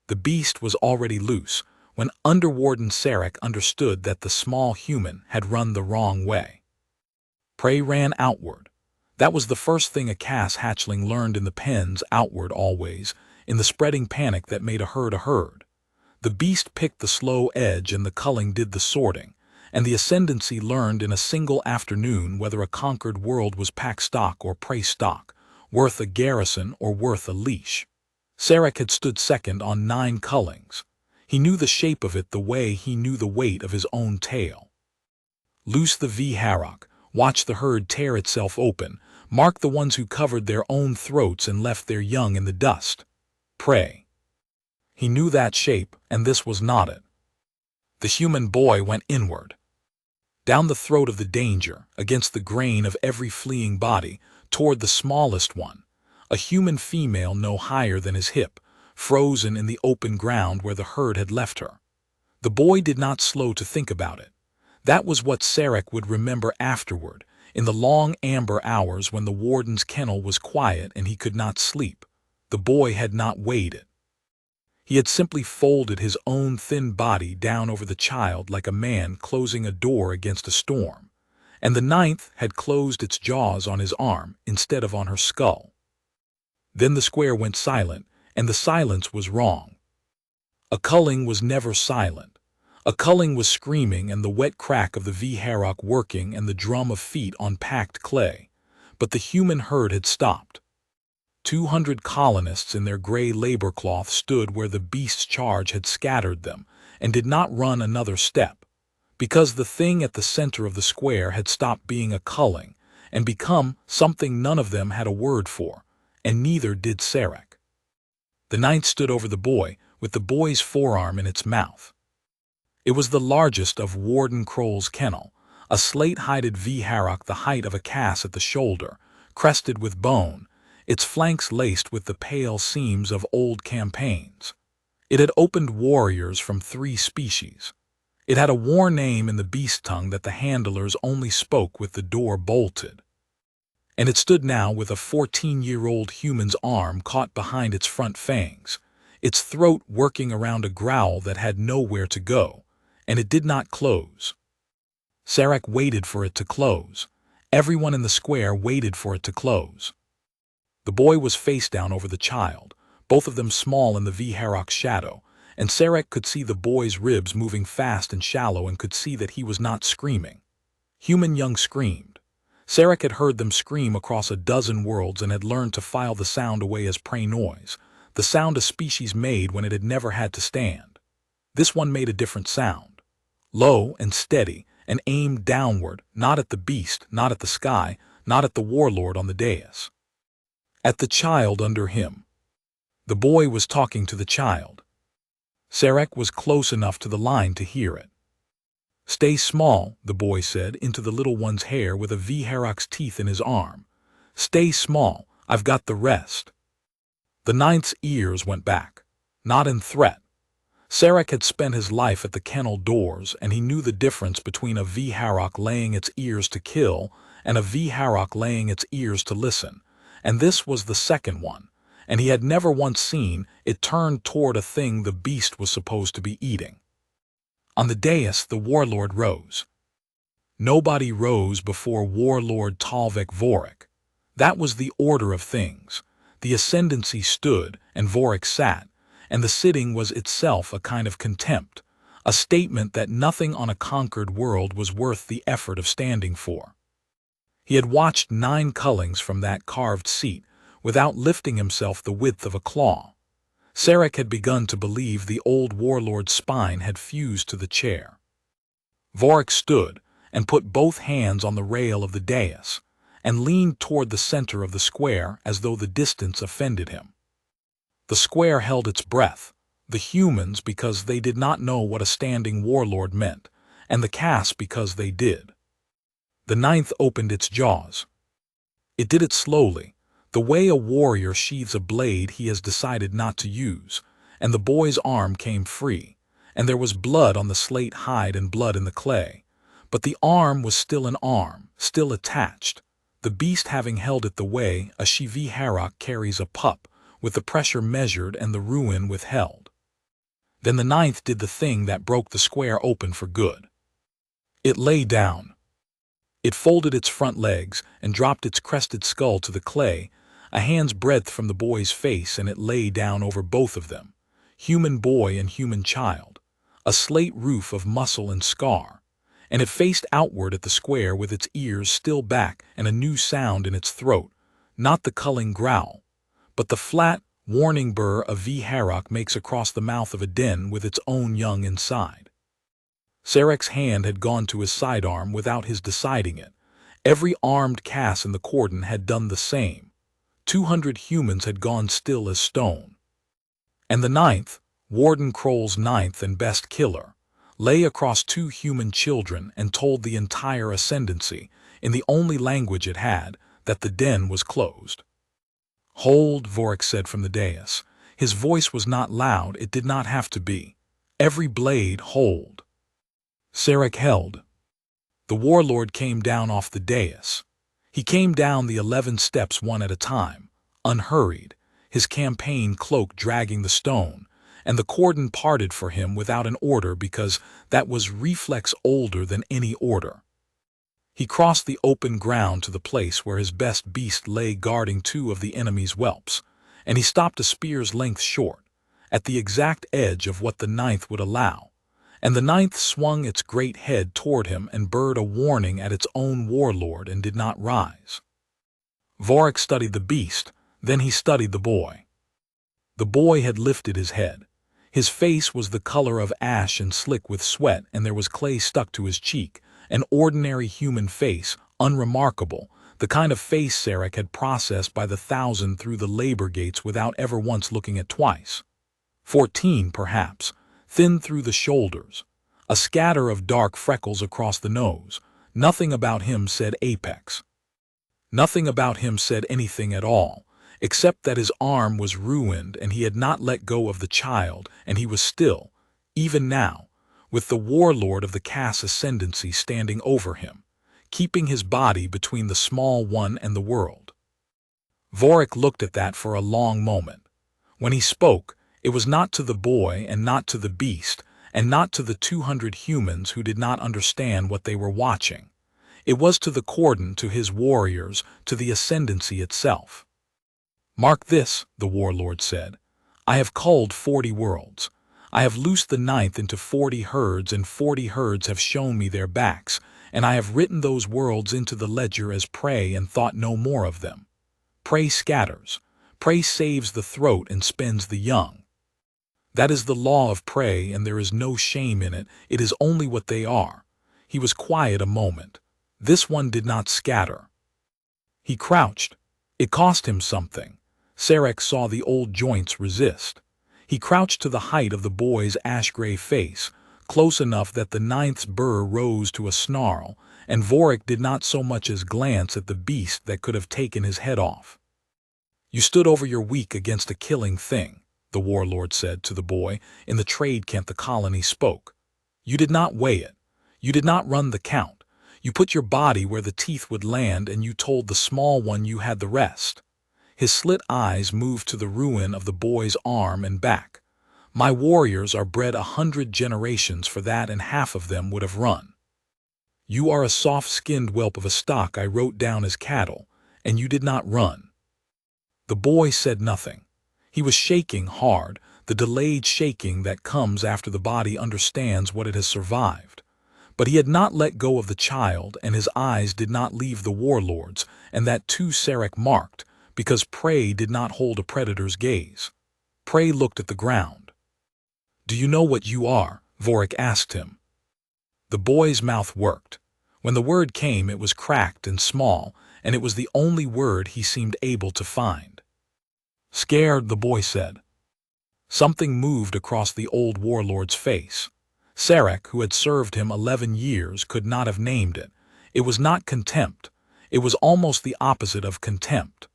The beast was already loose when Underwarden Sarek understood that the small human had run the wrong way. Prey ran outward. That was the first thing a Cass hatchling learned in the pens, outward always, in the spreading panic that made a herd. The beast picked the slow edge and the culling did the sorting, and the ascendancy learned in a single afternoon whether a conquered world was pack stock or prey stock, worth a garrison or worth a leash. Sarek had stood second on 9 cullings. He knew the shape of it the way he knew the weight of his own tail. Loose the V-Harrock, watch the herd tear itself open, mark the ones who covered their own throats and left their young in the dust. Prey. He knew that shape, and this was not it. The human boy went inward. Down the throat of the danger, against the grain of every fleeing body, toward the smallest one, a human female no higher than his hip, frozen in the open ground where the herd had left her. The boy did not slow to think about it. That was what Sarek would remember afterward, in the long amber hours when the warden's kennel was quiet and he could not sleep. The boy had not weighed it. He had simply folded his own thin body down over the child like a man closing a door against a storm, and the 9th had closed its jaws on his arm instead of on her skull. Then the square went silent, and the silence was wrong. A culling was never silent. A culling was screaming and the wet crack of the V-Harrock working and the drum of feet on packed clay, but the human herd had stopped. 200 colonists in their gray labor cloth stood where the beast's charge had scattered them and did not run another step, because the thing at the center of the square had stopped being a culling and become something none of them had a word for, and neither did Sarek. The 9th stood over the boy, with the boy's forearm in its mouth. It was the largest of Warden Kroll's kennel, a slate-hided V-Harrock the height of a Cass at the shoulder, crested with bone, its flanks laced with the pale seams of old campaigns. It had opened warriors from 3 species. It had a war name in the beast tongue that the handlers only spoke with the door bolted. And it stood now with a 14-year-old human's arm caught behind its front fangs, its throat working around a growl that had nowhere to go, and it did not close. Sarek waited for it to close. Everyone in the square waited for it to close. The boy was face down over the child, both of them small in the V-Harrock's shadow, and Sarek could see the boy's ribs moving fast and shallow and could see that he was not screaming. Human young screamed. Sarek had heard them scream across a dozen worlds and had learned to file the sound away as prey noise, the sound a species made when it had never had to stand. This one made a different sound. Low and steady and aimed downward, not at the beast, not at the sky, not at the warlord on the dais. At the child under him. The boy was talking to the child. Sarek was close enough to the line to hear it. "Stay small," the boy said into the little one's hair with a V-Harrock's teeth in his arm. "Stay small, I've got the rest." The 9th's ears went back, not in threat. Sarek had spent his life at the kennel doors, and he knew the difference between a V-Harrock laying its ears to kill and a V-Harrock laying its ears to listen. And this was the second one, and he had never once seen it turn toward a thing the beast was supposed to be eating. On the dais, the warlord rose. Nobody rose before Warlord Talvik Vorik. That was the order of things. The ascendancy stood, and Vorik sat, and the sitting was itself a kind of contempt, a statement that nothing on a conquered world was worth the effort of standing for. He had watched 9 cullings from that carved seat without lifting himself the width of a claw. Sarek had begun to believe the old warlord's spine had fused to the chair. Vorik stood and put both hands on the rail of the dais and leaned toward the center of the square as though the distance offended him. The square held its breath, the humans because they did not know what a standing warlord meant, and the Cass because they did. The 9th opened its jaws. It did it slowly, the way a warrior sheathes a blade he has decided not to use, and the boy's arm came free, and there was blood on the slate hide and blood in the clay. But the arm was still an arm, still attached, the beast having held it the way a V-Harrock carries a pup, with the pressure measured and the ruin withheld. Then the ninth did the thing that broke the square open for good. It lay down. It folded its front legs and dropped its crested skull to the clay, a hand's breadth from the boy's face, and it lay down over both of them, human boy and human child, a slate roof of muscle and scar, and it faced outward at the square with its ears still back and a new sound in its throat, not the culling growl, but the flat, warning burr a V Harrock makes across the mouth of a den with its own young inside. Sarek's hand had gone to his sidearm without his deciding it. Every armed Cass in the cordon had done the same. 200 humans had gone still as stone. And the ninth, Warden Kroll's ninth and best killer, lay across 2 human children and told the entire ascendancy, in the only language it had, that the den was closed. "Hold," Vorik said from the dais. His voice was not loud, it did not have to be. Every blade, hold. Sarek held. The Warlord came down off the dais. He came down the 11 steps one at a time, unhurried, his campaign cloak dragging the stone, and the cordon parted for him without an order because that was reflex older than any order. He crossed the open ground to the place where his best beast lay guarding 2 of the enemy's whelps, and he stopped a spear's length short, at the exact edge of what the ninth would allow, and the ninth swung its great head toward him and burred a warning at its own Warlord and did not rise. Vorik studied the beast, then he studied the boy. The boy had lifted his head. His face was the color of ash and slick with sweat, and there was clay stuck to his cheek, an ordinary human face, unremarkable, the kind of face Sarek had processed by the 1,000 through the labor gates without ever once looking at twice. 14, perhaps, thin through the shoulders, a scatter of dark freckles across the nose. Nothing about him said apex. Nothing about him said anything at all, except that his arm was ruined and he had not let go of the child, and he was still, even now, with the Warlord of the Cass ascendancy standing over him, keeping his body between the small one and the world. Vorik looked at that for a long moment. When he spoke, it was not to the boy and not to the beast and not to the 200 humans who did not understand what they were watching. It was to the cordon, to his warriors, to the ascendancy itself. "Mark this," the Warlord said. "I have culled 40 worlds. I have loosed the ninth into 40 herds, and 40 herds have shown me their backs, and I have written those worlds into the ledger as prey and thought no more of them. Prey scatters. Prey saves the throat and spends the young. That is the law of prey, and there is no shame in it. It is only what they are." He was quiet a moment. This one did not scatter. He crouched. It cost him something. Sarek saw the old joints resist. He crouched to the height of the boy's ash-gray face, close enough that the ninth's burr rose to a snarl, and Vorik did not so much as glance at the beast that could have taken his head off. "You stood over your weak against a killing thing," the Warlord said to the boy. In the trade camp the colony spoke. "You did not weigh it. You did not run the count. You put your body where the teeth would land, and you told the small one you had the rest." His slit eyes moved to the ruin of the boy's arm and back. "My warriors are bred 100 generations for that, and half of them would have run. You are a soft-skinned whelp of a stock I wrote down as cattle, and you did not run." The boy said nothing. He was shaking hard, the delayed shaking that comes after the body understands what it has survived. But he had not let go of the child, and his eyes did not leave the Warlord's, and that too Sarek marked, because prey did not hold a predator's gaze. Prey looked at the ground. "Do you know what you are?" Vorik asked him. The boy's mouth worked. When the word came, it was cracked and small, and it was the only word he seemed able to find. "Scared," the boy said. Something moved across the old Warlord's face. Sarek, who had served him 11 years, could not have named it. It was not contempt. It was almost the opposite of contempt.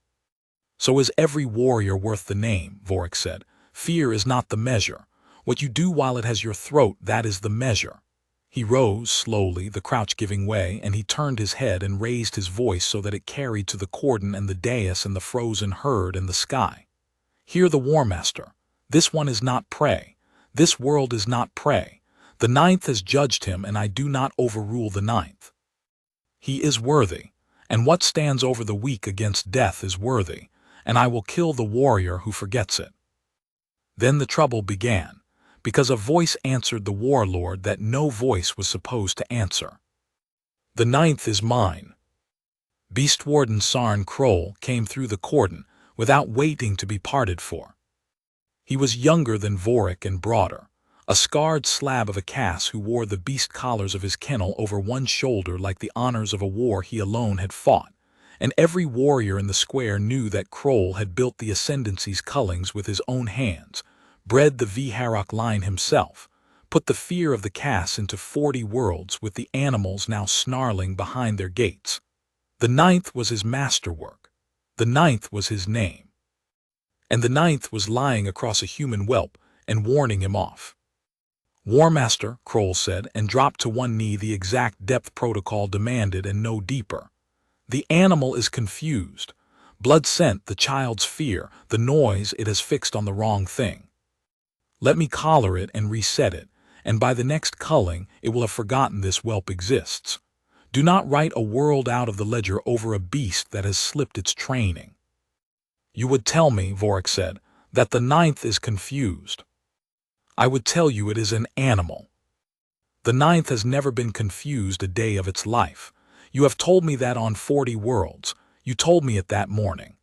"So is every warrior worth the name," Vorik said. "Fear is not the measure. What you do while it has your throat, that is the measure." He rose slowly, the crouch giving way, and he turned his head and raised his voice so that it carried to the cordon and the dais and the frozen herd and the sky. "Hear the War Master. This one is not prey. This world is not prey. The ninth has judged him, and I do not overrule the ninth. He is worthy, and what stands over the weak against death is worthy, and I will kill the warrior who forgets it." Then the trouble began, because a voice answered the warlord that no voice was supposed to answer. "The ninth is mine." Beast Warden Sarn Kroll came through the cordon without waiting to be parted for. He was younger than Vorik and broader, a scarred slab of a Cass who wore the beast collars of his kennel over one shoulder like the honors of a war he alone had fought, and every warrior in the square knew that Kroll had built the Ascendancy's cullings with his own hands, bred the Vharok line himself, put the fear of the Cass into 40 worlds with the animals now snarling behind their gates. The ninth was his masterwork. The ninth was his name. And the ninth was lying across a human whelp and warning him off. "Warmaster," Kroll said, and dropped to one knee the exact depth protocol demanded and no deeper. "The animal is confused. Blood scent the child's fear, the noise it has fixed on the wrong thing. Let me collar it and reset it, and by the next culling it will have forgotten this whelp exists. Do not write a world out of the ledger over a beast that has slipped its training." "You would tell me," Vorik said, "that the ninth is confused." "I would tell you it is an animal. The ninth has never been confused a day of its life. You have told me that on 40 worlds. You told me it that morning."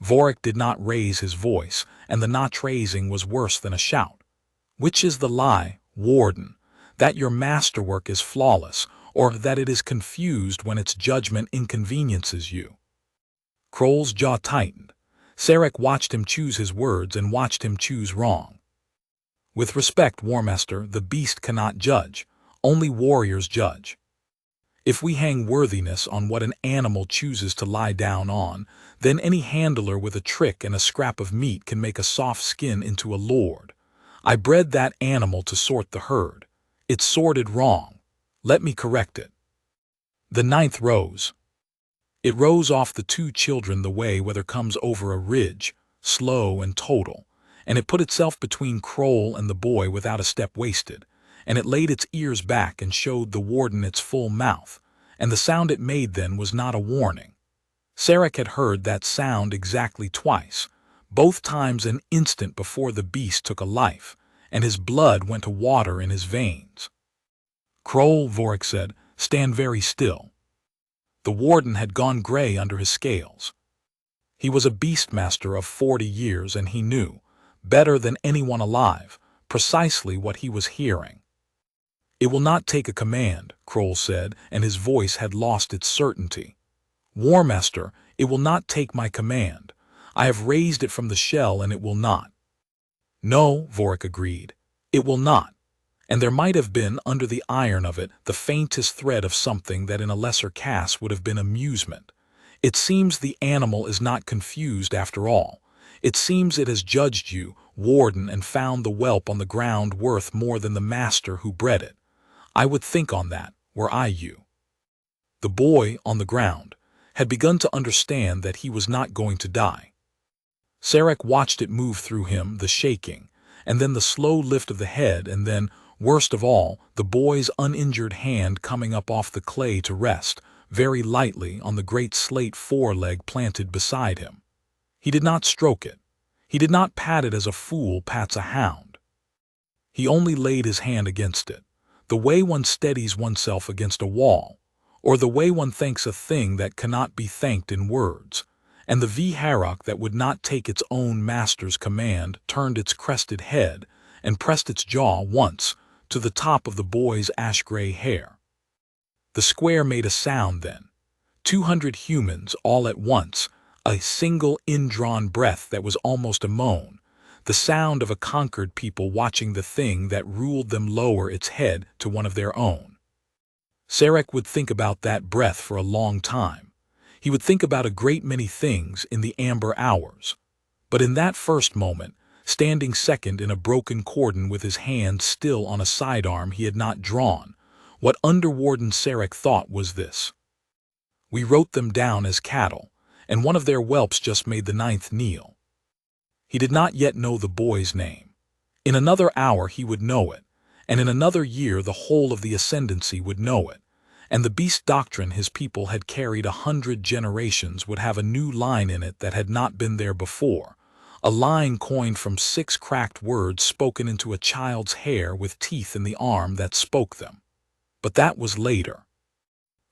Vorik did not raise his voice, and the not raising was worse than a shout. "Which is the lie, Warden? That your masterwork is flawless, or that it is confused when its judgment inconveniences you?" Kroll's jaw tightened. Sarek watched him choose his words and watched him choose wrong. "With respect, Warmaster, the beast cannot judge. Only warriors judge. If we hang worthiness on what an animal chooses to lie down on, then any handler with a trick and a scrap of meat can make a soft skin into a lord. I bred that animal to sort the herd. It's sorted wrong. Let me correct it." The ninth rose. It rose off the 2 children the way weather comes over a ridge, slow and total, and it put itself between Kroll and the boy without a step wasted, and it laid its ears back and showed the warden its full mouth, and the sound it made then was not a warning. Sarek had heard that sound exactly twice, both times an instant before the beast took a life, and his blood went to water in his veins. "Kroll," Vorik said, "stand very still." The warden had gone gray under his scales. He was a beastmaster of 40 years, and he knew, better than anyone alive, precisely what he was hearing. "It will not take a command," Kroll said, and his voice had lost its certainty. "Warmaster, it will not take my command. I have raised it from the shell, and it will not." "No," Vorik agreed, "it will not." And there might have been, under the iron of it, the faintest thread of something that in a lesser caste would have been amusement. "It seems the animal is not confused after all. It seems it has judged you, Warden, and found the whelp on the ground worth more than the master who bred it. I would think on that, were I you." The boy, on the ground, had begun to understand that he was not going to die. Sarek watched it move through him, the shaking, and then the slow lift of the head, and then, worst of all, the boy's uninjured hand coming up off the clay to rest, very lightly, on the great slate foreleg planted beside him. He did not stroke it. He did not pat it as a fool pats a hound. He only laid his hand against it, the way one steadies oneself against a wall, or the way one thanks a thing that cannot be thanked in words, and the Vharok that would not take its own master's command turned its crested head and pressed its jaw once to the top of the boy's ash-gray hair. The square made a sound then. 200 humans all at once, a single indrawn breath that was almost a moan, the sound of a conquered people watching the thing that ruled them lower its head to one of their own. Sarek would think about that breath for a long time. He would think about a great many things in the amber hours. But in that first moment, standing second in a broken cordon with his hand still on a sidearm he had not drawn, what Underwarden Sarek thought was this: "We wrote them down as cattle, and one of their whelps just made the ninth kneel." He did not yet know the boy's name. In another hour he would know it, and in another year the whole of the ascendancy would know it, and the beast doctrine his people had carried 100 generations would have a new line in it that had not been there before, a line coined from 6 cracked words spoken into a child's hair with teeth in the arm that spoke them. But that was later.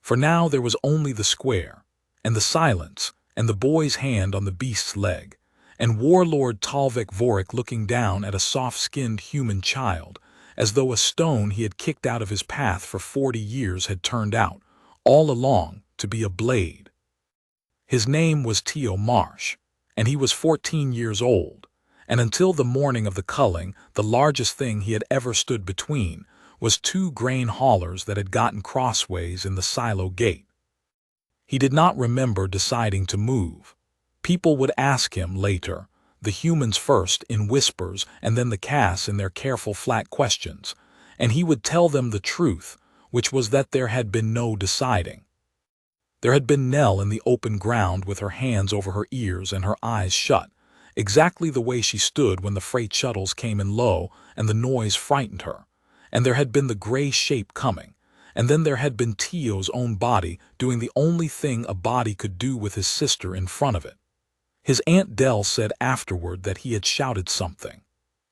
For now there was only the square, and the silence, and the boy's hand on the beast's leg, and Warlord HFY looking down at a soft-skinned human child, as though a stone he had kicked out of his path for 40 years had turned out, all along, to be a blade. His name was Tio Marsh, and he was 14 years old, and until the morning of the culling, the largest thing he had ever stood between was 2 grain haulers that had gotten crossways in the silo gate. He did not remember deciding to move. People would ask him later, the humans first in whispers and then the Cass in their careful flat questions, and he would tell them the truth, which was that there had been no deciding. There had been Nell in the open ground with her hands over her ears and her eyes shut, exactly the way she stood when the freight shuttles came in low and the noise frightened her, and there had been the gray shape coming, and then there had been Tio's own body doing the only thing a body could do with his sister in front of it. His Aunt Dell said afterward that he had shouted something.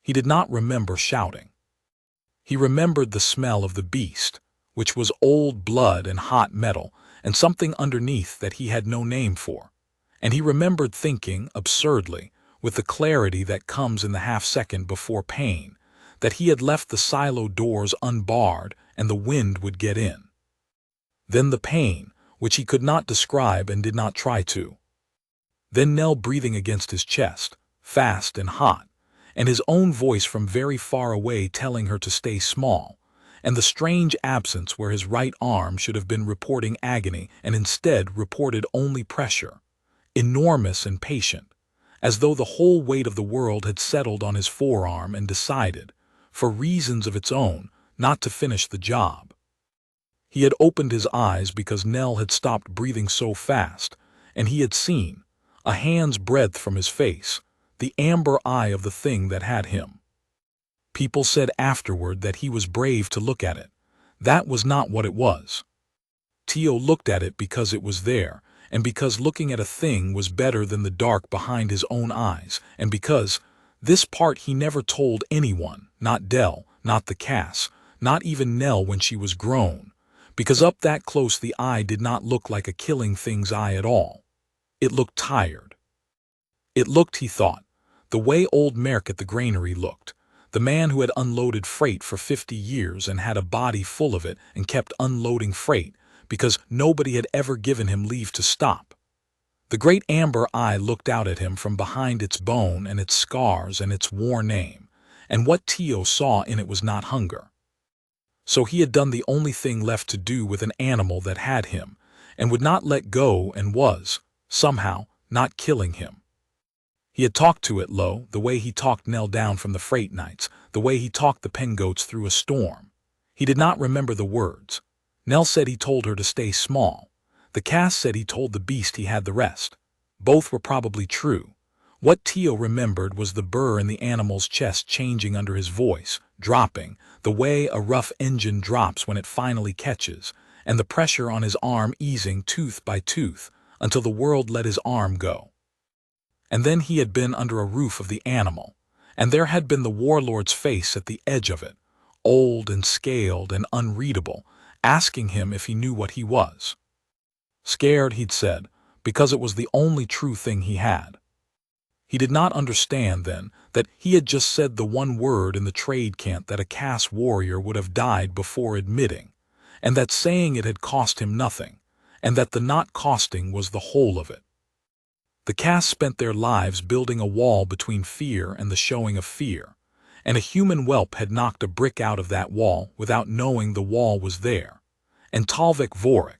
He did not remember shouting. He remembered the smell of the beast, which was old blood and hot metal, and something underneath that he had no name for. And he remembered thinking, absurdly, with the clarity that comes in the half-second before pain, that he had left the silo doors unbarred and the wind would get in. Then the pain, which he could not describe and did not try to. Then Nell breathing against his chest, fast and hot, and his own voice from very far away telling her to stay small, and the strange absence where his right arm should have been reporting agony and instead reported only pressure, enormous and patient, as though the whole weight of the world had settled on his forearm and decided, for reasons of its own, not to finish the job. He had opened his eyes because Nell had stopped breathing so fast, and he had seen, a hand's breadth from his face, the amber eye of the thing that had him. People said afterward that he was brave to look at it. That was not what it was. Tio looked at it because it was there, and because looking at a thing was better than the dark behind his own eyes, and because this part he never told anyone, not Dell, not the Cass, not even Nell when she was grown, because up that close the eye did not look like a killing thing's eye at all. It looked tired. It looked, he thought, the way old Merck at the granary looked, the man who had unloaded freight for 50 years and had a body full of it and kept unloading freight because nobody had ever given him leave to stop. The great amber eye looked out at him from behind its bone and its scars and its war name, and what Tio saw in it was not hunger. So he had done the only thing left to do with an animal that had him, and would not let go and was, somehow, not killing him. He had talked to it low, the way he talked Nell down from the freight nights, the way he talked the pengoats through a storm. He did not remember the words. Nell said he told her to stay small. The Cass said he told the beast he had the rest. Both were probably true. What Tio remembered was the burr in the animal's chest changing under his voice, dropping, the way a rough engine drops when it finally catches, and the pressure on his arm easing tooth by tooth until the world let his arm go. And then he had been under a roof of the animal, and there had been the Warlord's face at the edge of it, old and scaled and unreadable, asking him if he knew what he was. Scared, he'd said, because it was the only true thing he had. He did not understand then that he had just said the one word in the trade camp that a Cass warrior would have died before admitting, and that saying it had cost him nothing, and that the not costing was the whole of it. The Cass spent their lives building a wall between fear and the showing of fear, and a human whelp had knocked a brick out of that wall without knowing the wall was there, and HFY,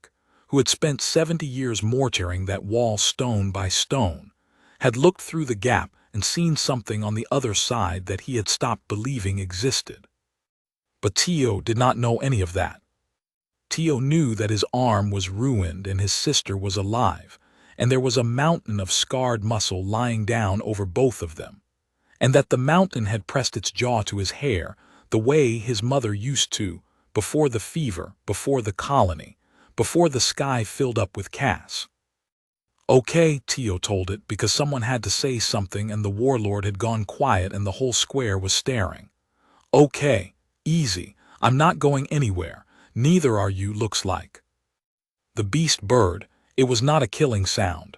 who had spent 70 years mortaring that wall stone by stone, had looked through the gap and seen something on the other side that he had stopped believing existed. But Tio did not know any of that. Tio knew that his arm was ruined and his sister was alive, and there was a mountain of scarred muscle lying down over both of them, and that the mountain had pressed its jaw to his hair, the way his mother used to, before the fever, before the colony, before the sky filled up with Cass. Okay, Tio told it, because someone had to say something and the Warlord had gone quiet and the whole square was staring. Okay, easy, I'm not going anywhere, neither are you, looks like. The beast bird, it was not a killing sound.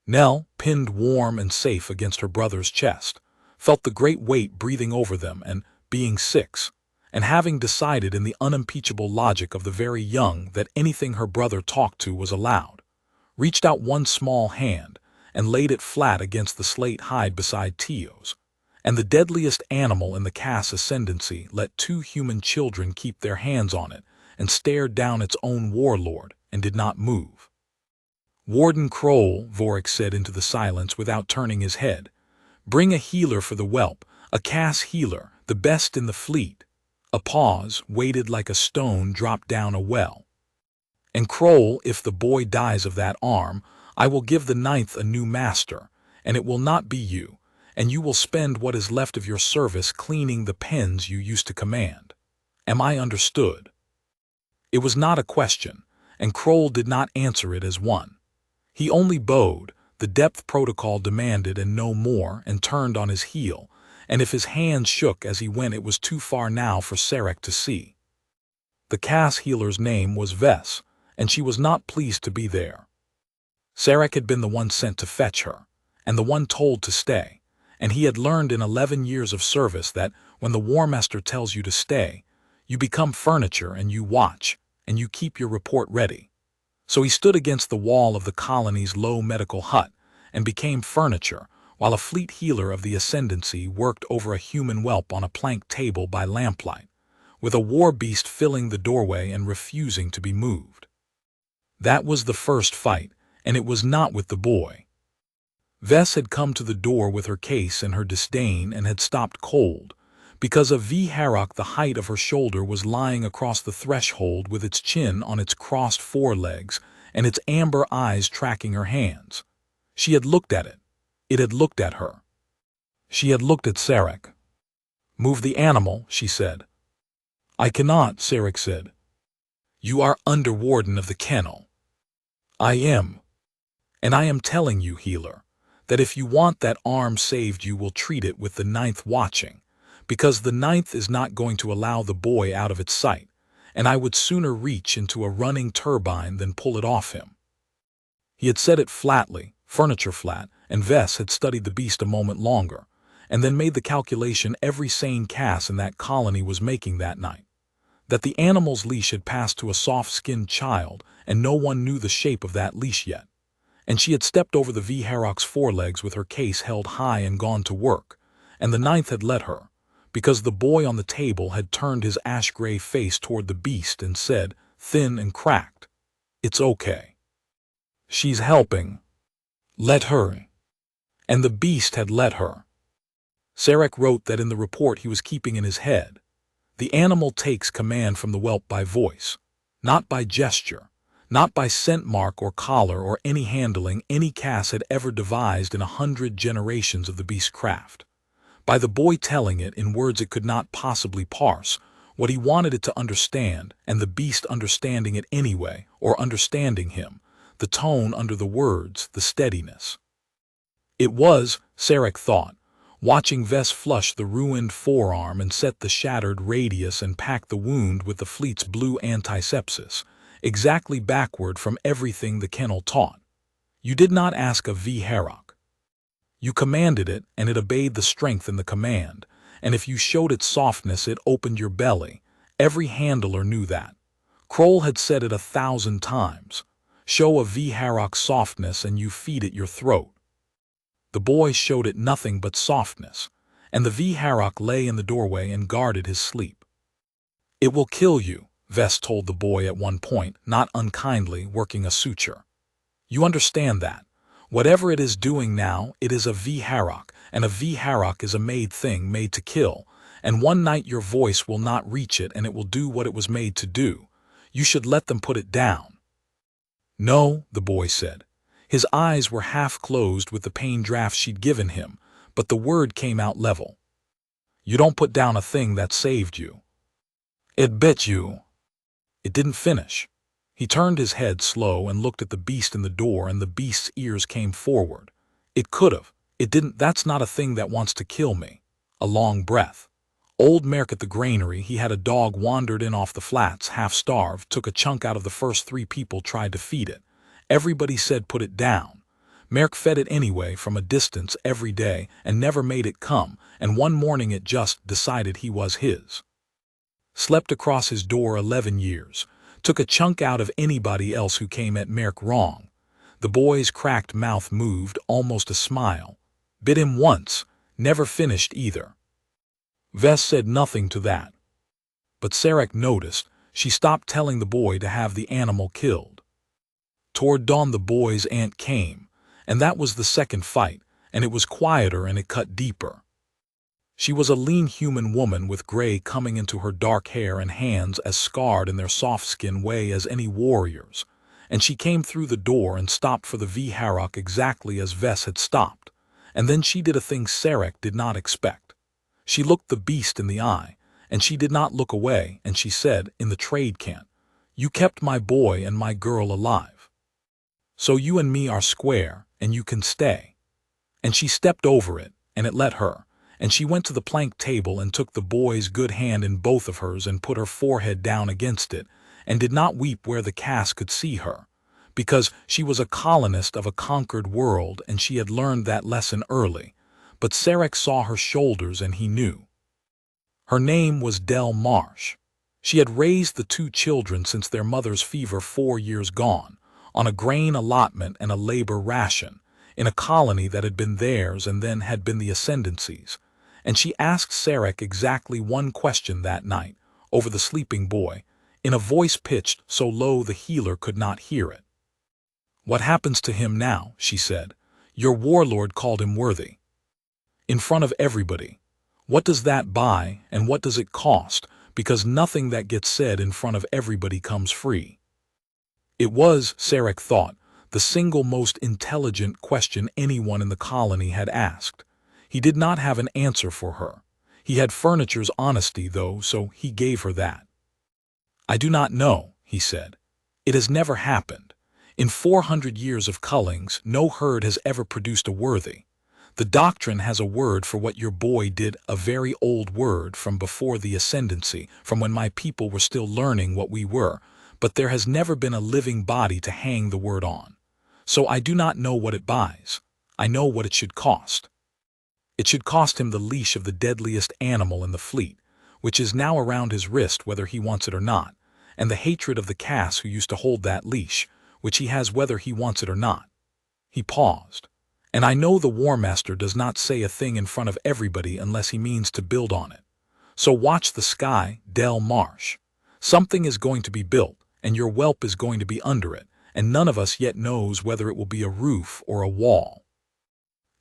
Nell, pinned warm and safe against her brother's chest, felt the great weight breathing over them and, being 6, and having decided in the unimpeachable logic of the very young that anything her brother talked to was allowed, reached out one small hand and laid it flat against the slate hide beside Tio's, and the deadliest animal in the Cass ascendancy let 2 human children keep their hands on it and stared down its own warlord and did not move. Warden Kroll, Vorik said into the silence without turning his head. Bring a healer for the whelp, a Cass healer, the best in the fleet. A pause, weighted like a stone dropped down a well. And Kroll, if the boy dies of that arm, I will give the 9th a new master, and it will not be you, and you will spend what is left of your service cleaning the pens you used to command. Am I understood? It was not a question, and Kroll did not answer it as one. He only bowed, the depth protocol demanded and no more, and turned on his heel, and if his hands shook as he went it was too far now for Sarek to see. The Cass healer's name was Vess, and she was not pleased to be there. Sarek had been the one sent to fetch her, and the one told to stay, and he had learned in 11 years of service that when the War Master tells you to stay, you become furniture and you watch, and you keep your report ready. So he stood against the wall of the colony's low medical hut and became furniture, while a fleet healer of the ascendancy worked over a human whelp on a plank table by lamplight, with a war beast filling the doorway and refusing to be moved. That was the first fight, and it was not with the boy. Vess had come to the door with her case and her disdain and had stopped cold, because a V-Harrock the height of her shoulder was lying across the threshold with its chin on its crossed forelegs and its amber eyes tracking her hands. She had looked at it. It had looked at her. She had looked at Sarek. Move the animal, she said. I cannot, Sarek said. You are under warden of the kennel. I am. And I am telling you, healer, that if you want that arm saved you will treat it with the 9th watching, because the 9th is not going to allow the boy out of its sight, and I would sooner reach into a running turbine than pull it off him. He had said it flatly, furniture flat, and Vess had studied the beast a moment longer, and then made the calculation every sane Cass in that colony was making that night, that the animal's leash had passed to a soft-skinned child, and no one knew the shape of that leash yet, and she had stepped over the V-Harrock's forelegs with her case held high and gone to work, and the 9th had let her, because the boy on the table had turned his ash-gray face toward the beast and said, thin and cracked, "It's okay. She's helping. Let her." And the beast had let her. Sarek wrote that in the report he was keeping in his head. The animal takes command from the whelp by voice, not by gesture, not by scent mark or collar or any handling any Cass had ever devised in 100 generations of the beast's craft. By the boy telling it in words it could not possibly parse, what he wanted it to understand, and the beast understanding it anyway, or understanding him, the tone under the words, the steadiness. It was, Sarek thought, watching Vess flush the ruined forearm and set the shattered radius and pack the wound with the fleet's blue antisepsis, exactly backward from everything the kennel taught. You did not ask a V-Harrock. You commanded it, and it obeyed the strength in the command, and if you showed it softness it opened your belly. Every handler knew that. Kroll had said it 1,000 times. Show a V-Harrock softness and you feed it your throat. The boy showed it nothing but softness, and the V-Harrock lay in the doorway and guarded his sleep. It will kill you, Vess told the boy at one point, not unkindly, working a suture. You understand that. Whatever it is doing now, it is a V-Harrock, and a V-Harrock is a made thing made to kill, and one night your voice will not reach it and it will do what it was made to do. You should let them put it down. No, the boy said. His eyes were half closed with the pain draft she'd given him, but the word came out level. You don't put down a thing that saved you. It bit you. It didn't finish. He turned his head slow and looked at the beast in the door, and the beast's ears came forward. It could've. It didn't. That's not a thing that wants to kill me. A long breath. Old Merk at the granary, he had a dog, wandered in off the flats, half-starved, took a chunk out of the first 3 people tried to feed it. Everybody said put it down. Merk fed it anyway from a distance every day and never made it come, and one morning it just decided he was his. Slept across his door 11 years. Took a chunk out of anybody else who came at Merk wrong. The boy's cracked mouth moved, almost a smile. Bit him once, never finished either. Vess said nothing to that. But Sarek noticed. She stopped telling the boy to have the animal killed. Toward dawn the boy's aunt came, and that was the second fight, and it was quieter and it cut deeper. She was a lean human woman with gray coming into her dark hair and hands as scarred in their soft skin way as any warrior's, and she came through the door and stopped for the Vharok exactly as Vess had stopped, and then she did a thing Sarek did not expect. She looked the beast in the eye, and she did not look away, and she said, in the trade cant, "You kept my boy and my girl alive. So you and me are square, and you can stay." And she stepped over it, and it let her, and she went to the plank table and took the boy's good hand in both of hers and put her forehead down against it, and did not weep where the Cass could see her, because she was a colonist of a conquered world and she had learned that lesson early. But Sarek saw her shoulders and he knew. Her name was Del Marsh. She had raised the 2 children since their mother's fever 4 years gone, on a grain allotment and a labor ration, in a colony that had been theirs and then had been the Ascendancy's. And she asked Sarek exactly one question that night, over the sleeping boy, in a voice pitched so low the healer could not hear it. "What happens to him now?" she said. "Your warlord called him worthy. In front of everybody. What does that buy, and what does it cost? Because nothing that gets said in front of everybody comes free." It was, Sarek thought, the single most intelligent question anyone in the colony had asked. He did not have an answer for her. He had Furniture's honesty, though, so he gave her that. "I do not know," he said. "It has never happened. In 400 years of cullings, no herd has ever produced a worthy. The doctrine has a word for what your boy did, a very old word from before the Ascendancy, from when my people were still learning what we were, but there has never been a living body to hang the word on. So I do not know what it buys. I know what it should cost. It should cost him the leash of the deadliest animal in the fleet, which is now around his wrist whether he wants it or not, and the hatred of the Cass who used to hold that leash, which he has whether he wants it or not." He paused. "And I know the War Master does not say a thing in front of everybody unless he means to build on it. So watch the sky, Del Marsh. Something is going to be built, and your whelp is going to be under it, and none of us yet knows whether it will be a roof or a wall."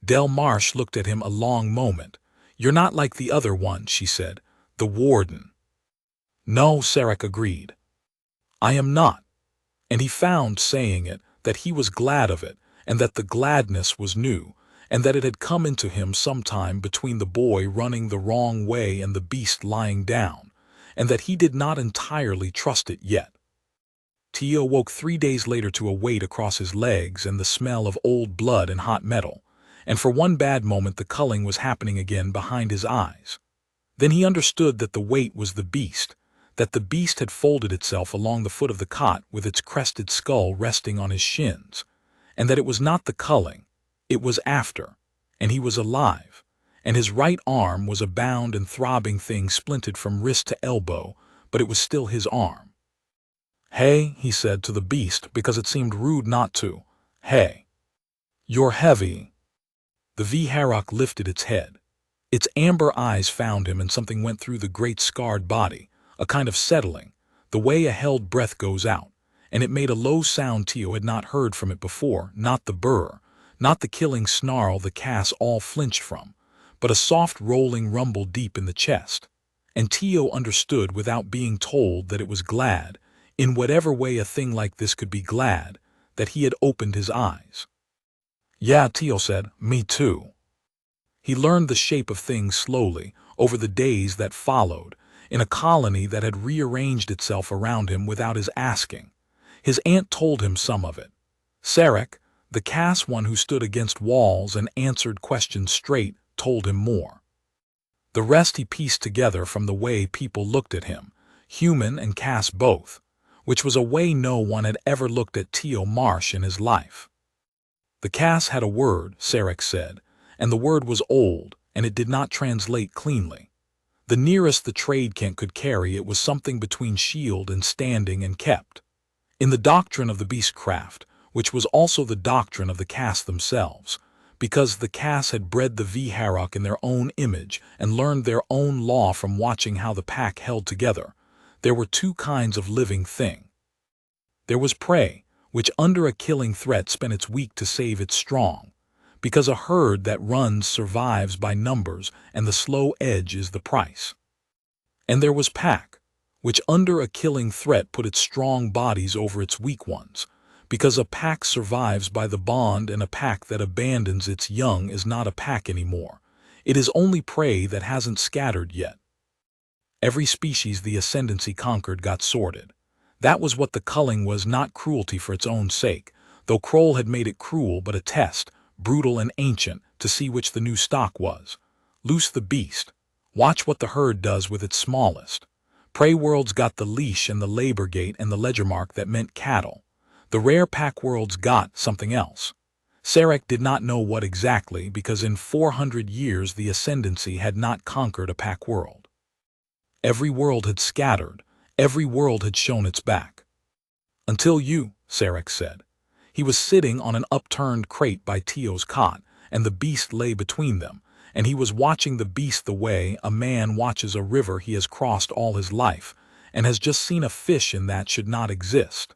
Del Marsh looked at him a long moment. "You're not like the other one," she said. "The warden." "No," Sarek agreed. "I am not." And he found, saying it, that he was glad of it, and that the gladness was new, and that it had come into him sometime between the boy running the wrong way and the beast lying down, and that he did not entirely trust it yet. Tio woke 3 days later to a weight across his legs and the smell of old blood and hot metal, and for one bad moment the culling was happening again behind his eyes. Then he understood that the weight was the beast, that the beast had folded itself along the foot of the cot with its crested skull resting on his shins, and that it was not the culling, it was after, and he was alive, and his right arm was a bound and throbbing thing splinted from wrist to elbow, but it was still his arm. "Hey," he said to the beast, because it seemed rude not to. "Hey. You're heavy." The Vharok lifted its head. Its amber eyes found him, and something went through the great scarred body, a kind of settling, the way a held breath goes out, and it made a low sound Tio had not heard from it before, not the burr, not the killing snarl the Cass all flinched from, but a soft rolling rumble deep in the chest. And Tio understood without being told that it was glad, in whatever way a thing like this could be glad, that he had opened his eyes. "Yeah," Tio said, "me too." He learned the shape of things slowly, over the days that followed, in a colony that had rearranged itself around him without his asking. His aunt told him some of it. Sarek, the Cass one who stood against walls and answered questions straight, told him more. The rest he pieced together from the way people looked at him, human and Cass both, which was a way no one had ever looked at Tio Marsh in his life. The Cass had a word, Sarek said, and the word was old, and it did not translate cleanly. The nearest the trade Kent could carry it was something between shield and standing and kept. In the doctrine of the beastcraft, which was also the doctrine of the Cass themselves, because the Cass had bred the Vharok in their own image and learned their own law from watching how the pack held together, there were two kinds of living thing. There was prey, which under a killing threat spent its weak to save its strong, because a herd that runs survives by numbers and the slow edge is the price. And there was pack, which under a killing threat put its strong bodies over its weak ones, because a pack survives by the bond and a pack that abandons its young is not a pack anymore. It is only prey that hasn't scattered yet. Every species the ascendancy conquered got sorted. That was what the culling was, not cruelty for its own sake, though Kroll had made it cruel, but a test, brutal and ancient, to see which the new stock was. Loose the beast. Watch what the herd does with its smallest. Prey worlds got the leash and the labor gate and the ledger mark that meant cattle. The rare pack worlds got something else. Sarek did not know what exactly, because in 400 years the ascendancy had not conquered a pack world. Every world had scattered. Every world had shown its back. Until you, Sarek said. He was sitting on an upturned crate by Tio's cot, and the beast lay between them, and he was watching the beast the way a man watches a river he has crossed all his life, and has just seen a fish in that should not exist.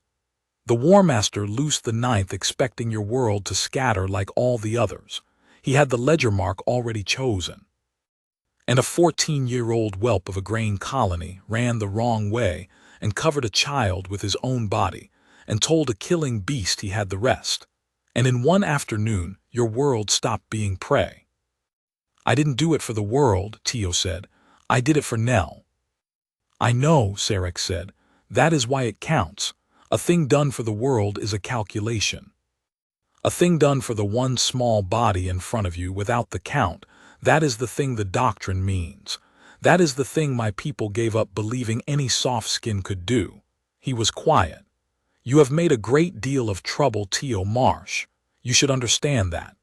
The War Master loosed the ninth expecting your world to scatter like all the others. He had the ledger mark already chosen. And a 14-year-old whelp of a grain colony ran the wrong way and covered a child with his own body and told a killing beast he had the rest. And in one afternoon, your world stopped being prey. I didn't do it for the world, Tio said. I did it for Nell. I know, Sarek said. That is why it counts. A thing done for the world is a calculation. A thing done for the one small body in front of you without the count, that is the thing the doctrine means. That is the thing my people gave up believing any soft skin could do. He was quiet. You have made a great deal of trouble, Tio Marsh. You should understand that.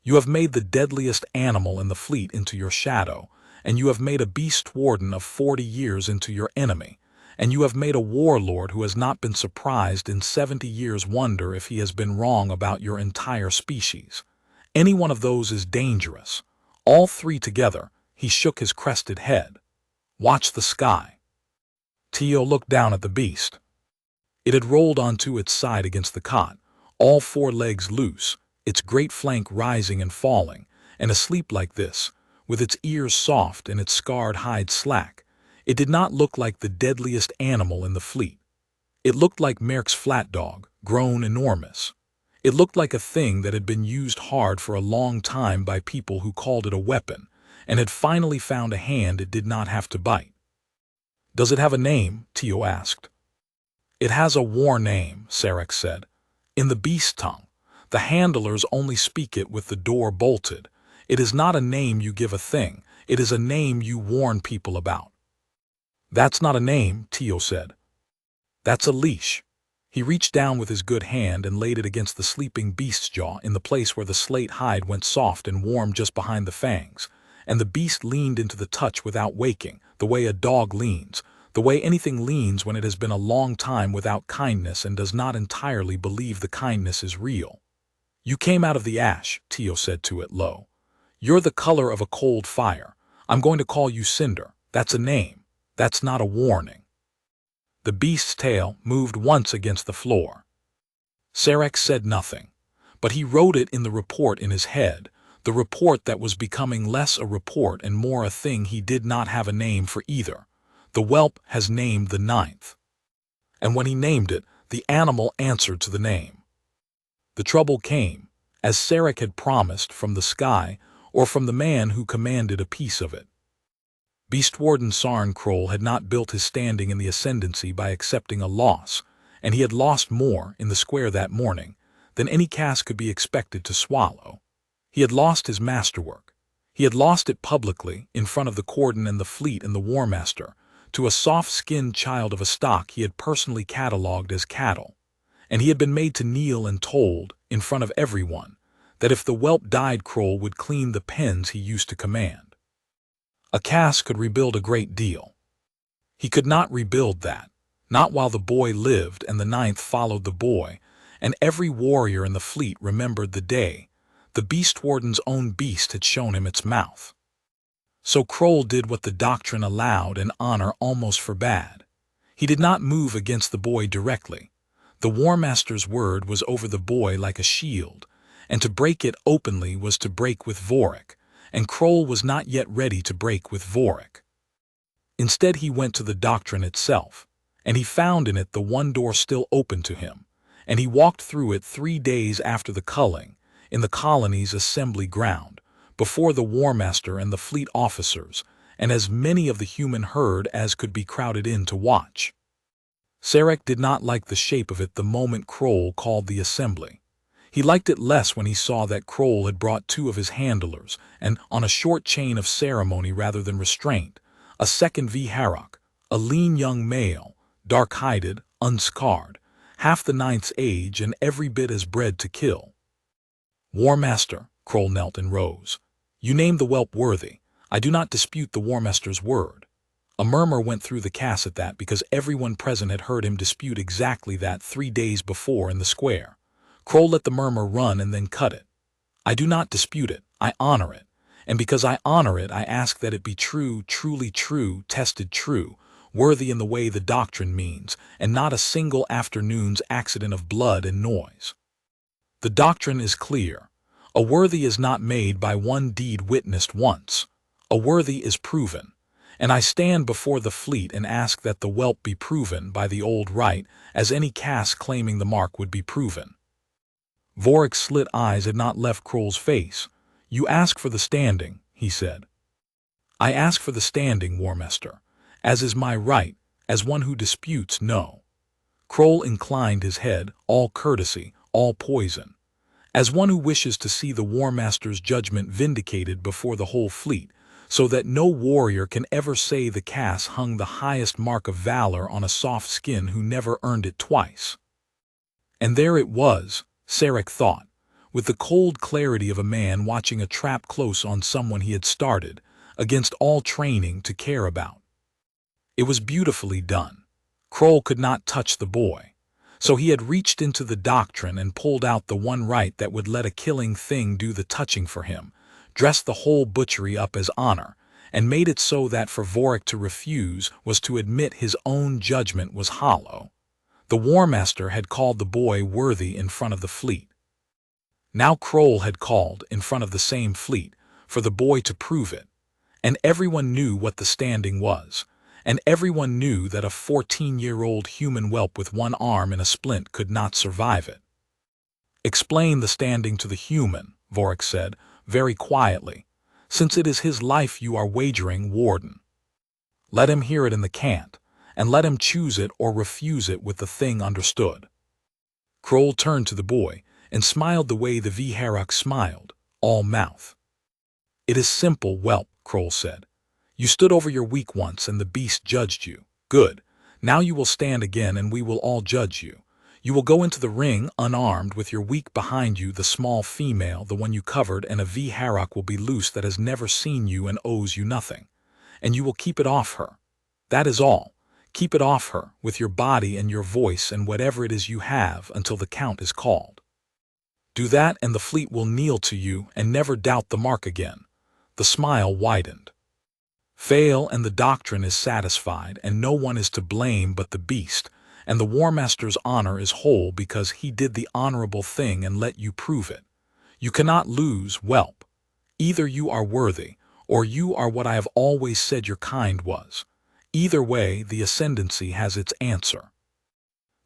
You have made the deadliest animal in the fleet into your shadow, and you have made a beast warden of 40 years into your enemy, and you have made a warlord who has not been surprised in 70 years wonder if he has been wrong about your entire species. Any one of those is dangerous. All three together. He shook his crested head. Watch the sky. Tio looked down at the beast. It had rolled onto its side against the cot, all four legs loose, its great flank rising and falling, and asleep like this, with its ears soft and its scarred hide slack. It did not look like the deadliest animal in the fleet. It looked like Merck's flat dog, grown enormous. It looked like a thing that had been used hard for a long time by people who called it a weapon, and had finally found a hand it did not have to bite. Does it have a name? Tio asked. It has a war name, Sarek said. In the beast tongue. The handlers only speak it with the door bolted. It is not a name you give a thing. It is a name you warn people about. That's not a name, Tio said. That's a leash. He reached down with his good hand and laid it against the sleeping beast's jaw in the place where the slate hide went soft and warm just behind the fangs, and the beast leaned into the touch without waking, the way a dog leans, the way anything leans when it has been a long time without kindness and does not entirely believe the kindness is real. You came out of the ash, Tio said to it low. You're the color of a cold fire. I'm going to call you Cinder. That's a name. That's not a warning. The beast's tail moved once against the floor. Sarek said nothing, but he wrote it in the report in his head, the report that was becoming less a report and more a thing he did not have a name for either. The whelp has named the ninth. And when he named it, the animal answered to the name. The trouble came, as Sarek had promised, from the sky, or from the man who commanded a piece of it. Beast Warden Sarn Kroll had not built his standing in the ascendancy by accepting a loss, and he had lost more in the square that morning than any caste could be expected to swallow. He had lost his masterwork. He had lost it publicly, in front of the cordon and the fleet and the War Master, to a soft-skinned child of a stock he had personally catalogued as cattle, and he had been made to kneel and told, in front of everyone, that if the whelp died Kroll would clean the pens he used to command. A caste could rebuild a great deal. He could not rebuild that, not while the boy lived and the ninth followed the boy, and every warrior in the fleet remembered the day the Beast Warden's own beast had shown him its mouth. So Kroll did what the doctrine allowed and honor almost forbade. He did not move against the boy directly. The War Master's word was over the boy like a shield, and to break it openly was to break with Vorik, and Kroll was not yet ready to break with Vorik. Instead he went to the doctrine itself, and he found in it the one door still open to him, and he walked through it 3 days after the culling, in the colony's assembly ground, before the War Master and the fleet officers, and as many of the human herd as could be crowded in to watch. Sarek did not like the shape of it the moment Kroll called the assembly. He liked it less when he saw that Kroll had brought 2 of his handlers, and on a short chain of ceremony rather than restraint, a second Vharok, a lean young male, dark-hided, unscarred, half the ninth's age and every bit as bred to kill. War Master, Kroll knelt and rose. You named the whelp worthy. I do not dispute the War Master's word. A murmur went through the caste at that because everyone present had heard him dispute exactly that 3 days before in the square. Kroll let the murmur run and then cut it. I do not dispute it, I honor it, and because I honor it I ask that it be true, truly true, tested true, worthy in the way the doctrine means, and not a single afternoon's accident of blood and noise. The doctrine is clear. A worthy is not made by one deed witnessed once. A worthy is proven, and I stand before the fleet and ask that the whelp be proven by the old rite as any caste claiming the mark would be proven. Vorik's slit eyes had not left Kroll's face. You ask for the standing, he said. I ask for the standing, War Master, as is my right, as one who disputes no. Kroll inclined his head, all courtesy, all poison. As one who wishes to see the War Master's judgment vindicated before the whole fleet, so that no warrior can ever say the caste hung the highest mark of valor on a soft skin who never earned it twice. And there it was, Sarek thought, with the cold clarity of a man watching a trap close on someone he had started, against all training to care about. It was beautifully done. Kroll could not touch the boy, so he had reached into the doctrine and pulled out the one right that would let a killing thing do the touching for him, dressed the whole butchery up as honor, and made it so that for Vorik to refuse was to admit his own judgment was hollow. The War Master had called the boy worthy in front of the fleet. Now Kroll had called, in front of the same fleet, for the boy to prove it, and everyone knew what the standing was, and everyone knew that a 14-year-old human whelp with one arm in a splint could not survive it. Explain the standing to the human, Vorik said, very quietly, since it is his life you are wagering, Warden. Let him hear it in the cant, and let him choose it or refuse it with the thing understood. Kroll turned to the boy and smiled the way the Vharok smiled, all mouth. It is simple, whelp, Kroll said. You stood over your weak once and the beast judged you. Good. Now you will stand again and we will all judge you. You will go into the ring unarmed with your weak behind you, the small female, the one you covered, and a Vharok will be loose that has never seen you and owes you nothing. And you will keep it off her. That is all. Keep it off her, with your body and your voice and whatever it is you have, until the count is called. Do that and the fleet will kneel to you and never doubt the mark again. The smile widened. Fail and the doctrine is satisfied and no one is to blame but the beast, and the War Master's honor is whole because he did the honorable thing and let you prove it. You cannot lose, whelp. Either you are worthy, or you are what I have always said your kind was. Either way, the ascendancy has its answer.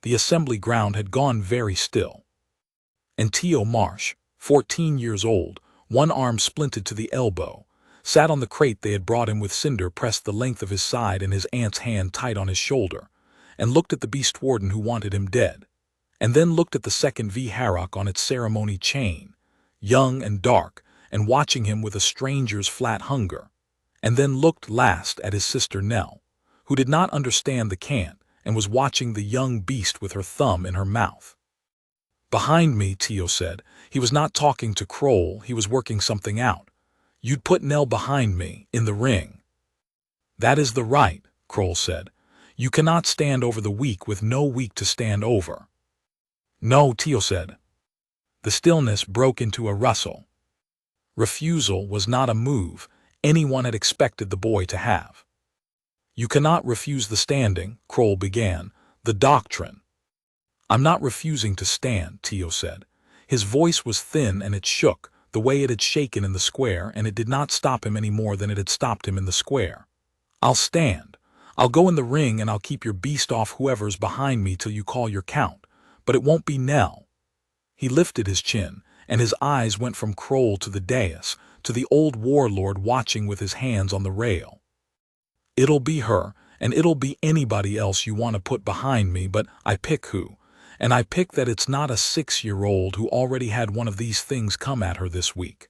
The assembly ground had gone very still. And Teo Marsh, 14 years old, One arm splinted to the elbow, sat on the crate they had brought him with Cinder pressed the length of his side and his aunt's hand tight on his shoulder, and looked at the beast warden who wanted him dead, and then looked at the second V-Harrock on its ceremony chain, young and dark, and watching him with a stranger's flat hunger, and then looked last at his sister Nell, who did not understand the cant and was watching the young beast with her thumb in her mouth. "Behind me," Tio said. He was not talking to Kroll, he was working something out. "You'd put Nell behind me, in the ring." "That is the right," Kroll said. "You cannot stand over the weak with no weak to stand over." "No," Tio said. The stillness broke into a rustle. Refusal was not a move anyone had expected the boy to have. "You cannot refuse the standing," Kroll began. "The doctrine." "I'm not refusing to stand," Tio said. His voice was thin and it shook, the way it had shaken in the square, and it did not stop him any more than it had stopped him in the square. "I'll stand. I'll go in the ring and I'll keep your beast off whoever's behind me till you call your count, but it won't be Nell." He lifted his chin, and his eyes went from Kroll to the dais, to the old warlord watching with his hands on the rail. "It'll be her, and it'll be anybody else you want to put behind me, but I pick who. And I pick that it's not a 6-year-old who already had one of these things come at her this week.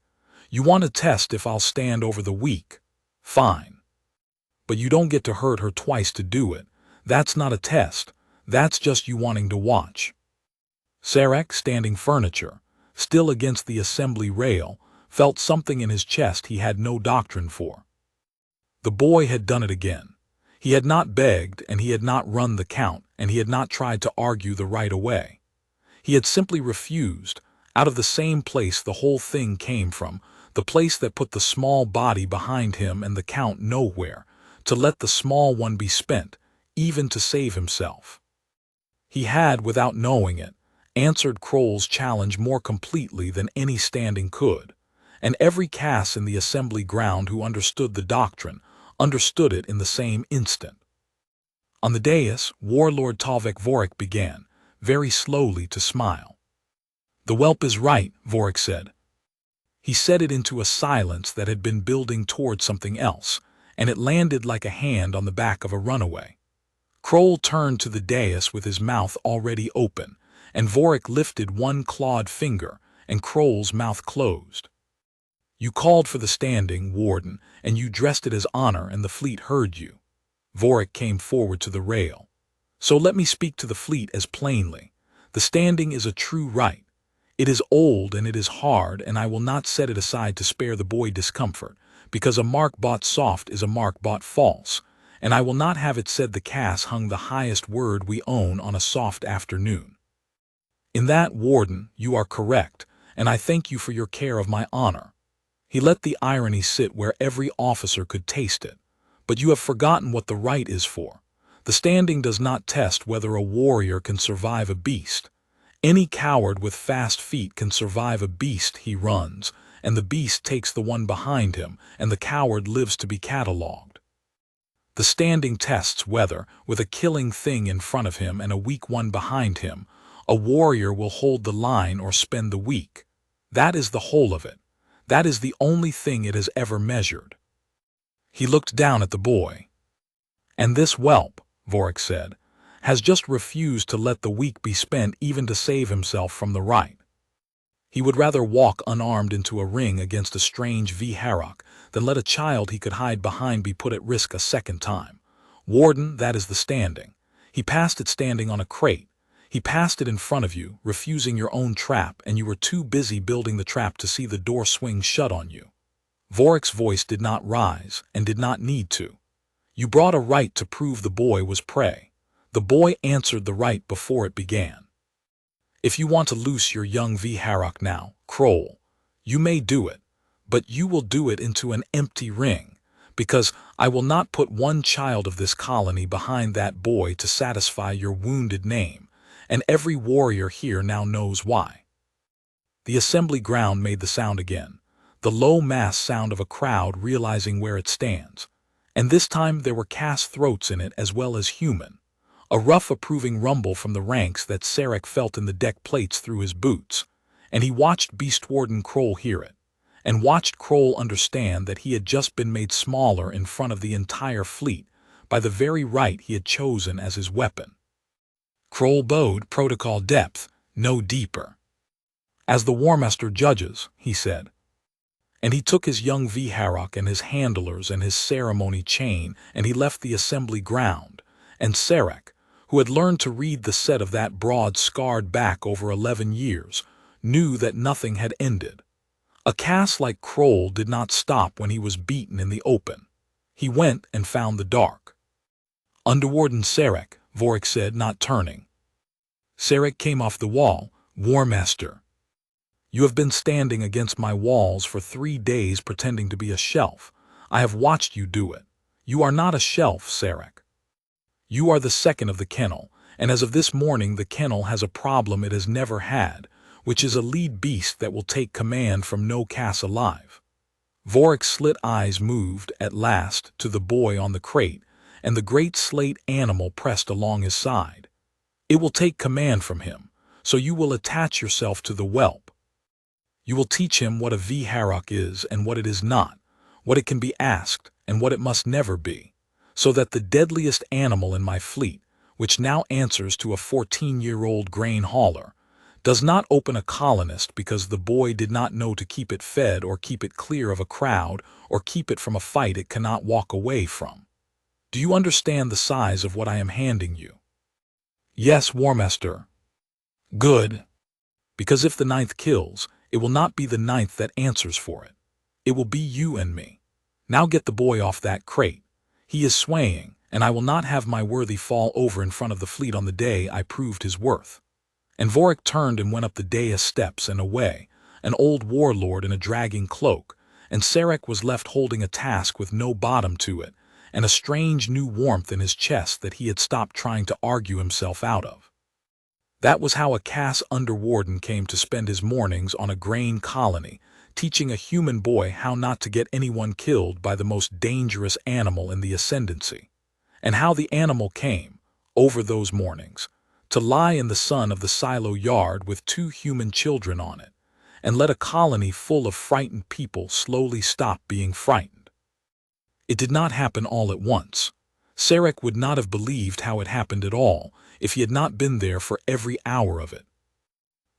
You want to test if I'll stand over the weak? Fine. But you don't get to hurt her twice to do it. That's not a test. That's just you wanting to watch." Sarek, standing furniture, still against the assembly rail, felt something in his chest he had no doctrine for. The boy had done it again. He had not begged, and he had not run the count, and he had not tried to argue the right away. He had simply refused, out of the same place the whole thing came from, the place that put the small body behind him and the count nowhere, to let the small one be spent, even to save himself. He had, without knowing it, answered Kroll's challenge more completely than any standing could, and every Cass in the assembly ground who understood the doctrine understood it in the same instant. On the dais, Warlord Talvik Vorik began, very slowly, to smile. "The whelp is right," Vorik said. He said it into a silence that had been building toward something else, and it landed like a hand on the back of a runaway. Kroll turned to the dais with his mouth already open, and Vorik lifted one clawed finger, and Kroll's mouth closed. "You called for the standing, Warden, and you dressed it as honor, and the fleet heard you." Vorik came forward to the rail. "So let me speak to the fleet as plainly. The standing is a true right. It is old and it is hard, and I will not set it aside to spare the boy discomfort, because a mark bought soft is a mark bought false, and I will not have it said the Cass hung the highest word we own on a soft afternoon. In that, Warden, you are correct, and I thank you for your care of my honor." He let the irony sit where every officer could taste it. "But you have forgotten what the right is for. The standing does not test whether a warrior can survive a beast. Any coward with fast feet can survive a beast he runs, and the beast takes the one behind him, and the coward lives to be catalogued. The standing tests whether, with a killing thing in front of him and a weak one behind him, a warrior will hold the line or spend the weak. That is the whole of it. That is the only thing it has ever measured." He looked down at the boy. "And this whelp," Vorik said, "has just refused to let the weak be spent even to save himself from the right. He would rather walk unarmed into a ring against a strange V-Harrock than let a child he could hide behind be put at risk a second time. Warden, that is the standing. He passed it standing on a crate. He passed it in front of you, refusing your own trap, and you were too busy building the trap to see the door swing shut on you." Vorik's voice did not rise, and did not need to. "You brought a right to prove the boy was prey. The boy answered the right before it began. If you want to loose your young V-Harrock now, Kroll, you may do it, but you will do it into an empty ring, because I will not put one child of this colony behind that boy to satisfy your wounded name, and every warrior here now knows why." The assembly ground made the sound again, the low mass sound of a crowd realizing where it stands, and this time there were Cass throats in it as well as human. A rough approving rumble from the ranks that Sarek felt in the deck plates through his boots, and he watched Beast Warden Kroll hear it, and watched Kroll understand that he had just been made smaller in front of the entire fleet by the very right he had chosen as his weapon. Kroll bowed, protocol depth, no deeper. As the War Master judges, he said. And he took his young Viharok and his handlers and his ceremony chain, and he left the assembly ground, and Sarek, who had learned to read the set of that broad scarred back over 11 years, knew that nothing had ended. A caste like Kroll did not stop when he was beaten in the open. He went and found the dark. Underwarden Sarek, Vorik said, not turning. Sarek came off the wall. War Master. You have been standing against my walls for 3 days pretending to be a shelf. I have watched you do it. You are not a shelf, Sarek. You are the second of the kennel, and as of this morning the kennel has a problem it has never had, which is a lead beast that will take command from no caste alive. Vorik's slit eyes moved, at last, to the boy on the crate, and the great slate animal pressed along his side. It will take command from him, so you will attach yourself to the whelp. You will teach him what a Viharok is and what it is not, what it can be asked and what it must never be, so that the deadliest animal in my fleet, which now answers to a 14-year-old grain hauler, does not open a colonist because the boy did not know to keep it fed or keep it clear of a crowd or keep it from a fight it cannot walk away from. Do you understand the size of what I am handing you? Yes, War Master. Good. Because if the 9th kills, it will not be the 9th that answers for it. It will be you and me. Now get the boy off that crate. He is swaying, and I will not have my worthy fall over in front of the fleet on the day I proved his worth. And Vorik turned and went up the dais steps and away, an old warlord in a dragging cloak, and Sarek was left holding a task with no bottom to it, and a strange new warmth in his chest that he had stopped trying to argue himself out of. That was how a caste underwarden came to spend his mornings on a grain colony, teaching a human boy how not to get anyone killed by the most dangerous animal in the ascendancy, and how the animal came, over those mornings, to lie in the sun of the silo yard with 2 human children on it, and let a colony full of frightened people slowly stop being frightened. It did not happen all at once. Sarek would not have believed how it happened at all if he had not been there for every hour of it.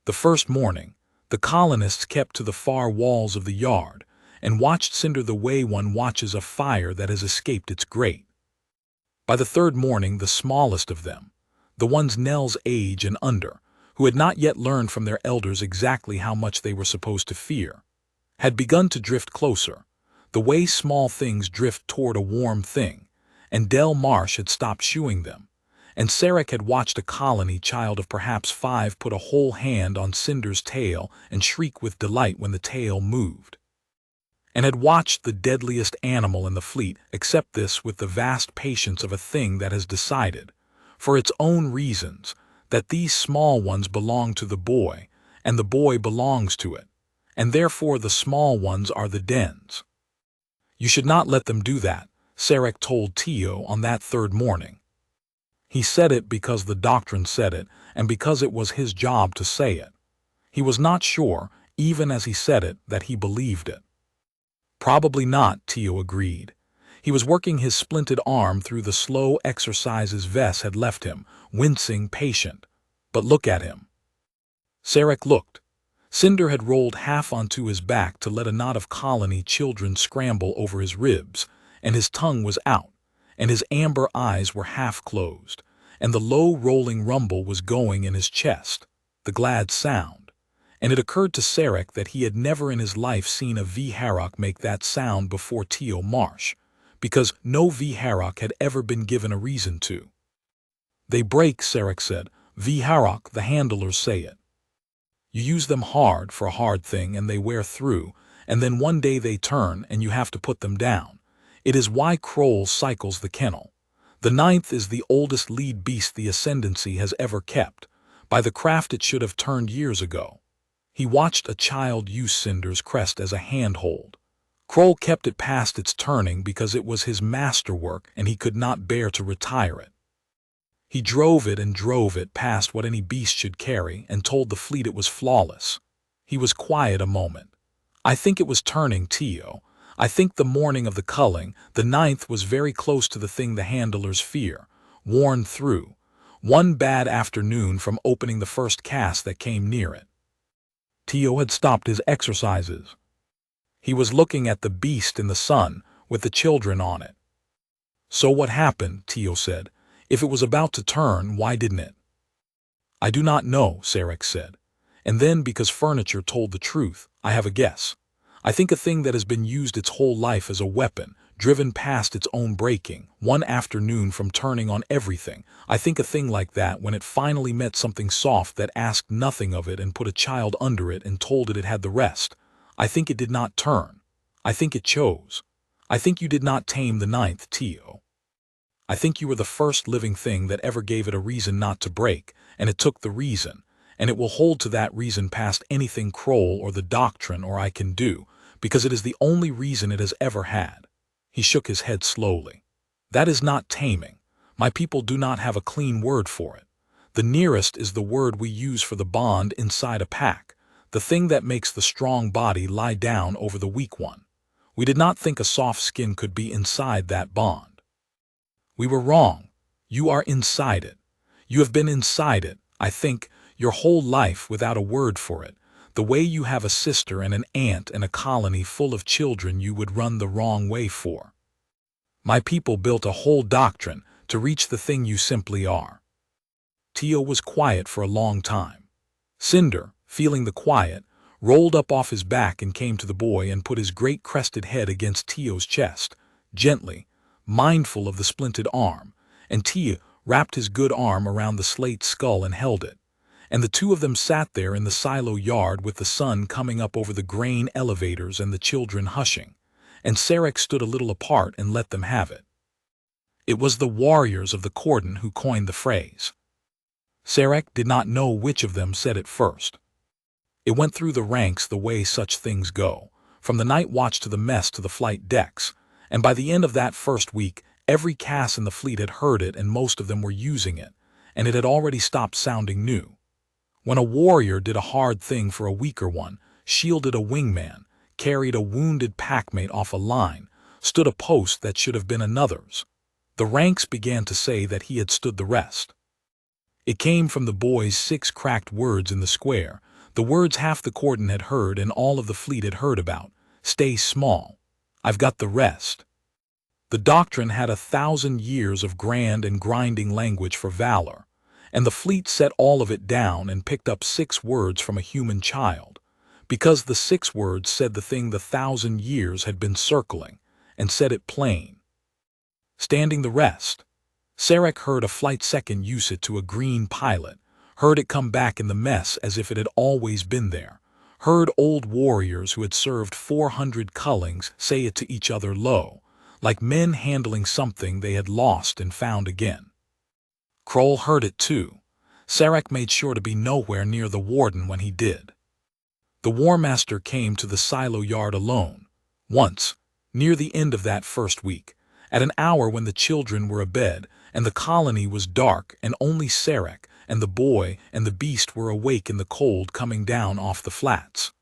The first morning, the colonists kept to the far walls of the yard and watched cinder the way one watches a fire that has escaped its grate. By the 3rd morning, the smallest of them, the ones Nell's age and under, who had not yet learned from their elders exactly how much they were supposed to fear, had begun to drift closer, the way small things drift toward a warm thing, and Del Marsh had stopped shooing them, and Sarek had watched a colony child of perhaps 5 put a whole hand on Cinder's tail and shriek with delight when the tail moved, and had watched the deadliest animal in the fleet accept this with the vast patience of a thing that has decided, for its own reasons, that these small ones belong to the boy, and the boy belongs to it, and therefore the small ones are the dens. You should not let them do that, Sarek told Tio on that 3rd morning. He said it because the doctrine said it, and because it was his job to say it. He was not sure, even as he said it, that he believed it. Probably not, Tio agreed. He was working his splinted arm through the slow exercises Vess had left him, wincing, patient. But look at him. Sarek looked. Cinder had rolled half onto his back to let a knot of colony children scramble over his ribs, and his tongue was out, and his amber eyes were half closed, and the low rolling rumble was going in his chest, the glad sound, and it occurred to Sarek that he had never in his life seen a Viharok make that sound before Tio Marsh, because no Viharok had ever been given a reason to. They break, Sarek said. Viharok, the handlers say it. You use them hard for a hard thing and they wear through, and then one day they turn and you have to put them down. It is why Kroll cycles the kennel. The 9th is the oldest lead beast the ascendancy has ever kept. By the craft it should have turned years ago. He watched a child use Cinder's crest as a handhold. Kroll kept it past its turning because it was his masterwork and he could not bear to retire it. He drove it past what any beast should carry and told the fleet it was flawless. He was quiet a moment. I think it was turning, Tio. I think the morning of the culling, the 9th, was very close to the thing the handlers fear, worn through. One bad afternoon from opening the first cast that came near it. Tio had stopped his exercises. He was looking at the beast in the sun, with the children on it. So what happened, Tio said. If it was about to turn, why didn't it? I do not know, Sarek said. And then, because furniture told the truth, I have a guess. I think a thing that has been used its whole life as a weapon, driven past its own breaking, one afternoon from turning on everything. I think a thing like that, when it finally met something soft that asked nothing of it and put a child under it and told it it had the rest. I think it did not turn. I think it chose. I think you did not tame the 9th, Tio. I think you were the first living thing that ever gave it a reason not to break, and it took the reason, and it will hold to that reason past anything Kroll or the doctrine or I can do, because it is the only reason it has ever had. He shook his head slowly. That is not taming. My people do not have a clean word for it. The nearest is the word we use for the bond inside a pack, the thing that makes the strong body lie down over the weak one. We did not think a soft skin could be inside that bond. We were wrong. You are inside it. You have been inside it, I think, your whole life without a word for it, the way you have a sister and an aunt and a colony full of children you would run the wrong way for. My people built a whole doctrine to reach the thing you simply are. Tio was quiet for a long time. Cinder, feeling the quiet, rolled up off his back and came to the boy and put his great crested head against Tio's chest, gently, mindful of the splinted arm, and Tio wrapped his good arm around the slate skull and held it. And the two of them sat there in the silo yard with the sun coming up over the grain elevators and the children hushing, and Sarek stood a little apart and let them have it. It was the warriors of the cordon who coined the phrase. Sarek did not know which of them said it first. It went through the ranks the way such things go, from the night watch to the mess to the flight decks, and by the end of that first week, every caste in the fleet had heard it and most of them were using it, and it had already stopped sounding new. When a warrior did a hard thing for a weaker one, shielded a wingman, carried a wounded packmate off a line, stood a post that should have been another's, the ranks began to say that he had stood the rest. It came from the boy's 6 cracked words in the square, the words half the cordon had heard and all of the fleet had heard about. Stay small. I've got the rest. The doctrine had 1,000 years of grand and grinding language for valor, and the fleet set all of it down and picked up 6 words from a human child, because the 6 words said the thing the 1,000 years had been circling, and said it plain. Standing the rest. Sarek heard a flight second use it to a green pilot, heard it come back in the mess as if it had always been there, heard old warriors who had served 400 cullings say it to each other low, like men handling something they had lost and found again. Kroll heard it too. Sarek made sure to be nowhere near the warden when he did. The War Master came to the silo yard alone, once, near the end of that first week, at an hour when the children were abed and the colony was dark and only Sarek and the boy and the beast were awake in the cold coming down off the flats.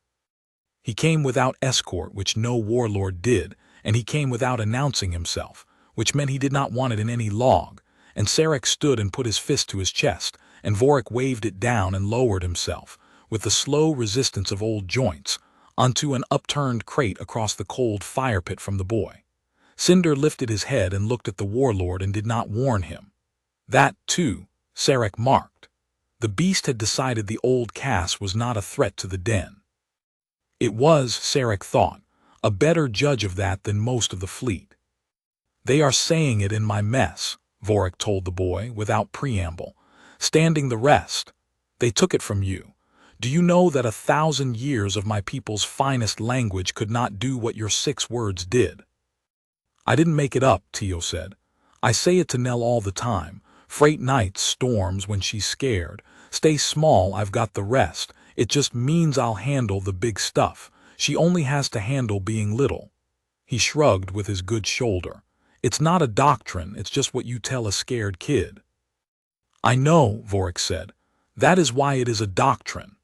He came without escort, which no warlord did, and he came without announcing himself, which meant he did not want it in any log, and Sarek stood and put his fist to his chest, and Vorik waved it down and lowered himself, with the slow resistance of old joints, onto an upturned crate across the cold fire pit from the boy. Cinder lifted his head and looked at the warlord and did not warn him. That, too, Sarek marked. The beast had decided the old caste was not a threat to the den. It was, Sarek thought, a better judge of that than most of the fleet. They are saying it in my mess, Vorik told the boy, without preamble. Standing the rest. They took it from you. Do you know that 1,000 years of my people's finest language could not do what your 6 words did? I didn't make it up, Tio said. I say it to Nell all the time. Freight nights, storms when she's scared. Stay small, I've got the rest. It just means I'll handle the big stuff. She only has to handle being little. He shrugged with his good shoulder. It's not a doctrine, it's just what you tell a scared kid. I know, Vorik said. That is why it is a doctrine.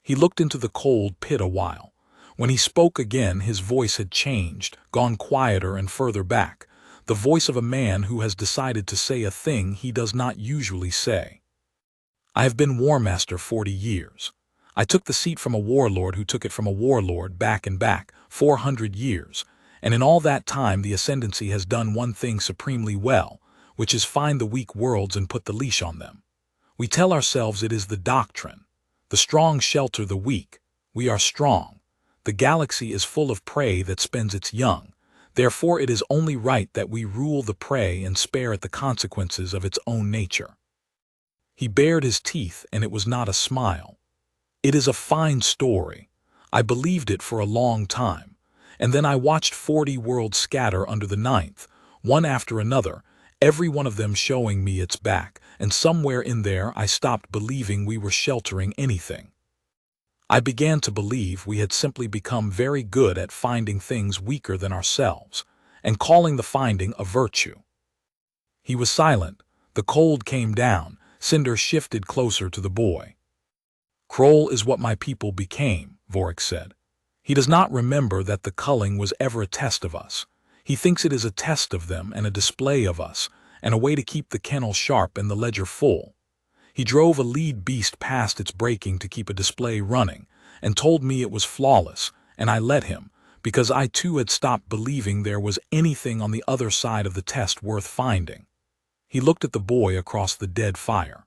He looked into the cold pit a while. When he spoke again, his voice had changed, gone quieter and further back, the voice of a man who has decided to say a thing he does not usually say. I have been War Master 40 years. I took the seat from a warlord who took it from a warlord back and back, 400 years, and in all that time the Ascendancy has done one thing supremely well, which is find the weak worlds and put the leash on them. We tell ourselves it is the doctrine. The strong shelter the weak. We are strong. The galaxy is full of prey that spends its young. Therefore it is only right that we rule the prey and spare it the consequences of its own nature. He bared his teeth, and it was not a smile. It is a fine story. I believed it for a long time, and then I watched 40 worlds scatter under the 9th, one after another, every one of them showing me its back, and somewhere in there I stopped believing we were sheltering anything. I began to believe we had simply become very good at finding things weaker than ourselves, and calling the finding a virtue. He was silent. The cold came down. Cinder shifted closer to the boy. Kroll is what my people became, Vorik said. He does not remember that the culling was ever a test of us. He thinks it is a test of them and a display of us, and a way to keep the kennel sharp and the ledger full. He drove a lead beast past its breaking to keep a display running, and told me it was flawless, and I let him, because I too had stopped believing there was anything on the other side of the test worth finding. He looked at the boy across the dead fire.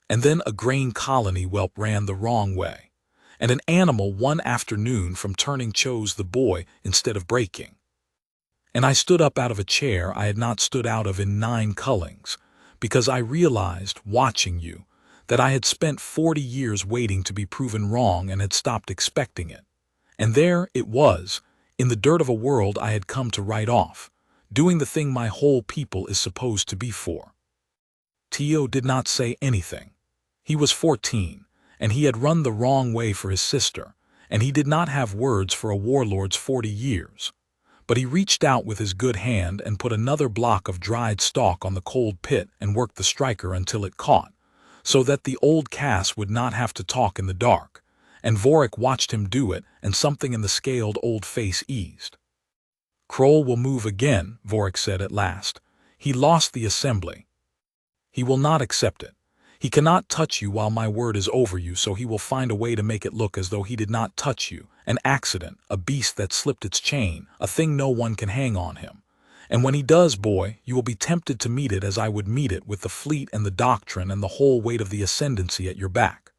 And then a grain colony whelp ran the wrong way, and an animal one afternoon from turning chose the boy instead of breaking. And I stood up out of a chair I had not stood out of in 9 cullings, because I realized, watching you, that I had spent 40 years waiting to be proven wrong and had stopped expecting it. And there it was, in the dirt of a world I had come to write off, doing the thing my whole people is supposed to be for. Tio did not say anything. He was 14, and he had run the wrong way for his sister, and he did not have words for a warlord's 40 years. But he reached out with his good hand and put another block of dried stalk on the cold pit and worked the striker until it caught, so that the old Cass would not have to talk in the dark, and Vorik watched him do it, and something in the scaled old face eased. Kroll will move again, Vorik said at last. He lost the assembly. He will not accept it. He cannot touch you while my word is over you, so he will find a way to make it look as though he did not touch you, an accident, a beast that slipped its chain, a thing no one can hang on him. And when he does, boy, you will be tempted to meet it as I would meet it, with the fleet and the doctrine and the whole weight of the Ascendancy at your back.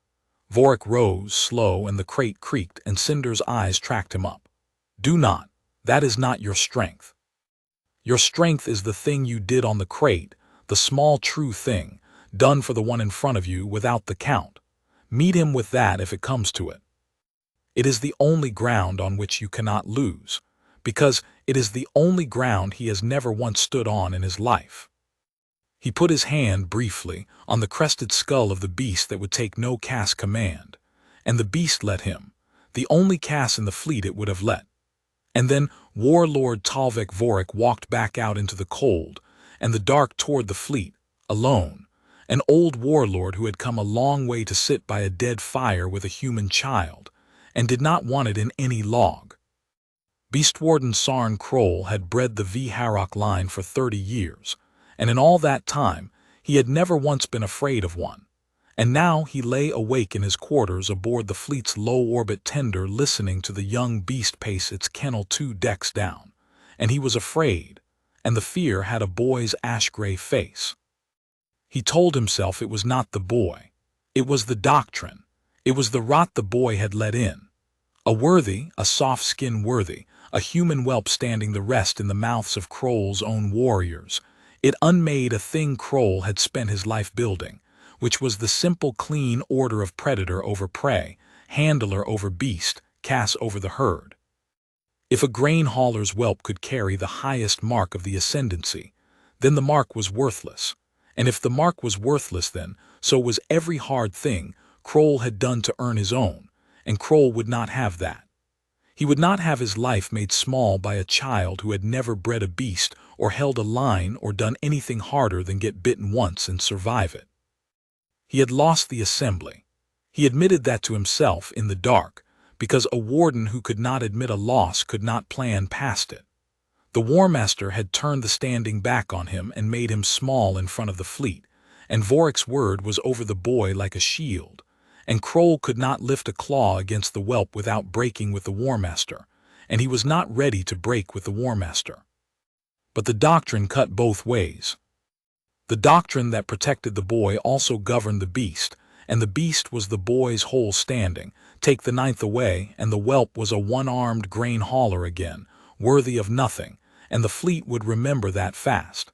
Vorik rose, slow, and the crate creaked, and Cinder's eyes tracked him up. Do not. That is not your strength. Your strength is the thing you did on the crate, the small true thing, done for the one in front of you without the count. Meet him with that if it comes to it. It is the only ground on which you cannot lose, because it is the only ground he has never once stood on in his life. He put his hand briefly on the crested skull of the beast that would take no Cass command, and the beast let him, the only Cass in the fleet it would have let. And then Warlord Talvik Vorik walked back out into the cold and the dark toward the fleet, alone, an old warlord who had come a long way to sit by a dead fire with a human child, and did not want it in any log. Beastwarden Sarn Kroll had bred the V. Harrock line for 30 years, and in all that time he had never once been afraid of one. And now he lay awake in his quarters aboard the fleet's low-orbit tender listening to the young beast pace its kennel 2 decks down, and he was afraid, and the fear had a boy's ash-gray face. He told himself it was not the boy. It was the doctrine. It was the rot the boy had let in. A worthy, a soft-skin worthy, a human whelp standing the rest in the mouths of Kroll's own warriors. It unmade a thing Kroll had spent his life building, which was the simple clean order of predator over prey, handler over beast, Cass over the herd. If a grain hauler's whelp could carry the highest mark of the Ascendancy, then the mark was worthless. And if the mark was worthless, then so was every hard thing Kroll had done to earn his own, and Kroll would not have that. He would not have his life made small by a child who had never bred a beast or held a line or done anything harder than get bitten once and survive it. He had lost the assembly. He admitted that to himself in the dark, because a warden who could not admit a loss could not plan past it. The War Master had turned the standing back on him and made him small in front of the fleet, and Vorik's word was over the boy like a shield, and Kroll could not lift a claw against the whelp without breaking with the War Master, and he was not ready to break with the War Master. But the doctrine cut both ways. The doctrine that protected the boy also governed the beast, and the beast was the boy's whole standing. Take the ninth away, and the whelp was a one-armed grain hauler again, worthy of nothing, and the fleet would remember that fast.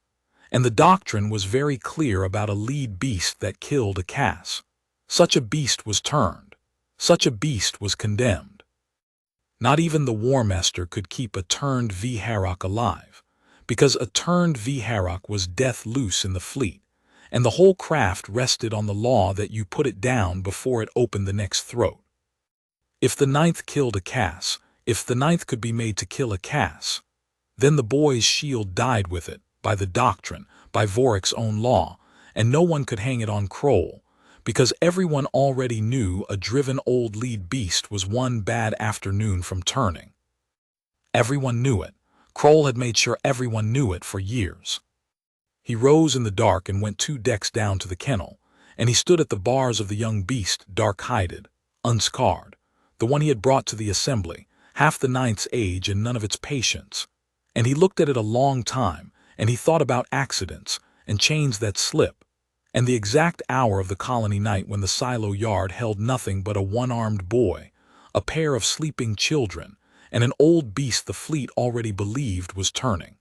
And the doctrine was very clear about a lead beast that killed a Cass. Such a beast was turned. Such a beast was condemned. Not even the War Master could keep a turned Vharok alive, because a turned Vharok was death loose in the fleet, and the whole craft rested on the law that you put it down before it opened the next throat. If the ninth killed a Cass, if the ninth could be made to kill a Cass, then the boy's shield died with it, by the doctrine, by Vorik's own law, and no one could hang it on Kroll, because everyone already knew a driven old lead beast was one bad afternoon from turning. Everyone knew it. Kroll had made sure everyone knew it for years. He rose in the dark and went 2 decks down to the kennel, and he stood at the bars of the young beast, dark-hided, unscarred, the one he had brought to the assembly, half the ninth's age and none of its patience. And he looked at it a long time, and he thought about accidents, and chains that slip, and the exact hour of the colony night when the silo yard held nothing but a one-armed boy, a pair of sleeping children, and an old beast the fleet already believed was turning.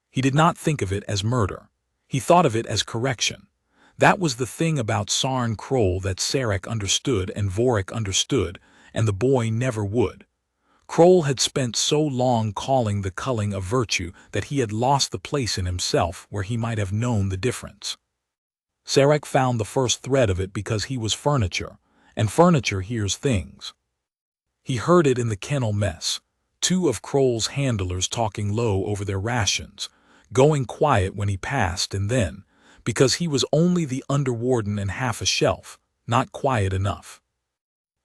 He did not think of it as murder. He thought of it as correction. That was the thing about Sarn Kroll that Sarek understood and Vorik understood, and the boy never would. Kroll had spent so long calling the culling a virtue that he had lost the place in himself where he might have known the difference. Sarek found the first thread of it because he was furniture, and furniture hears things. He heard it in the kennel mess, 2 of Kroll's handlers talking low over their rations, going quiet when he passed, and then, because he was only the underwarden and half a shelf, not quiet enough.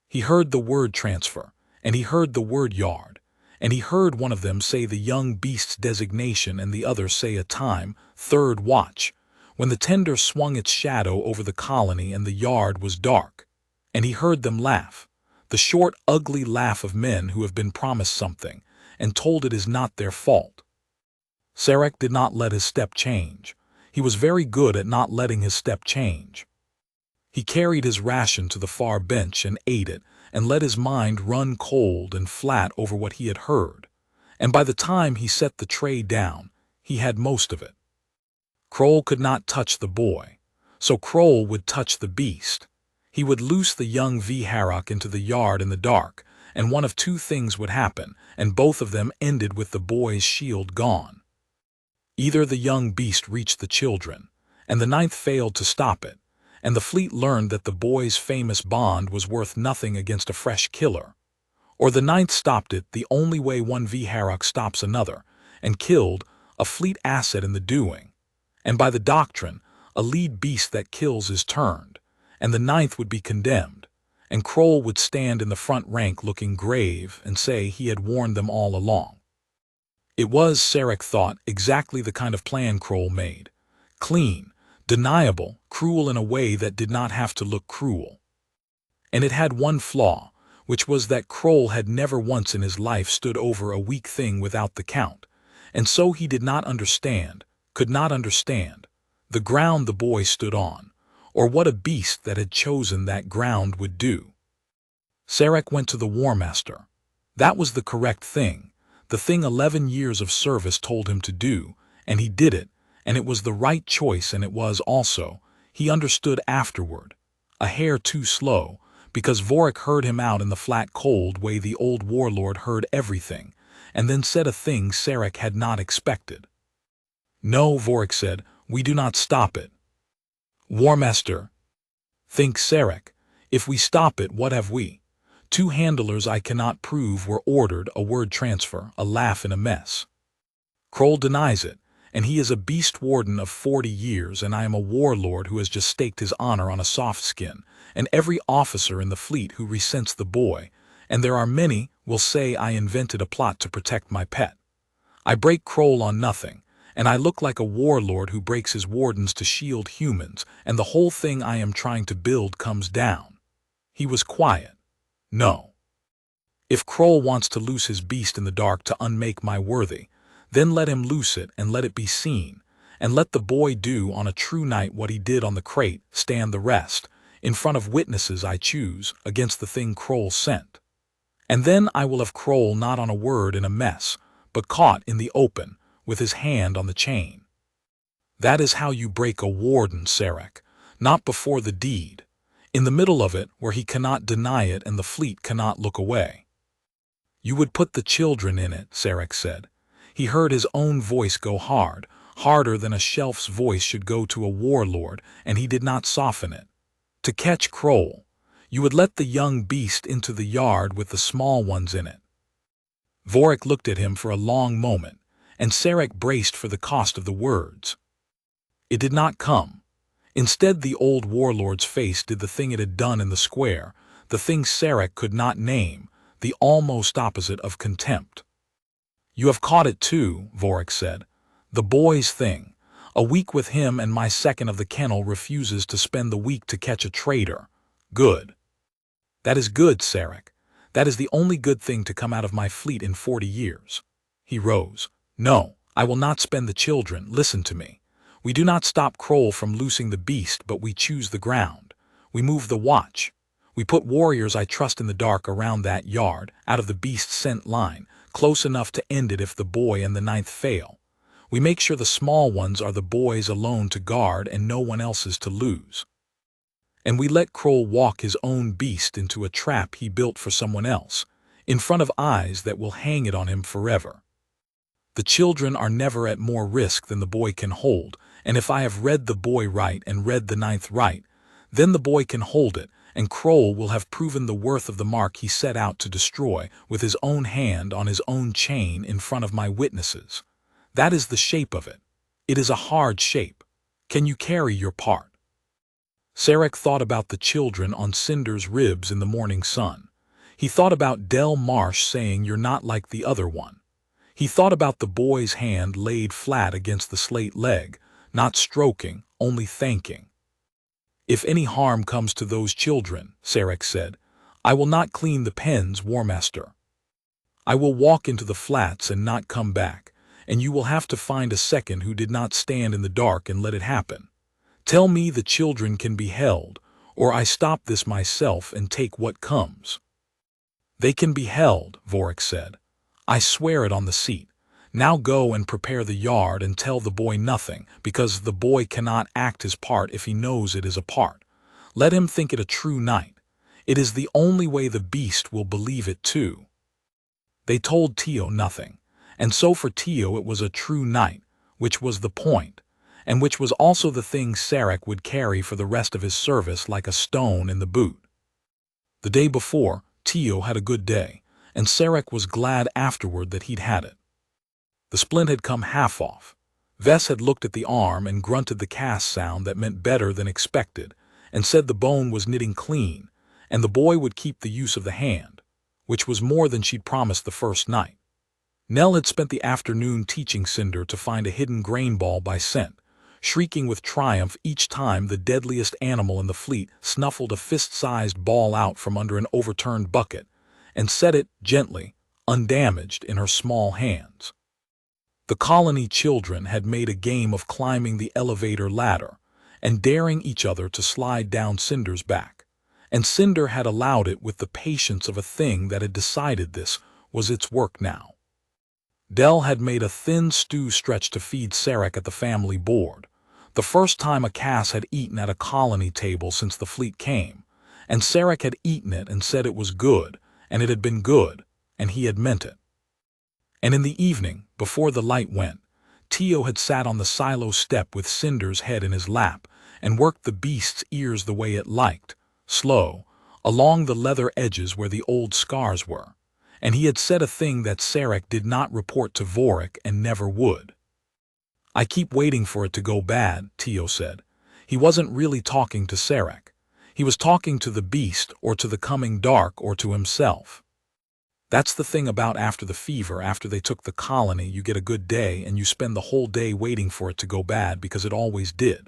He heard the word transfer, and he heard the word yard, and he heard one of them say the young beast's designation and the other say a time, 3rd watch, when the tender swung its shadow over the colony and the yard was dark, and he heard them laugh, the short, ugly laugh of men who have been promised something, and told it is not their fault. Sarek did not let his step change. He was very good at not letting his step change. He carried his ration to the far bench and ate it, and let his mind run cold and flat over what he had heard, and by the time he set the tray down, he had most of it. Kroll could not touch the boy, so Kroll would touch the beast. He would loose the young Vharok into the yard in the dark, and one of 2 things would happen, and both of them ended with the boy's shield gone. Either the young beast reached the children, and the ninth failed to stop it, and the fleet learned that the boy's famous bond was worth nothing against a fresh killer, or the ninth stopped it the only way one Vharok stops another, and killed a fleet asset in the doing, and by the doctrine, a lead beast that kills is turned, and the ninth would be condemned, and Kroll would stand in the front rank looking grave and say he had warned them all along. It was, Sarek thought, exactly the kind of plan Kroll made. Clean, deniable, cruel in a way that did not have to look cruel. And it had one flaw, which was that Kroll had never once in his life stood over a weak thing without the count, and so he did not understand, could not understand, the ground the boy stood on, or what a beast that had chosen that ground would do. Sarek went to the War Master. That was the correct thing, the thing 11 years of service told him to do, and he did it, and it was the right choice, and it was also, he understood afterward, a hair too slow, because Vorik heard him out in the flat cold way the old Warlord heard everything, and then said a thing Sarek had not expected. No, Vorik said, we do not stop it. War Master, think Sarek, if we stop it, what have we? 2 handlers I cannot prove were ordered, a word transfer, a laugh in a mess. Kroll denies it, and he is a beast warden of 40 years, and I am a warlord who has just staked his honor on a soft skin, and every officer in the fleet who resents the boy, and there are many will say I invented a plot to protect my pet. I break Kroll on nothing, and I look like a warlord who breaks his wardens to shield humans, and the whole thing I am trying to build comes down." He was quiet. "No. If Kroll wants to loose his beast in the dark to unmake my worthy, then let him loose it and let it be seen, and let the boy do on a true night what he did on the crate, stand the rest, in front of witnesses I choose, against the thing Kroll sent. And then I will have Kroll not on a word in a mess, but caught in the open, with his hand on the chain. That is how you break a warden, Sarek, not before the deed, in the middle of it where he cannot deny it and the fleet cannot look away." "You would put the children in it," Sarek said. He heard his own voice go hard, harder than a shelf's voice should go to a warlord, and he did not soften it. "To catch Kroll, you would let the young beast into the yard with the small ones in it." Vorik looked at him for a long moment, and Sarek braced for the cost of the words. It did not come. Instead, the old warlord's face did the thing it had done in the square, the thing Sarek could not name, the almost opposite of contempt. "You have caught it too," Vorik said. "The boy's thing. A week with him, and my second of the kennel refuses to spend the week to catch a traitor. Good. That is good, Sarek. That is the only good thing to come out of my fleet in 40 years. He rose. "No, I will not spend the children. Listen to me. We do not stop Kroll from loosing the beast, but we choose the ground. We move the watch. We put warriors I trust in the dark around that yard, out of the beast's scent line, close enough to end it if the boy and the ninth fail. We make sure the small ones are the boys alone to guard and no one else's to lose. And we let Kroll walk his own beast into a trap he built for someone else, in front of eyes that will hang it on him forever. The children are never at more risk than the boy can hold, and if I have read the boy right and read the ninth right, then the boy can hold it, and Kroll will have proven the worth of the mark he set out to destroy with his own hand on his own chain in front of my witnesses. That is the shape of it. It is a hard shape. Can you carry your part?" Sarek thought about the children on Cinder's ribs in the morning sun. He thought about Del Marsh saying, "You're not like the other one." He thought about the boy's hand laid flat against the slate leg, not stroking, only thanking. "If any harm comes to those children," Sarek said, "I will not clean the pens, Warmaster. I will walk into the flats and not come back, and you will have to find a second who did not stand in the dark and let it happen. Tell me the children can be held, or I stop this myself and take what comes." "They can be held," Vorik said. "I swear it on the seat. Now go and prepare the yard and tell the boy nothing, because the boy cannot act his part if he knows it is a part. Let him think it a true night. It is the only way the beast will believe it too." They told Tio nothing, and so for Tio it was a true night, which was the point, and which was also the thing Sarek would carry for the rest of his service like a stone in the boot. The day before, Tio had a good day, and Sarek was glad afterward that he'd had it. The splint had come half off. Vess had looked at the arm and grunted the cast sound that meant better than expected, and said the bone was knitting clean, and the boy would keep the use of the hand, which was more than she'd promised the first night. Nell had spent the afternoon teaching Cinder to find a hidden grain ball by scent, shrieking with triumph each time the deadliest animal in the fleet snuffled a fist-sized ball out from under an overturned bucket, and set it, gently, undamaged, in her small hands. The colony children had made a game of climbing the elevator ladder, and daring each other to slide down Cinder's back, and Cinder had allowed it with the patience of a thing that had decided this was its work now. Del had made a thin stew stretch to feed Sarek at the family board, the first time a Cass had eaten at a colony table since the fleet came, and Sarek had eaten it and said it was good, and it had been good, and he had meant it. And in the evening, before the light went, Tio had sat on the silo step with Cinder's head in his lap and worked the beast's ears the way it liked, slow, along the leather edges where the old scars were, and he had said a thing that Sarek did not report to Vorik and never would. "I keep waiting for it to go bad," Tio said. He wasn't really talking to Sarek. He was talking to the beast or to the coming dark or to himself. That's the thing about after the fever, after they took the colony, you get a good day and you spend the whole day waiting for it to go bad because it always did.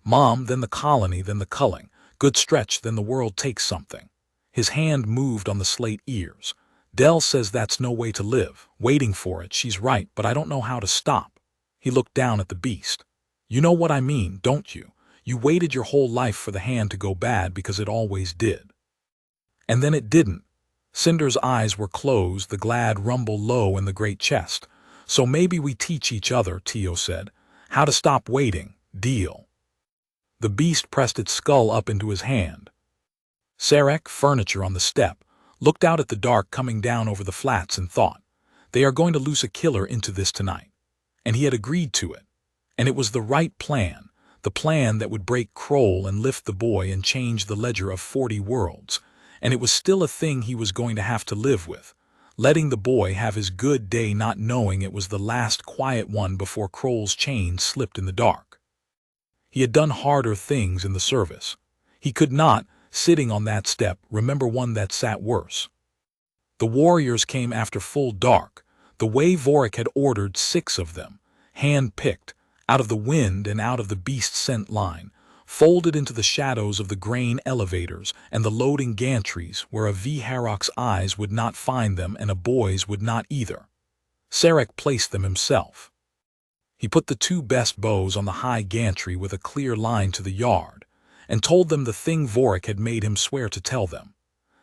Mom, then the colony, then the culling. Good stretch, then the world takes something. His hand moved on the slate ears. Dell says that's no way to live. Waiting for it, she's right, but I don't know how to stop. He looked down at the beast. You know what I mean, don't you? You waited your whole life for the hand to go bad because it always did. And then it didn't. Cinder's eyes were closed, the glad rumble low in the great chest. So maybe we teach each other, Tio said. How to stop waiting. Deal. The beast pressed its skull up into his hand. Sarek, furniture on the step, looked out at the dark coming down over the flats and thought, they are going to loose a killer into this tonight. And he had agreed to it. And it was the right plan, the plan that would break Kroll and lift the boy and change the ledger of 40 worlds. And it was still a thing he was going to have to live with, letting the boy have his good day not knowing it was the last quiet one before Kroll's chain slipped in the dark. He had done harder things in the service. He could not, sitting on that step, remember one that sat worse. The warriors came after full dark, the way Vorik had ordered 6 of them, hand-picked, out of the wind and out of the beast's scent line, folded into the shadows of the grain elevators and the loading gantries where a Vharok's eyes would not find them and a boy's would not either. Sarek placed them himself. He put the 2 best bows on the high gantry with a clear line to the yard, and told them the thing Vorik had made him swear to tell them,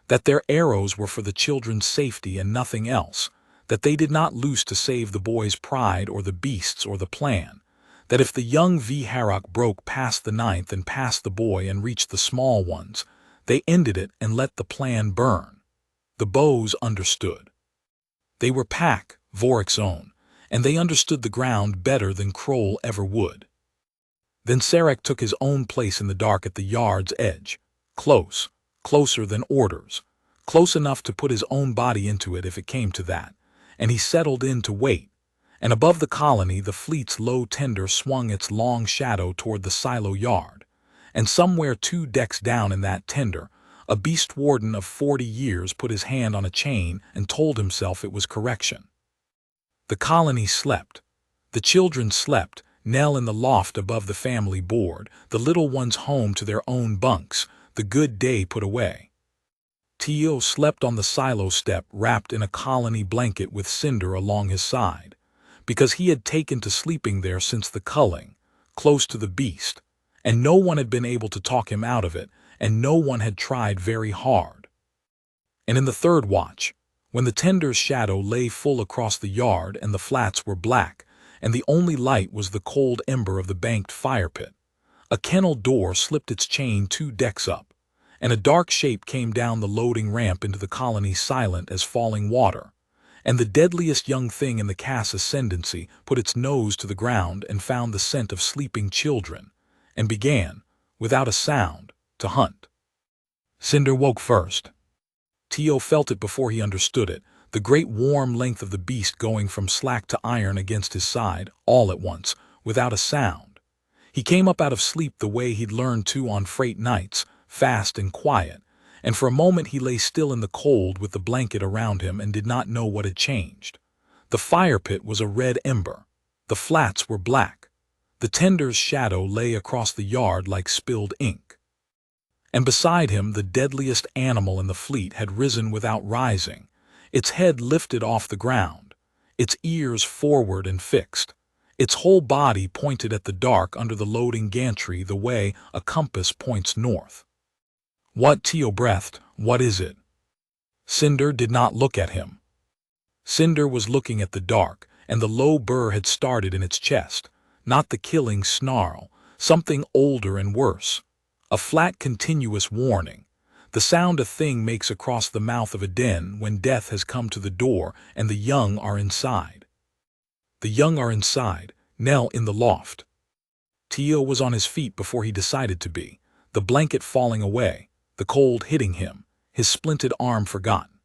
that their arrows were for the children's safety and nothing else, that they did not loose to save the boy's pride or the beast's or the plan, that if the young Vharok broke past the 9th and past the boy and reached the small ones, they ended it and let the plan burn. The bows understood. They were Pack, Vorik's own, and they understood the ground better than Kroll ever would. Then Sarek took his own place in the dark at the yard's edge, close, closer than orders, close enough to put his own body into it if it came to that, and he settled in to wait. And above the colony the fleet's low tender swung its long shadow toward the silo yard, and somewhere 2 decks down in that tender, a beast warden of 40 years put his hand on a chain and told himself it was correction. The colony slept. The children slept, Nell in the loft above the family board, the little ones home to their own bunks, the good day put away. Tio slept on the silo step wrapped in a colony blanket with Cinder along his side, because he had taken to sleeping there since the culling, close to the beast, and no one had been able to talk him out of it, and no one had tried very hard. And in the 3rd watch, when the tender's shadow lay full across the yard and the flats were black, and the only light was the cold ember of the banked fire pit, a kennel door slipped its chain 2 decks up, and a dark shape came down the loading ramp into the colony silent as falling water, and the deadliest young thing in the Cass ascendancy put its nose to the ground and found the scent of sleeping children, and began, without a sound, to hunt. Cinder woke first. Tio felt it before he understood it, the great warm length of the beast going from slack to iron against his side, all at once, without a sound. He came up out of sleep the way he'd learned to on freight nights, fast and quiet, and for a moment he lay still in the cold with the blanket around him and did not know what had changed. The fire pit was a red ember. The flats were black. The tender's shadow lay across the yard like spilled ink. And beside him the deadliest animal in the fleet had risen without rising, its head lifted off the ground, its ears forward and fixed, its whole body pointed at the dark under the loading gantry the way a compass points north. What? Tio breathed. What is it? Cinder did not look at him. Cinder was looking at the dark, and the low burr had started in its chest, not the killing snarl, something older and worse. A flat continuous warning, the sound a thing makes across the mouth of a den when death has come to the door and the young are inside. The young are inside, Nell in the loft. Tio was on his feet before he decided to be, the blanket falling away, the cold hitting him, his splinted arm forgotten.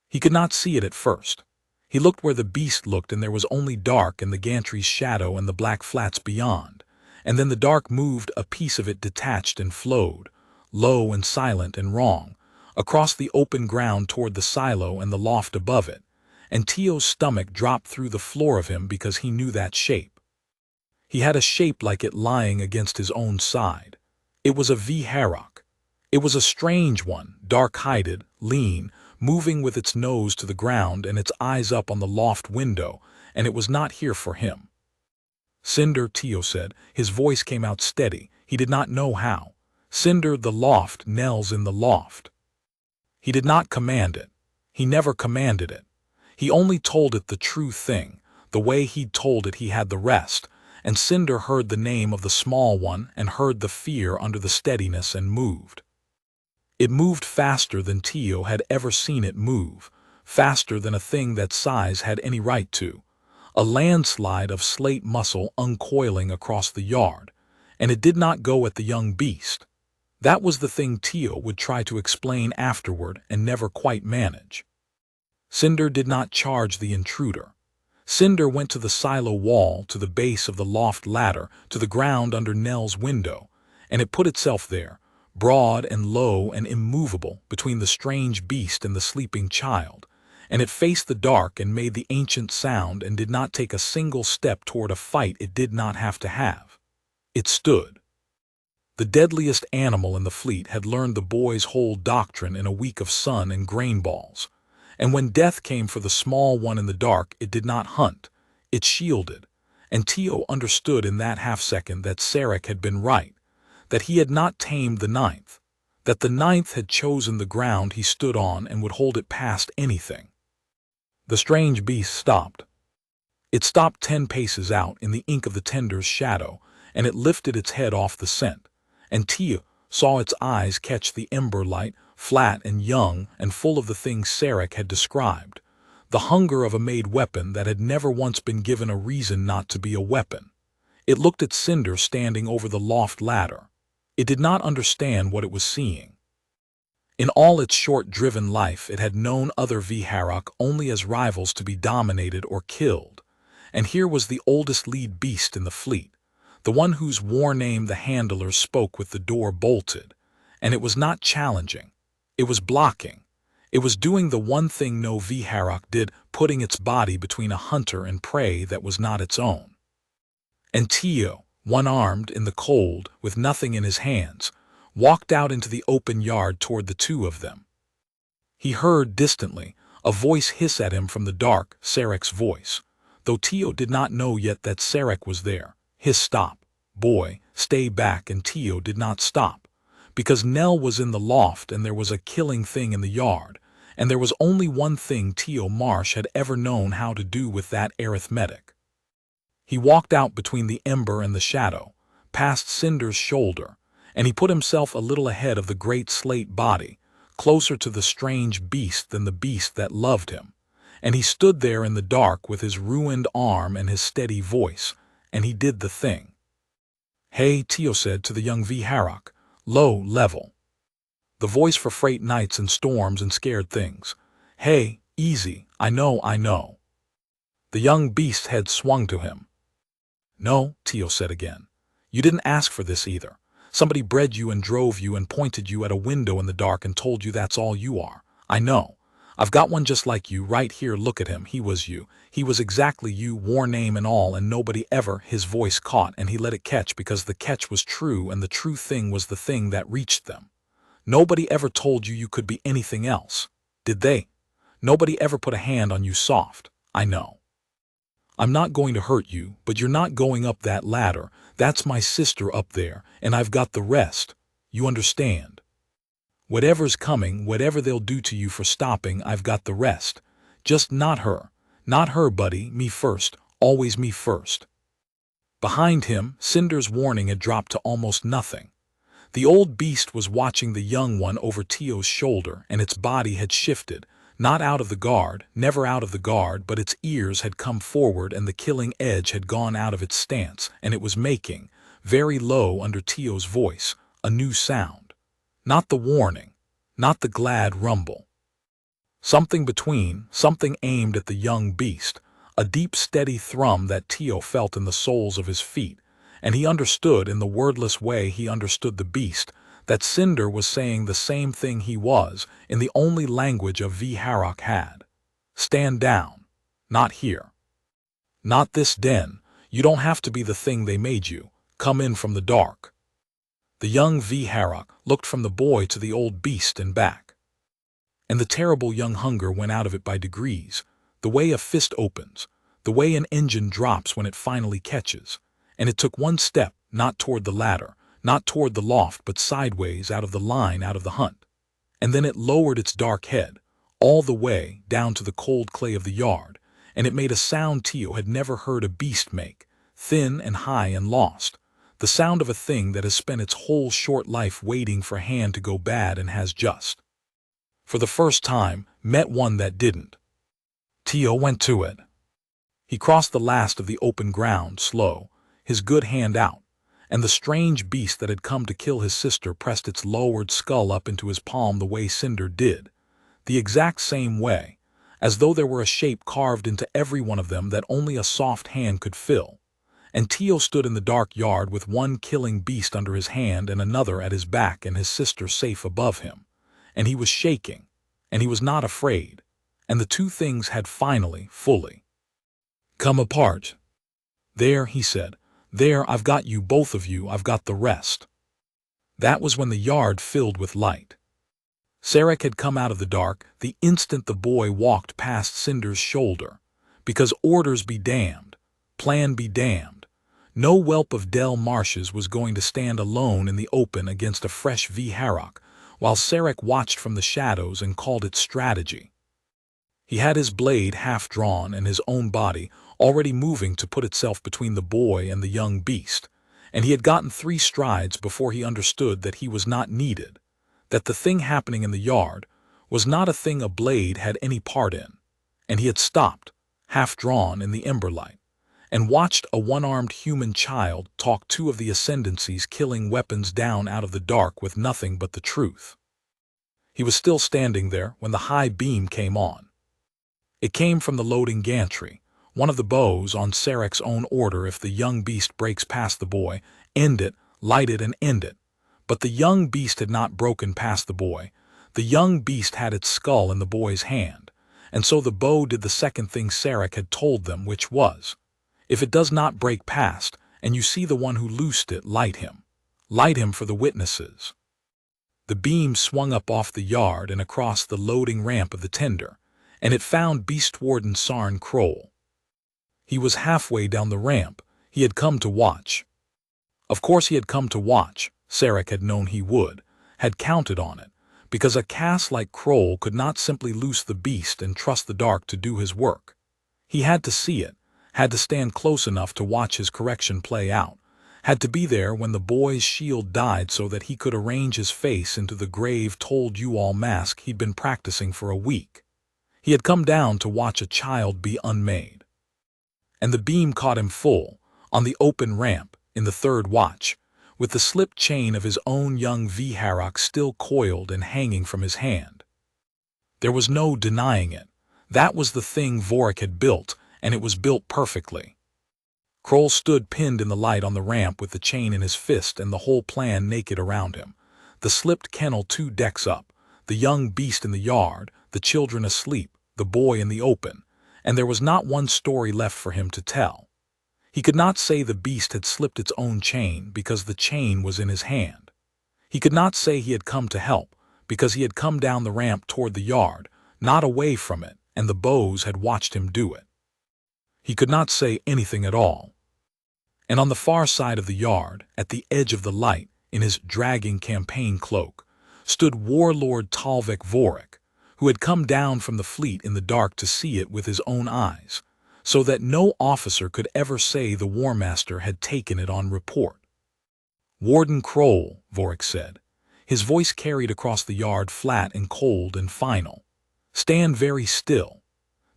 He could not see it at first. He looked where the beast looked and there was only dark and the gantry's shadow and the black flats beyond, and then the dark moved, a piece of it detached and flowed, low and silent and wrong, across the open ground toward the silo and the loft above it, and Teo's stomach dropped through the floor of him because he knew that shape. He had a shape like it lying against his own side. It was a V-Harrock. It was a strange one, dark-hided, lean, moving with its nose to the ground and its eyes up on the loft window, and it was not here for him. Cinder, Teo said. His voice came out steady. He did not know how. Cinder, the loft, Nell's in the loft. He did not command it. He never commanded it. He only told it the true thing, the way he'd told it he had the rest, and Cinder heard the name of the small one and heard the fear under the steadiness and moved. It moved faster than Teo had ever seen it move, faster than a thing that size had any right to. A landslide of slate muscle uncoiling across the yard, and it did not go at the young beast. That was the thing Teo would try to explain afterward and never quite manage. Cinder did not charge the intruder. Cinder went to the silo wall, to the base of the loft ladder, to the ground under Nell's window, and it put itself there, broad and low and immovable, between the strange beast and the sleeping child, and it faced the dark and made the ancient sound and did not take a single step toward a fight it did not have to have. It stood. The deadliest animal in the fleet had learned the boy's whole doctrine in a week of sun and grain balls, and when death came for the small one in the dark, it did not hunt, it shielded, and Teo understood in that half-second that Sarek had been right, that he had not tamed the ninth, that the ninth had chosen the ground he stood on and would hold it past anything. The strange beast stopped. It stopped 10 paces out in the ink of the tender's shadow, and it lifted its head off the scent, and Teo saw its eyes catch the ember light, flat and young and full of the things Sarek had described, the hunger of a made weapon that had never once been given a reason not to be a weapon. It looked at Cinder standing over the loft ladder. It did not understand what it was seeing. In all its short-driven life, it had known other V-Harrock only as rivals to be dominated or killed, and here was the oldest lead beast in the fleet, the one whose war name the handler spoke with the door bolted, and it was not challenging. It was blocking. It was doing the one thing no V-Harrock did, putting its body between a hunter and prey that was not its own. And Teo, one-armed in the cold, with nothing in his hands, walked out into the open yard toward the two of them. He heard, distantly, a voice hiss at him from the dark, Sarek's voice, though Teo did not know yet that Sarek was there. Hiss, stop, boy, stay back, and Teo did not stop, because Nell was in the loft and there was a killing thing in the yard, and there was only one thing Teo Marsh had ever known how to do with that arithmetic. He walked out between the ember and the shadow, past Cinder's shoulder, and he put himself a little ahead of the great slate body, closer to the strange beast than the beast that loved him, and he stood there in the dark with his ruined arm and his steady voice, and he did the thing. Hey, Teo said to the young V-Harrock, low level. The voice for freight nights and storms and scared things. Hey, easy, I know. The young beast's head swung to him. No, Teo said again. You didn't ask for this either. Somebody bred you and drove you and pointed you at a window in the dark and told you that's all you are. I know. I've got one just like you right here. Look at him. He was you. He was exactly you, war name and all, and nobody ever. His voice caught, and he let it catch because the catch was true, and the true thing was the thing that reached them. Nobody ever told you you could be anything else, did they? Nobody ever put a hand on you soft. I know. I'm not going to hurt you, but you're not going up that ladder. That's my sister up there, and I've got the rest. You understand? Whatever's coming, whatever they'll do to you for stopping, I've got the rest. Just not her. Not her, buddy. Me first. Always me first. Behind him, Cinder's warning had dropped to almost nothing. The old beast was watching the young one over Teo's shoulder, and its body had shifted, not out of the guard, never out of the guard, but its ears had come forward and the killing edge had gone out of its stance, and it was making, very low under Teo's voice, a new sound. Not the warning, not the glad rumble. Something between, something aimed at the young beast, a deep steady thrum that Teo felt in the soles of his feet, and he understood in the wordless way he understood the beast, that Cinder was saying the same thing he was, in the only language a Vharok had. Stand down. Not here. Not this den. You don't have to be the thing they made you. Come in from the dark. The young Vharok looked from the boy to the old beast and back. And the terrible young hunger went out of it by degrees, the way a fist opens, the way an engine drops when it finally catches, and it took one step, not toward the ladder, not toward the loft, but sideways out of the line, out of the hunt. And then it lowered its dark head, all the way down to the cold clay of the yard, and it made a sound Tio had never heard a beast make, thin and high and lost, the sound of a thing that has spent its whole short life waiting for a hand to go bad and has just, for the first time, met one that didn't. Tio went to it. He crossed the last of the open ground, slow, his good hand out, and the strange beast that had come to kill his sister pressed its lowered skull up into his palm the way Cinder did, the exact same way, as though there were a shape carved into every one of them that only a soft hand could fill. And Tio stood in the dark yard with one killing beast under his hand and another at his back and his sister safe above him. And he was shaking, and he was not afraid, and the two things had finally, fully come apart. There, he said, there, I've got you, both of you, I've got the rest. That was when the yard filled with light. Sarek had come out of the dark the instant the boy walked past Cinder's shoulder, because orders be damned, plan be damned. No whelp of Del Marshes was going to stand alone in the open against a fresh Vharok, while Sarek watched from the shadows and called it strategy. He had his blade half drawn and his own body already moving to put itself between the boy and the young beast, and he had gotten 3 strides before he understood that he was not needed, that the thing happening in the yard was not a thing a blade had any part in, and he had stopped, half drawn in the emberlight, and watched a one-armed human child talk 2 of the Ascendancy's killing weapons down out of the dark with nothing but the truth. He was still standing there when the high beam came on. It came from the loading gantry, one of the bows on Sarek's own order. If the young beast breaks past the boy, end it, light it, and end it. But the young beast had not broken past the boy. The young beast had its skull in the boy's hand, and so the bow did the second thing Sarek had told them, which was, if it does not break past, and you see the one who loosed it, light him. Light him for the witnesses. The beam swung up off the yard and across the loading ramp of the tender, and it found Beast Warden Sarn Kroll. He was halfway down the ramp. He had come to watch. Of course he had come to watch. Sarek had known he would, had counted on it, because a caste like Kroll could not simply loose the beast and trust the dark to do his work. He had to see it, had to stand close enough to watch his correction play out, had to be there when the boy's shield died so that he could arrange his face into the grave-told-you-all mask he'd been practicing for a week. He had come down to watch a child be unmade. And the beam caught him full, on the open ramp, in the third watch, with the slipped chain of his own young Vharok still coiled and hanging from his hand. There was no denying it. That was the thing Vorik had built, and it was built perfectly. Kroll stood pinned in the light on the ramp with the chain in his fist and the whole plan naked around him. The slipped kennel 2 decks up, the young beast in the yard, the children asleep, the boy in the open, and there was not one story left for him to tell. He could not say the beast had slipped its own chain because the chain was in his hand. He could not say he had come to help because he had come down the ramp toward the yard, not away from it, and the bows had watched him do it. He could not say anything at all. And on the far side of the yard, at the edge of the light, in his dragging campaign cloak, stood Warlord Talvik Vorik, who had come down from the fleet in the dark to see it with his own eyes, so that no officer could ever say the War Master had taken it on report. Warden Kroll, Vorik said. His voice carried across the yard flat and cold and final. Stand very still.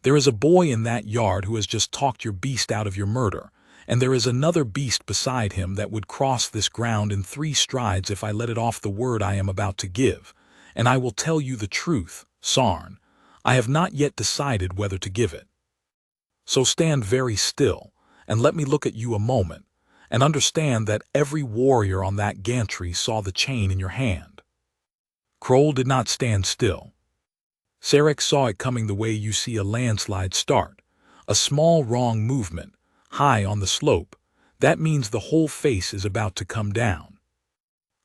There is a boy in that yard who has just talked your beast out of your murder, and there is another beast beside him that would cross this ground in 3 strides if I let it off the word I am about to give, and I will tell you the truth, Sarn. I have not yet decided whether to give it. So stand very still, and let me look at you a moment, and understand that every warrior on that gantry saw the chain in your hand. Kroll did not stand still. Sarek saw it coming the way you see a landslide start. A small wrong movement, high on the slope, that means the whole face is about to come down.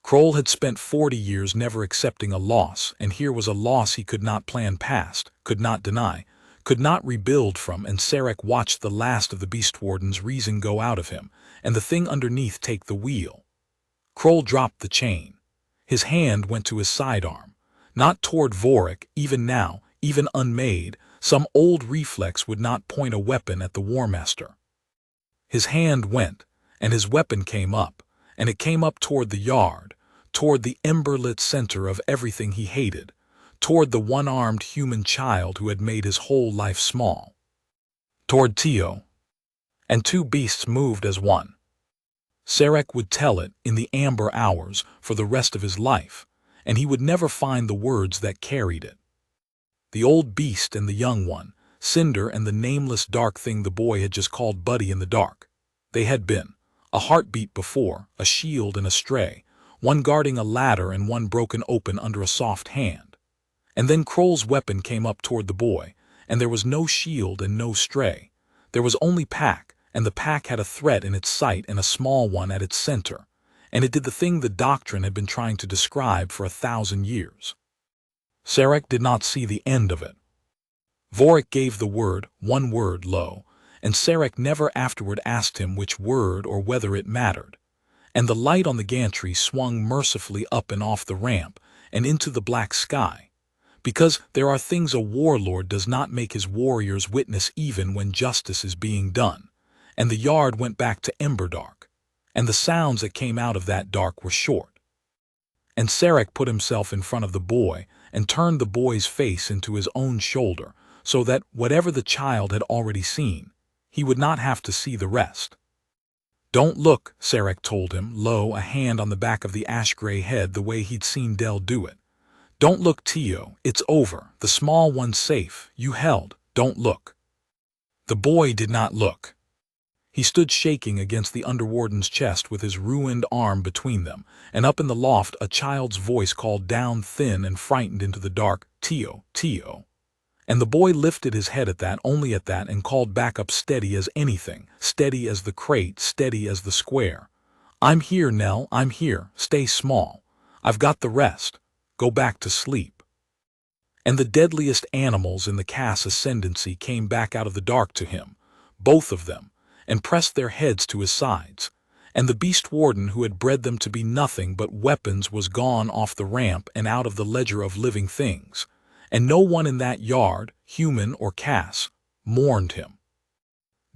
Kroll had spent 40 years never accepting a loss, and here was a loss he could not plan past, could not deny, could not rebuild from, and Sarek watched the last of the Beast Warden's reason go out of him, and the thing underneath take the wheel. Kroll dropped the chain. His hand went to his sidearm, not toward Vorik. Even now, even unmade, some old reflex would not point a weapon at the War Master. His hand went, and his weapon came up, and it came up toward the yard, toward the ember-lit center of everything he hated, toward the one-armed human child who had made his whole life small. Toward Tio. And two beasts moved as one. Sarek would tell it in the amber hours for the rest of his life, and he would never find the words that carried it. The old beast and the young one, Cinder and the nameless dark thing the boy had just called Buddy in the dark. They had been a heartbeat before, a shield and a stray, one guarding a ladder and one broken open under a soft hand. And then Kroll's weapon came up toward the boy, and there was no shield and no stray. There was only pack, and the pack had a threat in its sight and a small one at its center, and it did the thing the doctrine had been trying to describe for 1,000 years. Sarek did not see the end of it. Vorik gave the word, one word, lo, and Sarek never afterward asked him which word or whether it mattered. And the light on the gantry swung mercifully up and off the ramp and into the black sky, because there are things a warlord does not make his warriors witness even when justice is being done, and the yard went back to ember dark, and the sounds that came out of that dark were short. And Sarek put himself in front of the boy and turned the boy's face into his own shoulder, so that whatever the child had already seen, he would not have to see the rest. "Don't look," Sarek told him, low, a hand on the back of the ash-gray head the way he'd seen Del do it. "Don't look, Tio, it's over, the small one's safe, you held, don't look." The boy did not look. He stood shaking against the underwarden's chest with his ruined arm between them, and up in the loft a child's voice called down thin and frightened into the dark, "Tio, Tio." And the boy lifted his head at that, only at that, and called back up steady as anything, steady as the crate, steady as the square. "I'm here, Nell, I'm here, stay small. I've got the rest. Go back to sleep." And the deadliest animals in the Cass ascendancy came back out of the dark to him, both of them, and pressed their heads to his sides. And the Beast Warden who had bred them to be nothing but weapons was gone off the ramp and out of the ledger of living things. And no one in that yard, human or Cass, mourned him.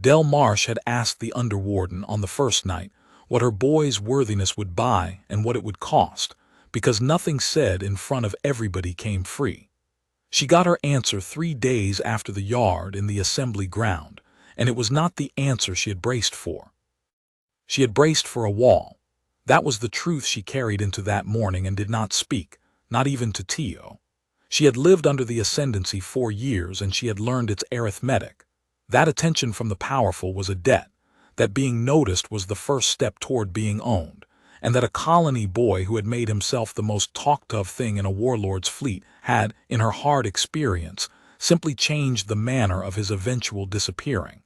Del Marsh had asked the underwarden on the first night what her boy's worthiness would buy and what it would cost, because nothing said in front of everybody came free. She got her answer 3 days after the yard in the assembly ground, and it was not the answer she had braced for. She had braced for a wall. That was the truth she carried into that morning and did not speak, not even to Tio. She had lived under the ascendancy 4 years, and she had learned its arithmetic. That attention from the powerful was a debt, that being noticed was the first step toward being owned, and that a colony boy who had made himself the most talked-of thing in a warlord's fleet had, in her hard experience, simply changed the manner of his eventual disappearing.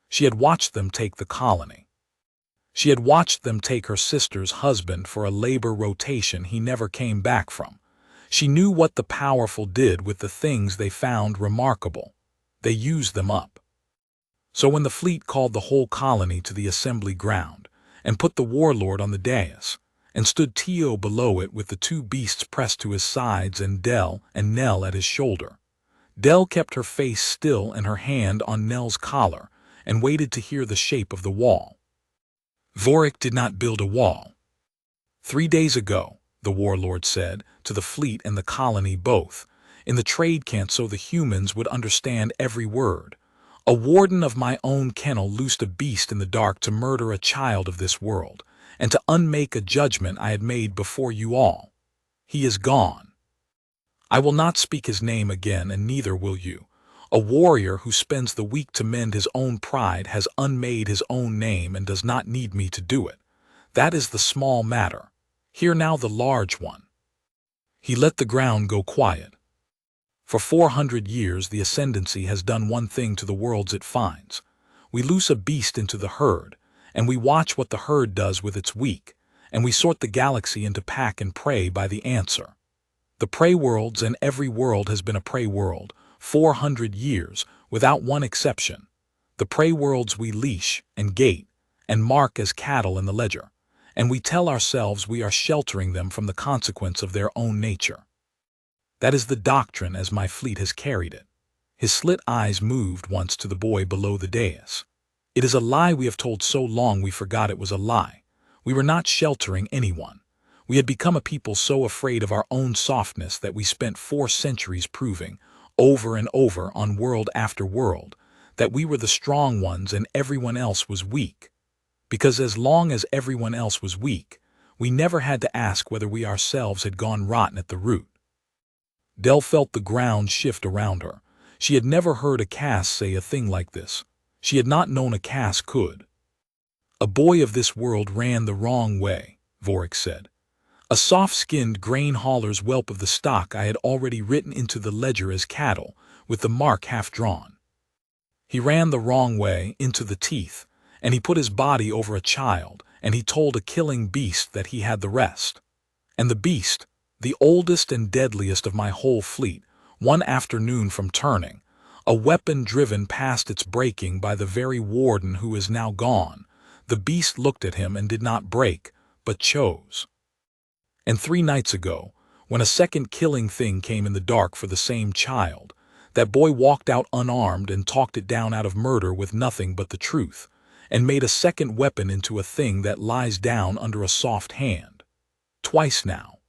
She had watched them take the colony. She had watched them take her sister's husband for a labor rotation he never came back from. She knew what the powerful did with the things they found remarkable. They used them up. So when the fleet called the whole colony to the assembly ground, and put the warlord on the dais, and stood Tio below it with the 2 beasts pressed to his sides and Del and Nell at his shoulder, Del kept her face still and her hand on Nell's collar, and waited to hear the shape of the wall. Vorik did not build a wall. 3 days ago, the warlord said, to the fleet and the colony both, in the trade camp so the humans would understand every word, "A warden of my own kennel loosed a beast in the dark to murder a child of this world, and to unmake a judgment I had made before you all. He is gone. I will not speak his name again, and neither will you. A warrior who spends the week to mend his own pride has unmade his own name and does not need me to do it. That is the small matter. Hear now the large one. He let the ground go quiet. For 400 years the ascendancy has done one thing to the worlds it finds. We loose a beast into the herd, and we watch what the herd does with its weak, and we sort the galaxy into pack and prey by the answer. The prey worlds, and every world has been a prey world, 400 years, without one exception. The prey worlds we leash and gate and mark as cattle in the ledger, and we tell ourselves we are sheltering them from the consequence of their own nature. That is the doctrine as my fleet has carried it. His slit eyes moved once to the boy below the dais. It is a lie we have told so long we forgot it was a lie. We were not sheltering anyone. We had become a people so afraid of our own softness that we spent 4 centuries proving, over and over on world after world, that we were the strong ones and everyone else was weak. Because as long as everyone else was weak, we never had to ask whether we ourselves had gone rotten at the root. Dell felt the ground shift around her. She had never heard a Cass say a thing like this. She had not known a Cass could. A boy of this world ran the wrong way, Vorik said. A soft-skinned grain hauler's whelp of the stock I had already written into the ledger as cattle, with the mark half drawn. He ran the wrong way, into the teeth, and he put his body over a child, and he told a killing beast that he had the rest. And the beast, the oldest and deadliest of my whole fleet, one afternoon from turning, a weapon driven past its breaking by the very warden who is now gone, the beast looked at him and did not break, but chose. And 3 nights ago, when a second killing thing came in the dark for the same child, that boy walked out unarmed and talked it down out of murder with nothing but the truth, and made a second weapon into a thing that lies down under a soft hand. Twice now.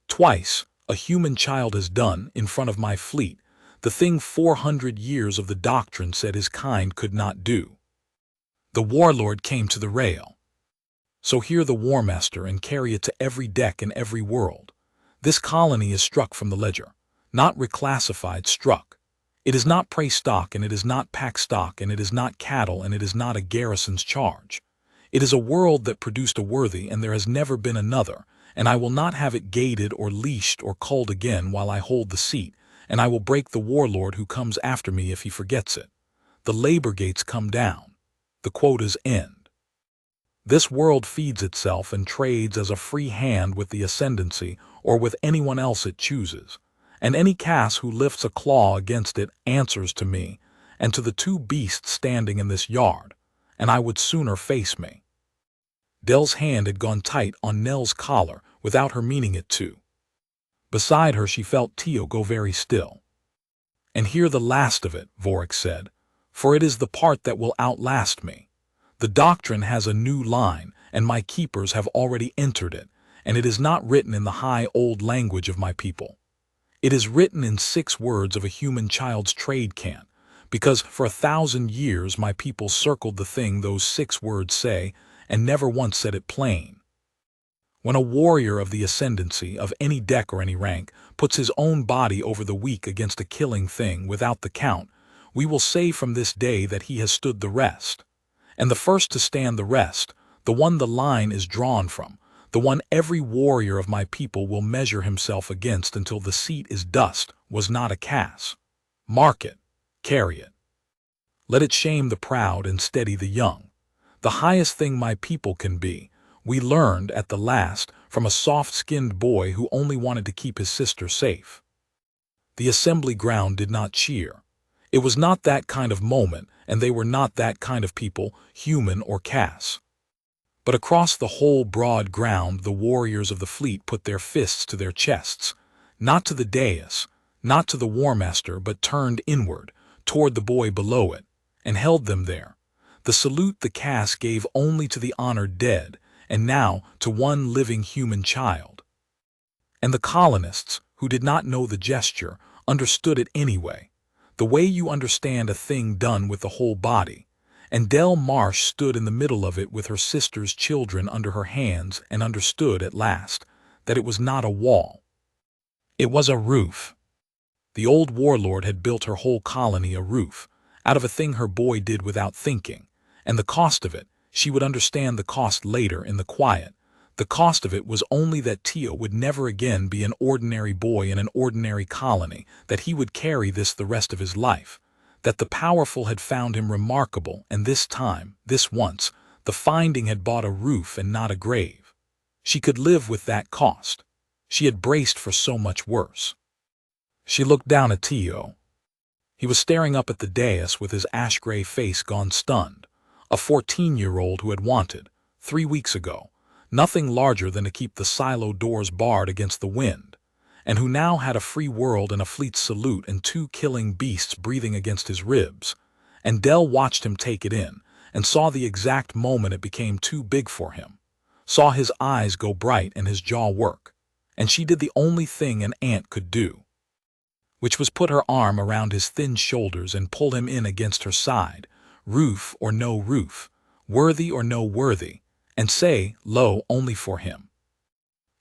Twice, a human child has done, in front of my fleet, the thing 400 years of the doctrine said his kind could not do. The Warlord came to the rail. So hear the War Master and carry it to every deck in every world. This colony is struck from the ledger, not reclassified, struck. It is not prey stock, and it is not pack stock, and it is not cattle, and it is not a garrison's charge. It is a world that produced a worthy, and there has never been another, and I will not have it gated or leashed or culled again while I hold the seat, and I will break the warlord who comes after me if he forgets it. The labor gates come down. The quotas end. This world feeds itself and trades as a free hand with the ascendancy or with anyone else it chooses, and any Cass who lifts a claw against it answers to me and to the 2 beasts standing in this yard, and I would sooner face me. Dell's hand had gone tight on Nell's collar without her meaning it to. Beside her she felt Tio go very still. And hear the last of it, Vorik said, for it is the part that will outlast me. The doctrine has a new line, and my keepers have already entered it, and it is not written in the high old language of my people. It is written in 6 words of a human child's trade cant, because for 1,000 years my people circled the thing those 6 words say, and never once said it plain. When a warrior of the ascendancy, of any deck or any rank, puts his own body over the weak against a killing thing without the count, we will say from this day that he has stood the rest. And the first to stand the rest, the one the line is drawn from, the one every warrior of my people will measure himself against until the seat is dust, was not a Cass. Mark it, carry it. Let it shame the proud and steady the young. The highest thing my people can be, we learned at the last from a soft-skinned boy who only wanted to keep his sister safe. The assembly ground did not cheer. It was not that kind of moment, and they were not that kind of people, human or Cass. But across the whole broad ground the warriors of the fleet put their fists to their chests, not to the dais, not to the War Master, but turned inward, toward the boy below it, and held them there. The salute the Cass gave only to the honored dead, and now to one living human child. And the colonists, who did not know the gesture, understood it anyway, the way you understand a thing done with the whole body, and Del Marsh stood in the middle of it with her sister's children under her hands and understood at last that it was not a wall. It was a roof. The old warlord had built her whole colony a roof, out of a thing her boy did without thinking, and the cost of it, she would understand the cost later in the quiet. The cost of it was only that Tio would never again be an ordinary boy in an ordinary colony, that he would carry this the rest of his life, that the powerful had found him remarkable, and this time, this once, the finding had bought a roof and not a grave. She could live with that cost. She had braced for so much worse. She looked down at Tio. He was staring up at the dais with his ash-gray face gone stunned, a 14-year-old who had wanted, 3 weeks ago, nothing larger than to keep the silo doors barred against the wind, and who now had a free world and a fleet's salute and 2 killing beasts breathing against his ribs. And Dell watched him take it in, and saw the exact moment it became too big for him, saw his eyes go bright and his jaw work, and she did the only thing an ant could do, which was put her arm around his thin shoulders and pull him in against her side, roof or no roof, worthy or no worthy, and say, "Lo, only for him."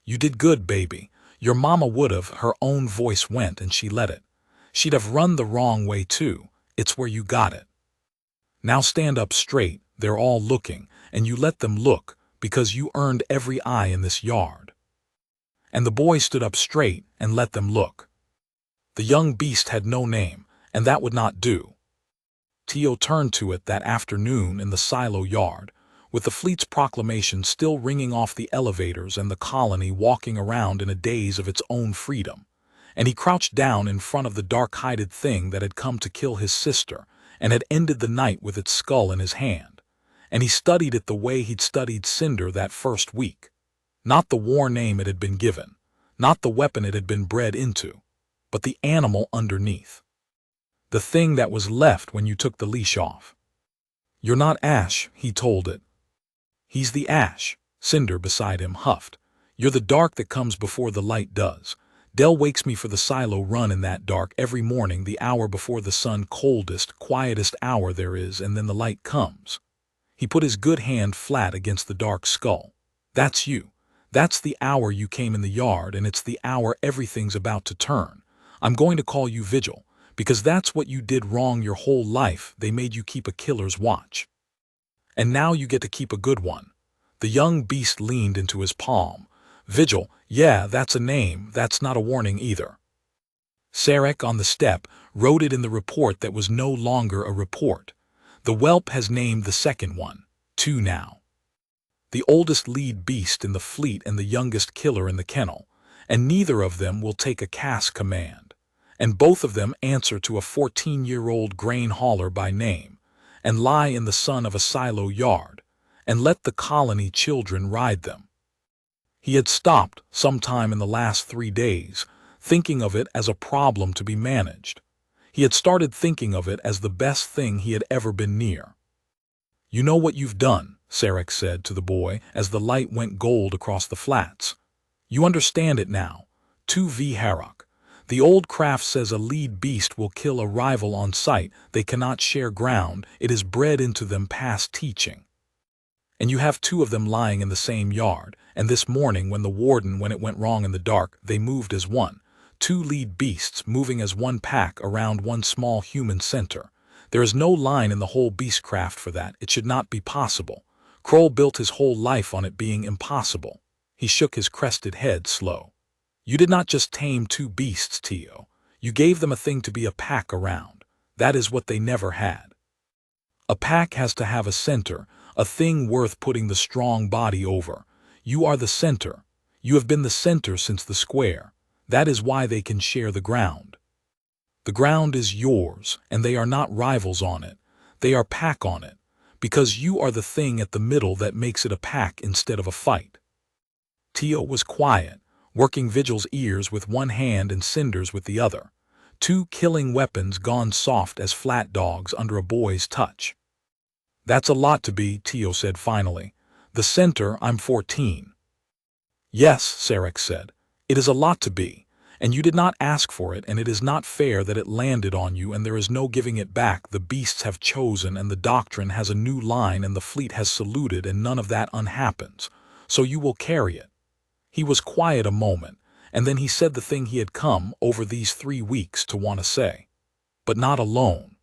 "You did good, baby. Your mama would've," her own voice went, and she let it. "She'd have run the wrong way too. It's where you got it. Now stand up straight, they're all looking, and you let them look, because you earned every eye in this yard." And the boy stood up straight and let them look. The young beast had no name, and that would not do. Tio turned to it that afternoon in the silo yard, with the fleet's proclamation still ringing off the elevators and the colony walking around in a daze of its own freedom, and he crouched down in front of the dark-hided thing that had come to kill his sister and had ended the night with its skull in his hand, and he studied it the way he'd studied Cinder that first week. Not the war name it had been given, not the weapon it had been bred into, but the animal underneath. The thing that was left when you took the leash off. "You're not Ash," he told it. "He's the Ash," Cinder beside him huffed. "You're the dark that comes before the light does. Dell wakes me for the silo run in that dark every morning, the hour before the sun, coldest, quietest hour there is, and then the light comes." He put his good hand flat against the dark skull. "That's you. That's the hour you came in the yard, and it's the hour everything's about to turn. I'm going to call you Vigil, because that's what you did wrong your whole life. They made you keep a killer's watch. And now you get to keep a good one." The young beast leaned into his palm. "Vigil, yeah, that's a name, that's not a warning either." Sarek on the step wrote it in the report that was no longer a report. The whelp has named the second one, 2 now. The oldest lead beast in the fleet and the youngest killer in the kennel, and neither of them will take a CAS command, and both of them answer to a 14-year-old grain hauler by name, and lie in the sun of a silo yard, and let the colony children ride them. He had stopped, sometime in the last 3 days, thinking of it as a problem to be managed. He had started thinking of it as the best thing he had ever been near. "You know what you've done," Sarek said to the boy as the light went gold across the flats. "You understand it now. 2V Harrock. The old craft says a lead beast will kill a rival on sight. They cannot share ground. It is bred into them past teaching. And you have 2 of them lying in the same yard, and this morning when it went wrong in the dark, they moved as one. 2 lead beasts moving as one pack around one small human center. There is no line in the whole beastcraft for that. It should not be possible. Kroll built his whole life on it being impossible." He shook his crested head slow. "You did not just tame 2 beasts, Tio. You gave them a thing to be a pack around. That is what they never had. A pack has to have a center, a thing worth putting the strong body over. You are the center. You have been the center since the square. That is why they can share the ground. The ground is yours, and they are not rivals on it. They are pack on it, because you are the thing at the middle that makes it a pack instead of a fight." Tio was quiet, working Vigil's ears with one hand and Cinder's with the other. 2 killing weapons gone soft as flat dogs under a boy's touch. "That's a lot to be," Tio said finally. "The center, I'm 14. "Yes," Sarek said. "It is a lot to be, and you did not ask for it, and it is not fair that it landed on you, and there is no giving it back. The beasts have chosen, and the doctrine has a new line, and the fleet has saluted, and none of that unhappens. So you will carry it." He was quiet a moment, and then he said the thing he had come over these 3 weeks to want to say. But not alone.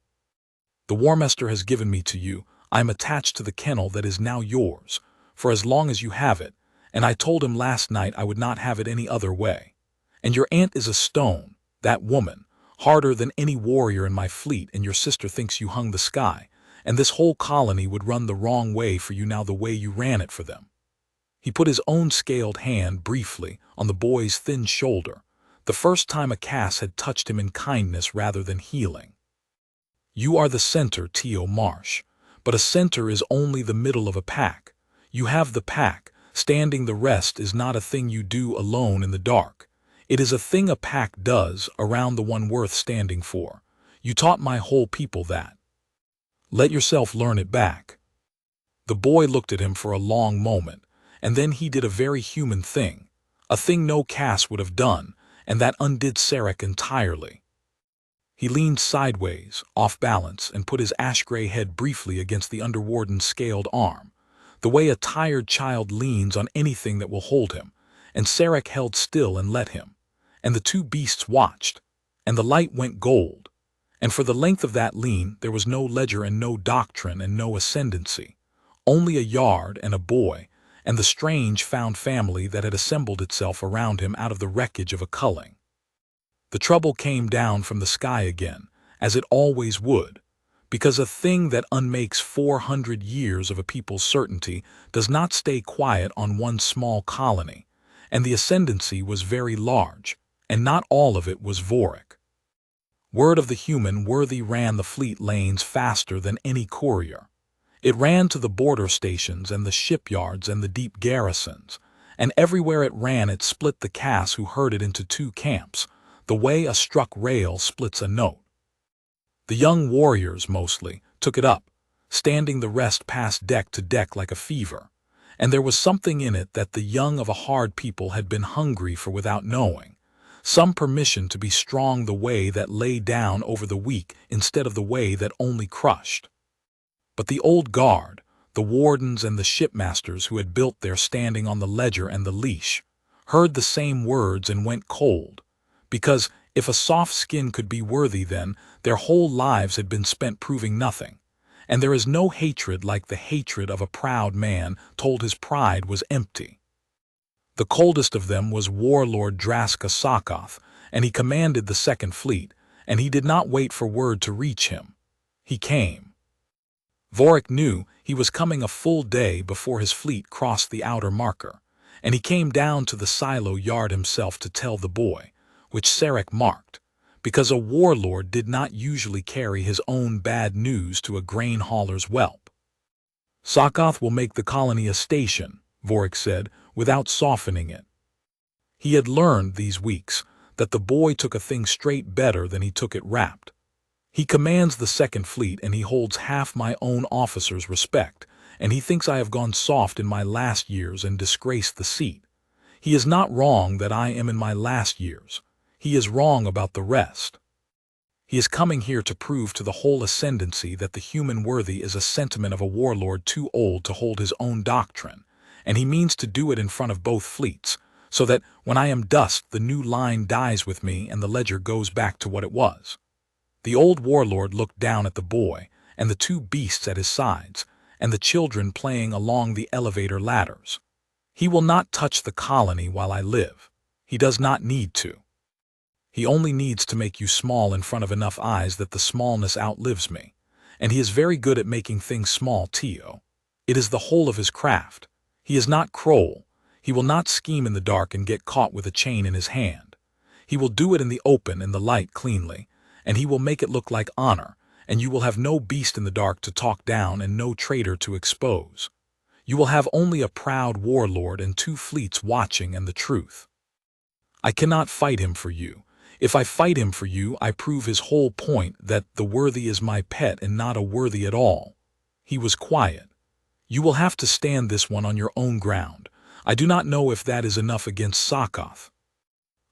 The Warmaster has given me to you. I am attached to the kennel that is now yours, for as long as you have it, and I told him last night I would not have it any other way. And your aunt is a stone, that woman, harder than any warrior in my fleet, and your sister thinks you hung the sky, and this whole colony would run the wrong way for you now the way you ran it for them. He put his own scaled hand briefly on the boy's thin shoulder, the first time a Cass had touched him in kindness rather than healing. You are the center, Tio Marsh, but a center is only the middle of a pack. You have the pack, standing the rest is not a thing you do alone in the dark. It is a thing a pack does around the one worth standing for. You taught my whole people that. Let yourself learn it back. The boy looked at him for a long moment, and then he did a very human thing, a thing no Cass would have done, and that undid Sarek entirely. He leaned sideways, off balance, and put his ash-gray head briefly against the underwarden's scaled arm, the way a tired child leans on anything that will hold him, and Sarek held still and let him, and the two beasts watched, and the light went gold, and for the length of that lean there was no ledger and no doctrine and no ascendancy, only a yard and a boy, and the strange found family that had assembled itself around him out of the wreckage of a culling. The trouble came down from the sky again, as it always would, because a thing that unmakes 400 years of a people's certainty does not stay quiet on one small colony, and the ascendancy was very large, and not all of it was Vorik. Word of the human worthy ran the fleet lanes faster than any courier. It ran to the border stations and the shipyards and the deep garrisons, and everywhere it ran it split the Cass who heard it into two camps, the way a struck rail splits a note. The young warriors, mostly, took it up, standing the rest passed deck to deck like a fever, and there was something in it that the young of a hard people had been hungry for without knowing, some permission to be strong the way that lay down over the weak instead of the way that only crushed. But the old guard, the wardens and the shipmasters who had built there standing on the ledger and the leash, heard the same words and went cold, because if a soft skin could be worthy then, their whole lives had been spent proving nothing, and there is no hatred like the hatred of a proud man told his pride was empty. The coldest of them was Warlord Draska Sakoth, and he commanded the Second Fleet, and he did not wait for word to reach him. He came. Vorik knew he was coming a full day before his fleet crossed the outer marker, and he came down to the silo yard himself to tell the boy, which Sarek marked, because a warlord did not usually carry his own bad news to a grain hauler's whelp. Sakoth will make the colony a station, Vorik said, without softening it. He had learned these weeks that the boy took a thing straight better than he took it wrapped. He commands the Second Fleet and he holds half my own officers' respect, and he thinks I have gone soft in my last years and disgraced the seat. He is not wrong that I am in my last years. He is wrong about the rest. He is coming here to prove to the whole ascendancy that the human worthy is a sentiment of a warlord too old to hold his own doctrine, and he means to do it in front of both fleets, so that when I am dust the new line dies with me and the ledger goes back to what it was. The old warlord looked down at the boy and the two beasts at his sides, and the children playing along the elevator ladders. He will not touch the colony while I live. He does not need to. He only needs to make you small in front of enough eyes that the smallness outlives me, and he is very good at making things small, Tio. It is the whole of his craft. He is not Kroll. He will not scheme in the dark and get caught with a chain in his hand. He will do it in the open, in the light, cleanly, and he will make it look like honor, and you will have no beast in the dark to talk down and no traitor to expose. You will have only a proud warlord and two fleets watching and the truth. I cannot fight him for you. If I fight him for you, I prove his whole point that the worthy is my pet and not a worthy at all. He was quiet. You will have to stand this one on your own ground. I do not know if that is enough against Sakoth.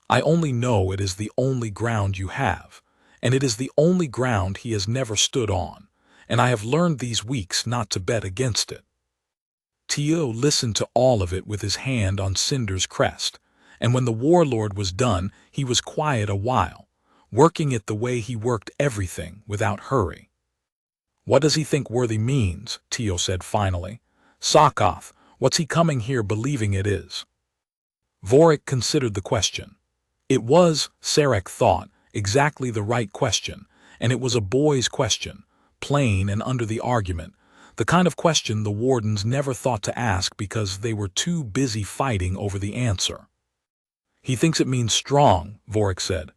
I only know it is the only ground you have, and it is the only ground he has never stood on, and I have learned these weeks not to bet against it. Tio listened to all of it with his hand on Cinder's crest, and when the warlord was done, he was quiet a while, working it the way he worked everything, without hurry. "What does he think worthy means?" Tio said finally. "Sockoth, what's he coming here believing it is?" Vorik considered the question. It was, Sarek thought, exactly the right question, and it was a boy's question, plain and under the argument, the kind of question the wardens never thought to ask because they were too busy fighting over the answer. "He thinks it means strong," Vorik said.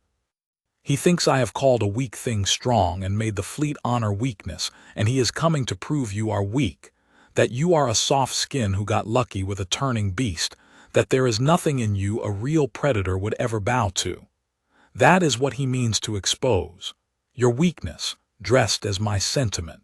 "He thinks I have called a weak thing strong and made the fleet honor weakness, and he is coming to prove you are weak, that you are a soft skin who got lucky with a turning beast, that there is nothing in you a real predator would ever bow to. That is what he means to expose. Your weakness, dressed as my sentiment."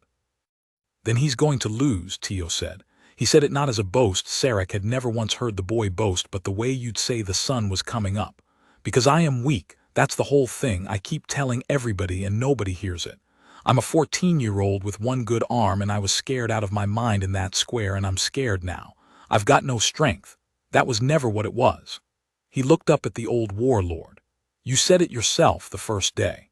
"Then he's going to lose," Tio said. He said it not as a boast. Sarek had never once heard the boy boast, but the way you'd say the sun was coming up. "Because I am weak, that's the whole thing. I keep telling everybody and nobody hears it. I'm a 14-year-old with one good arm, and I was scared out of my mind in that square, and I'm scared now. I've got no strength. That was never what it was." He looked up at the old warlord. "You said it yourself the first day.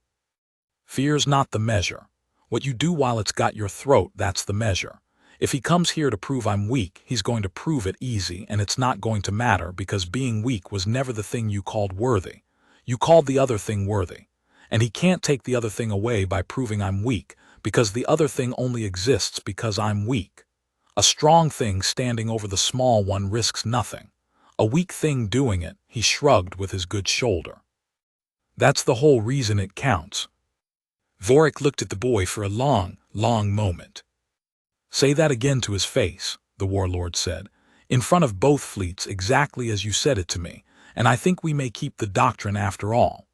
Fear's not the measure. What you do while it's got your throat, that's the measure. If he comes here to prove I'm weak, he's going to prove it easy, and it's not going to matter because being weak was never the thing you called worthy. You called the other thing worthy. And he can't take the other thing away by proving I'm weak, because the other thing only exists because I'm weak. A strong thing standing over the small one risks nothing. A weak thing doing it," he shrugged with his good shoulder. "That's the whole reason it counts." Vorik looked at the boy for a long, long moment. "Say that again to his face," the warlord said, "in front of both fleets exactly as you said it to me, and I think we may keep the doctrine after all."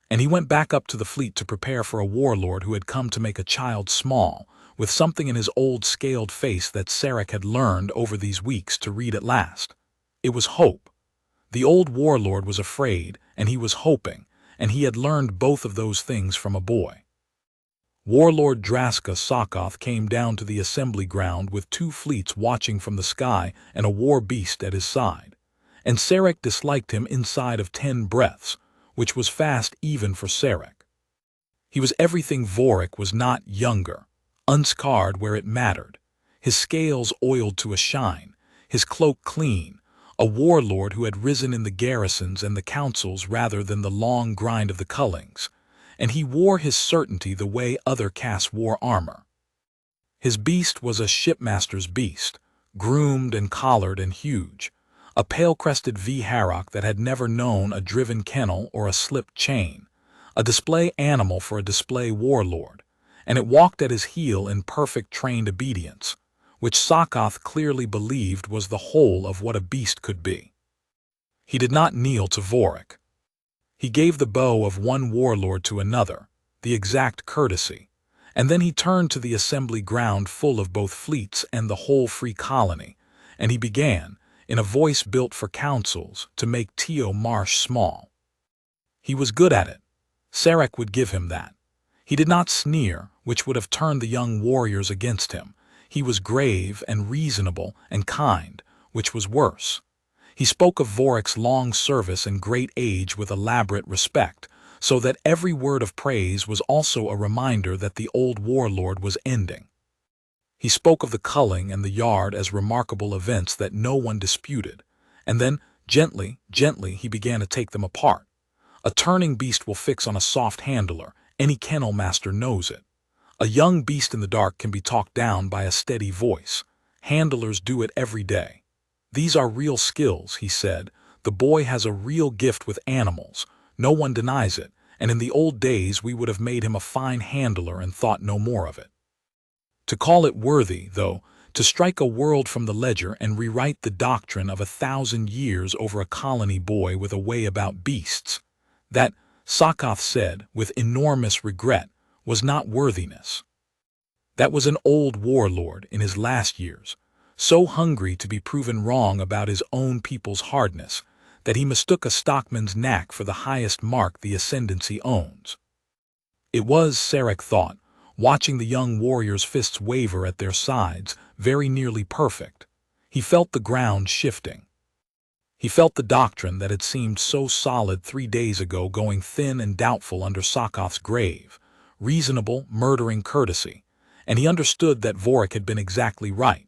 And he went back up to the fleet to prepare for a warlord who had come to make a child small, with something in his old scaled face that Sarek had learned over these weeks to read at last. It was hope. The old warlord was afraid, and he was hoping, and he had learned both of those things from a boy. Warlord Draska Sockoth came down to the assembly ground with 2 fleets watching from the sky and a war beast at his side, and Sarek disliked him inside of 10 breaths, which was fast even for Sarek. He was everything Vorik was not: younger, unscarred where it mattered, his scales oiled to a shine, his cloak clean, a warlord who had risen in the garrisons and the councils rather than the long grind of the cullings, and he wore his certainty the way other castes wore armor. His beast was a shipmaster's beast, groomed and collared and huge, a pale-crested V-harrock that had never known a driven kennel or a slipped chain, a display animal for a display warlord, and it walked at his heel in perfect trained obedience, which Sockoth clearly believed was the whole of what a beast could be. He did not kneel to Vorik. He gave the bow of one warlord to another, the exact courtesy, and then he turned to the assembly ground full of both fleets and the whole free colony, and he began, in a voice built for councils, to make Tio Marsh small. He was good at it. Sarek would give him that. He did not sneer, which would have turned the young warriors against him. He was grave and reasonable and kind, which was worse. He spoke of Vorik's long service and great age with elaborate respect, so that every word of praise was also a reminder that the old warlord was ending. He spoke of the culling and the yard as remarkable events that no one disputed, and then, gently, he began to take them apart. A turning beast will fix on a soft handler. Any kennel master knows it. A young beast in the dark can be talked down by a steady voice. Handlers do it every day. "These are real skills," he said. "The boy has a real gift with animals. No one denies it, and in the old days we would have made him a fine handler and thought no more of it. To call it worthy, though, to strike a world from the ledger and rewrite the doctrine of 1,000 years over a colony boy with a way about beasts, that," Sockoth said, with enormous regret, "was not worthiness. That was an old warlord in his last years, so hungry to be proven wrong about his own people's hardness, that he mistook a stockman's knack for the highest mark the ascendancy owns." It was, Sarek thought, watching the young warriors' fists waver at their sides, very nearly perfect. He felt the ground shifting. He felt the doctrine that had seemed so solid 3 days ago going thin and doubtful under Sokoth's grave, reasonable, murdering courtesy, and he understood that Vorik had been exactly right.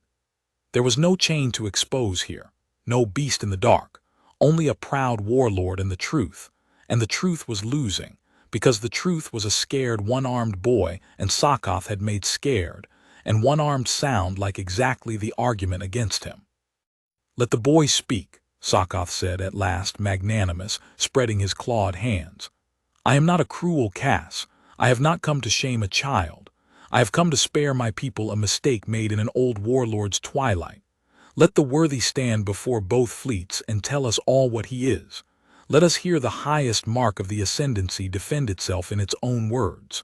There was no chain to expose here, no beast in the dark, only a proud warlord and the truth was losing, because the truth was a scared one-armed boy and Sokoth had made scared and one-armed sound like exactly the argument against him. "Let the boy speak," Sokoth said at last, magnanimous, spreading his clawed hands. "I am not a cruel Cass. I have not come to shame a child. I have come to spare my people a mistake made in an old warlord's twilight. Let the worthy stand before both fleets and tell us all what he is. Let us hear the highest mark of the ascendancy defend itself in its own words."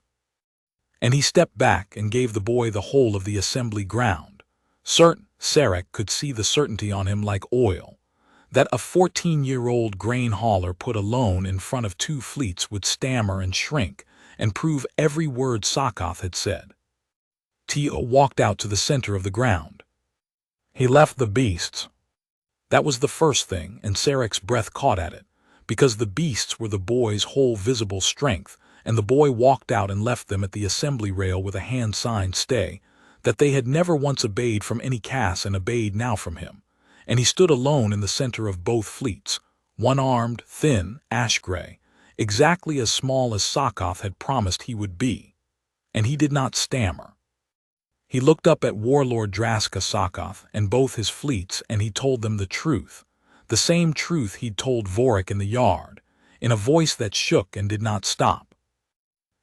And he stepped back and gave the boy the whole of the assembly ground. Certain, Sarek could see the certainty on him like oil, that a 14-year-old grain hauler put alone in front of 2 fleets would stammer and shrink and prove every word Sokoth had said. Tio walked out to the center of the ground. He left the beasts. That was the first thing, and Sarek's breath caught at it, because the beasts were the boy's whole visible strength, and the boy walked out and left them at the assembly rail with a hand signed stay, that they had never once obeyed from any Cass and obeyed now from him. And he stood alone in the center of both fleets, one-armed, thin, ash-gray, exactly as small as Sokoth had promised he would be. And he did not stammer. He looked up at Warlord Draska Sokoth and both his fleets, and he told them the truth, the same truth he'd told Vorik in the yard, in a voice that shook and did not stop.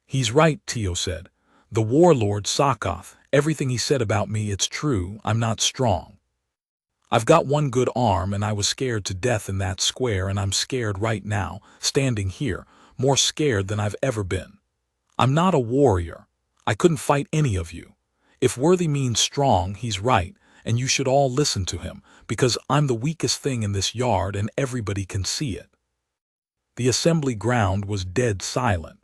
"He's right," Tio said. "The Warlord Sokoth, everything he said about me, it's true. I'm not strong. I've got one good arm, and I was scared to death in that square, and I'm scared right now, standing here, more scared than I've ever been. I'm not a warrior. I couldn't fight any of you. If worthy means strong, he's right, and you should all listen to him, because I'm the weakest thing in this yard and everybody can see it." The assembly ground was dead silent.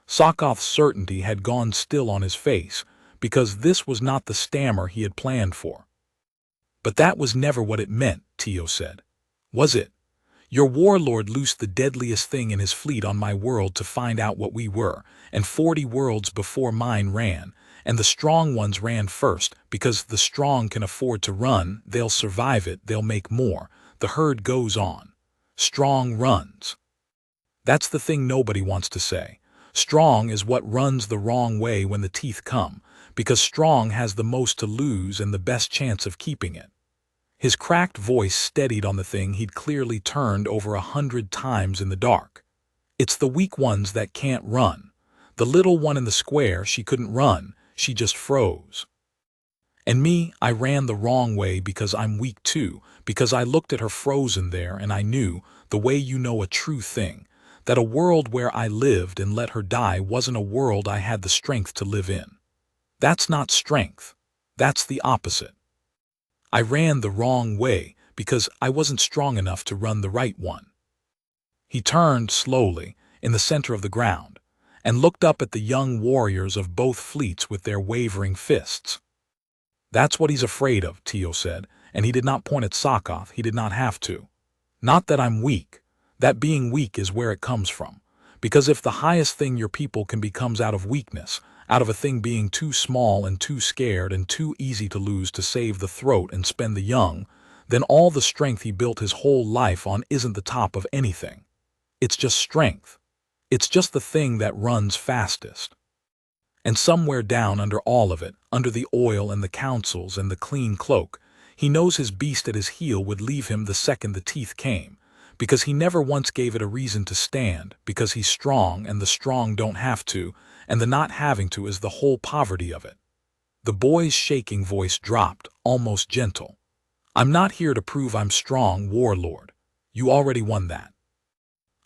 Sokoth's certainty had gone still on his face, because this was not the stammer he had planned for. "But that was never what it meant," Tio said. "Was it? Your warlord loosed the deadliest thing in his fleet on my world to find out what we were, and 40 worlds before mine ran, and the strong ones ran first, because the strong can afford to run, they'll survive it, they'll make more, the herd goes on. Strong runs. That's the thing nobody wants to say. Strong is what runs the wrong way when the teeth come, because strong has the most to lose and the best chance of keeping it." His cracked voice steadied on the thing he'd clearly turned over 100 times in the dark. "It's the weak ones that can't run. The little one in the square, she couldn't run, she just froze. And me, I ran the wrong way because I'm weak too, because I looked at her frozen there and I knew, the way you know a true thing, that a world where I lived and let her die wasn't a world I had the strength to live in. That's not strength. That's the opposite. I ran the wrong way because I wasn't strong enough to run the right one." He turned slowly, in the center of the ground, and looked up at the young warriors of both fleets with their wavering fists. "That's what he's afraid of," Tio said, and he did not point at Sokoth, he did not have to. "Not that I'm weak. That being weak is where it comes from. Because if the highest thing your people can be comes out of weakness, out of a thing being too small and too scared and too easy to lose to save the throat and spend the young, then all the strength he built his whole life on isn't the top of anything. It's just strength. It's just the thing that runs fastest. And somewhere down under all of it, under the oil and the counsels and the clean cloak, he knows his beast at his heel would leave him the second the teeth came, because he never once gave it a reason to stand, because he's strong and the strong don't have to, and the not having to is the whole poverty of it. The boy's shaking voice dropped, almost gentle. "I'm not here to prove I'm strong, Warlord. You already won that.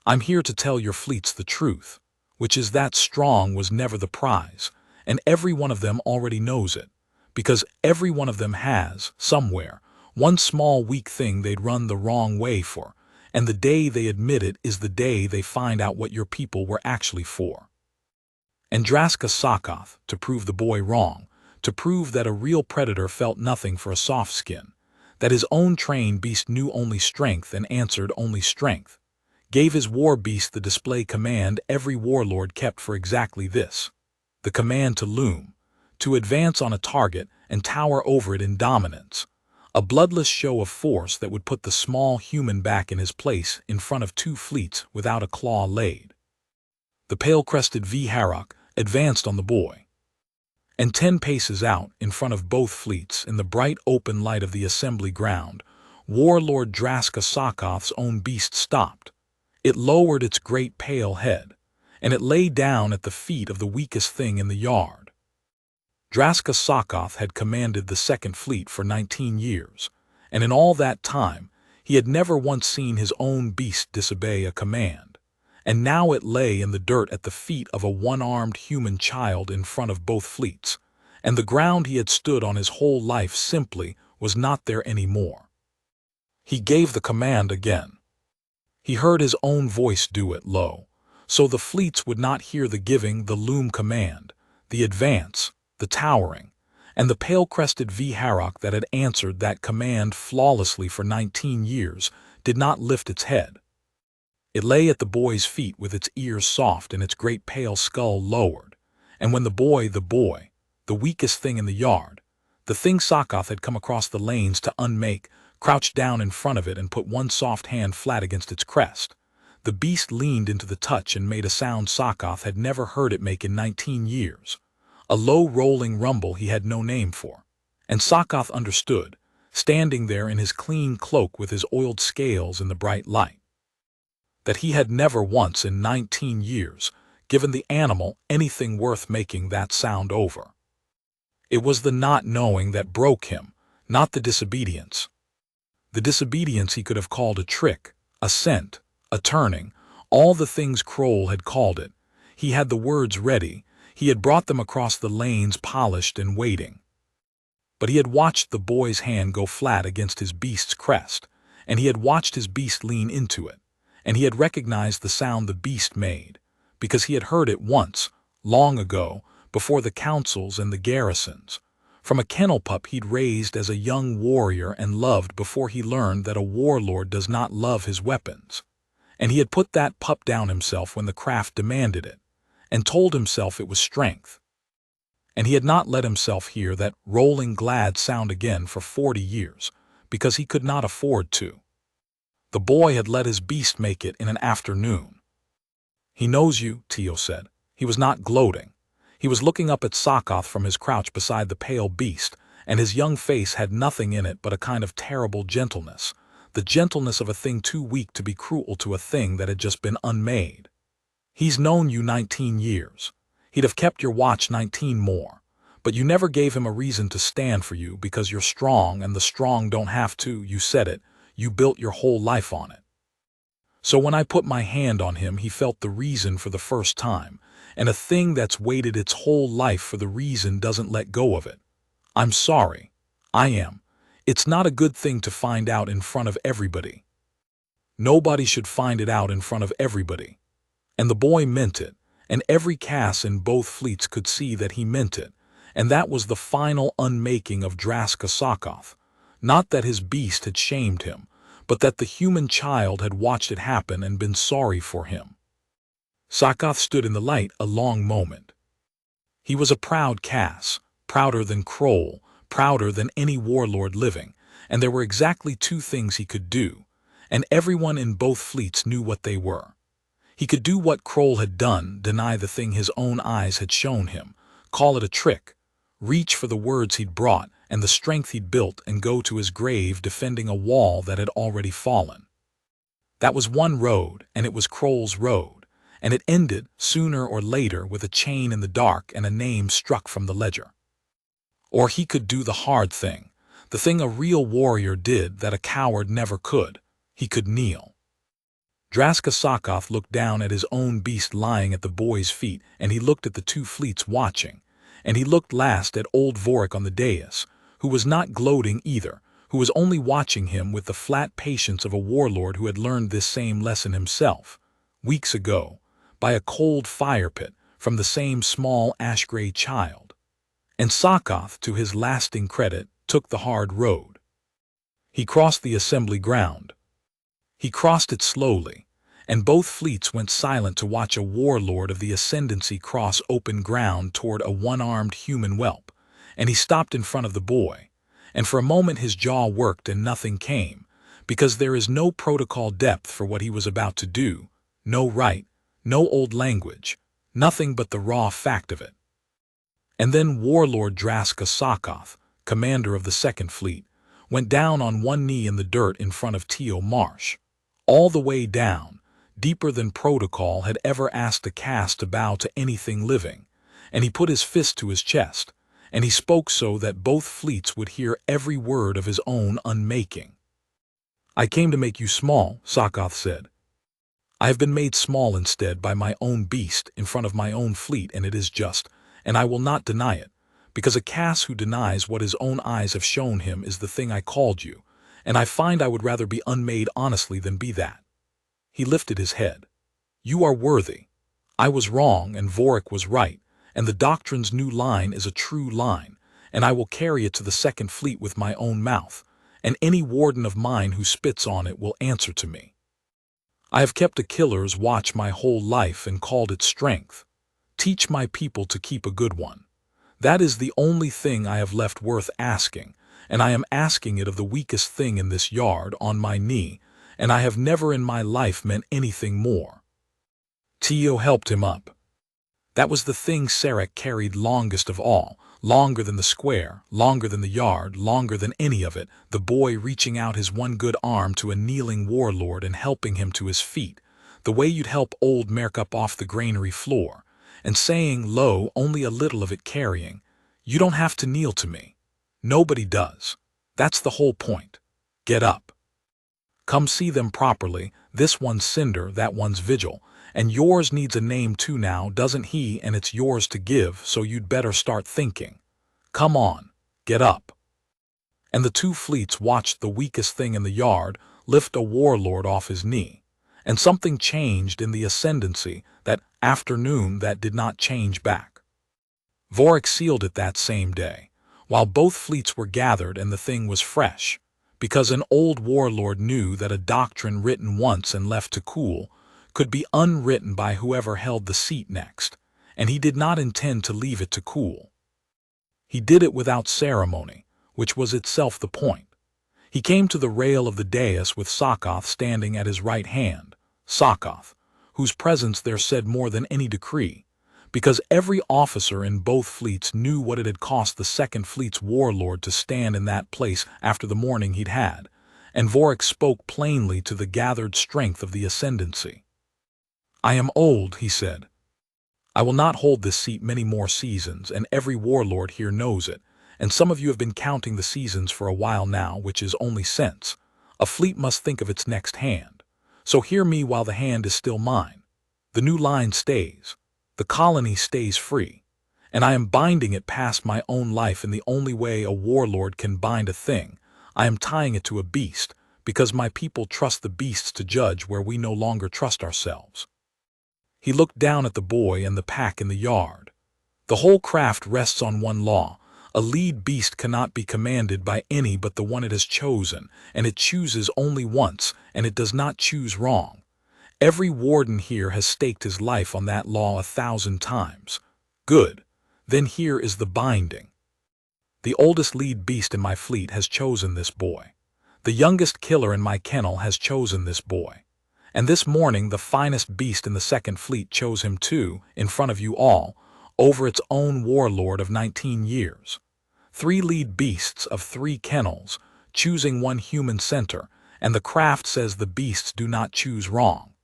I'm here to tell your fleets the truth, which is that strong was never the prize, and every one of them already knows it, because every one of them has, somewhere, one small weak thing they'd run the wrong way for, and the day they admit it is the day they find out what your people were actually for." And Draska Sokoth, to prove the boy wrong, to prove that a real predator felt nothing for a soft skin, that his own trained beast knew only strength and answered only strength, gave his war beast the display command every warlord kept for exactly this: the command to loom, to advance on a target and tower over it in dominance, a bloodless show of force that would put the small human back in his place in front of two fleets without a claw laid. The pale-crested V-Harrock advanced on the boy, and 10 paces out, in front of both fleets, in the bright open light of the assembly ground, Warlord Draska Sokoth's own beast stopped. It lowered its great pale head, and it lay down at the feet of the weakest thing in the yard. Draska Sokoth had commanded the Second Fleet for 19 years, and in all that time he had never once seen his own beast disobey a command, and now it lay in the dirt at the feet of a one-armed human child in front of both fleets, and the ground he had stood on his whole life simply was not there any more. He gave the command again. He heard his own voice do it low, so the fleets would not hear the giving the loom command, the advance, the towering, and the pale-crested V-Harrock that had answered that command flawlessly for 19 years did not lift its head. It lay at the boy's feet with its ears soft and its great pale skull lowered, and when the boy, the weakest thing in the yard, the thing Sokoth had come across the lanes to unmake, crouched down in front of it and put one soft hand flat against its crest, the beast leaned into the touch and made a sound Sokoth had never heard it make in 19 years, a low rolling rumble he had no name for, and Sokoth understood, standing there in his clean cloak with his oiled scales in the bright light, that he had never once in 19 years given the animal anything worth making that sound over. It was the not knowing that broke him, not the disobedience. The disobedience he could have called a trick, a scent, a turning, all the things Kroll had called it. He had the words ready, he had brought them across the lanes polished and waiting. But he had watched the boy's hand go flat against his beast's crest, and he had watched his beast lean into it, and he had recognized the sound the beast made, because he had heard it once, long ago, before the councils and the garrisons, from a kennel pup he'd raised as a young warrior and loved before he learned that a warlord does not love his weapons. And he had put that pup down himself when the craft demanded it, and told himself it was strength. And he had not let himself hear that rolling glad sound again for 40 years, because he could not afford to. The boy had let his beast make it in an afternoon. "He knows you," Tio said. He was not gloating. He was looking up at Sokoth from his crouch beside the pale beast, and his young face had nothing in it but a kind of terrible gentleness, the gentleness of a thing too weak to be cruel to a thing that had just been unmade. "He's known you 19 years. He'd have kept your watch 19 more, but you never gave him a reason to stand for you because you're strong and the strong don't have to, you said it, you built your whole life on it. So when I put my hand on him, he felt the reason for the first time, and a thing that's waited its whole life for the reason doesn't let go of it. I'm sorry. I am. It's not a good thing to find out in front of everybody. Nobody should find it out in front of everybody." And the boy meant it, and every Cass in both fleets could see that he meant it, and that was the final unmaking of Draska Sokoth. Not that his beast had shamed him, but that the human child had watched it happen and been sorry for him. Sokoth stood in the light a long moment. He was a proud Cass, prouder than Kroll, prouder than any warlord living, and there were exactly 2 things he could do, and everyone in both fleets knew what they were. He could do what Kroll had done, deny the thing his own eyes had shown him, call it a trick, reach for the words he'd brought and the strength he'd built and go to his grave defending a wall that had already fallen. That was one road, and it was Kroll's road, and it ended, sooner or later, with a chain in the dark and a name struck from the ledger. Or he could do the hard thing, the thing a real warrior did that a coward never could. He could kneel. Draska Sokoth looked down at his own beast lying at the boy's feet, and he looked at the 2 fleets watching, and he looked last at old Vorik on the dais, who was not gloating either, who was only watching him with the flat patience of a warlord who had learned this same lesson himself, weeks ago, by a cold fire pit from the same small ash-gray child. And Sokoth, to his lasting credit, took the hard road. He crossed the assembly ground. He crossed it slowly, and both fleets went silent to watch a warlord of the ascendancy cross open ground toward a one-armed human whelp, and he stopped in front of the boy, and for a moment his jaw worked and nothing came, because there is no protocol depth for what he was about to do, no rite, no old language, nothing but the raw fact of it. And then Warlord Draska Sokoth, commander of the Second Fleet, went down on one knee in the dirt in front of Teo Marsh, all the way down, deeper than protocol had ever asked a caste to bow to anything living, and he put his fist to his chest, and he spoke so that both fleets would hear every word of his own unmaking. "I came to make you small," Sokoth said. "I have been made small instead by my own beast in front of my own fleet, and it is just, and I will not deny it, because a caste who denies what his own eyes have shown him is the thing I called you, and I find I would rather be unmade honestly than be that." He lifted his head. "You are worthy. I was wrong and Vorik was right, and the doctrine's new line is a true line, and I will carry it to the Second Fleet with my own mouth, and any warden of mine who spits on it will answer to me. I have kept a killer's watch my whole life and called it strength. Teach my people to keep a good one. That is the only thing I have left worth asking, and I am asking it of the weakest thing in this yard on my knee, and I have never in my life meant anything more." Teo helped him up. That was the thing Sarek carried longest of all, longer than the square, longer than the yard, longer than any of it, the boy reaching out his one good arm to a kneeling warlord and helping him to his feet, the way you'd help old Merk up off the granary floor, and saying low, only a little of it carrying, "You don't have to kneel to me. Nobody does. That's the whole point. Get up. Come see them properly, this one's Cinder, that one's Vigil, and yours needs a name too now, doesn't he, and it's yours to give, so you'd better start thinking. Come on, get up." And the two fleets watched the weakest thing in the yard lift a warlord off his knee, and something changed in the ascendancy that afternoon that did not change back. Vorik sealed it that same day, while both fleets were gathered and the thing was fresh, because an old warlord knew that a doctrine written once and left to cool could be unwritten by whoever held the seat next, and he did not intend to leave it to cool. He did it without ceremony, which was itself the point. He came to the rail of the dais with Sokoth standing at his right hand, Sokoth, whose presence there said more than any decree, because every officer in both fleets knew what it had cost the Second Fleet's warlord to stand in that place after the morning he'd had, and Vorik spoke plainly to the gathered strength of the ascendancy. "I am old," he said. "I will not hold this seat many more seasons, and every warlord here knows it, and some of you have been counting the seasons for a while now, which is only sense. A fleet must think of its next hand. So hear me while the hand is still mine. The new line stays. The colony stays free. And I am binding it past my own life in the only way a warlord can bind a thing. I am tying it to a beast, because my people trust the beasts to judge where we no longer trust ourselves." He looked down at the boy and the pack in the yard. "The whole craft rests on one law. A lead beast cannot be commanded by any but the one it has chosen, and it chooses only once, and it does not choose wrong. Every warden here has staked his life on that law 1,000 times. Good. Then here is the binding. The oldest lead beast in my fleet has chosen this boy. The youngest killer in my kennel has chosen this boy. And this morning the finest beast in the Second Fleet chose him too, in front of you all, over its own warlord of 19 years. 3 lead beasts of 3 kennels, choosing one human center, and the craft says the beasts do not choose wrong.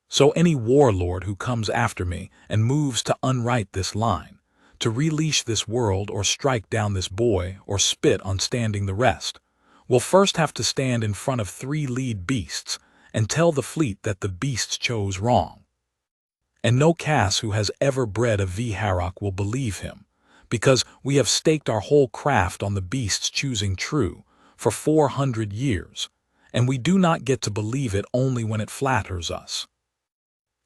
So any warlord who comes after me and moves to unwrite this line, to releash this world or strike down this boy or spit on standing the rest, will first have to stand in front of 3 lead beasts and tell the fleet that the beasts chose wrong. And no caste who has ever bred a Viharok will believe him, because we have staked our whole craft on the beasts choosing true for 400 years, and we do not get to believe it only when it flatters us."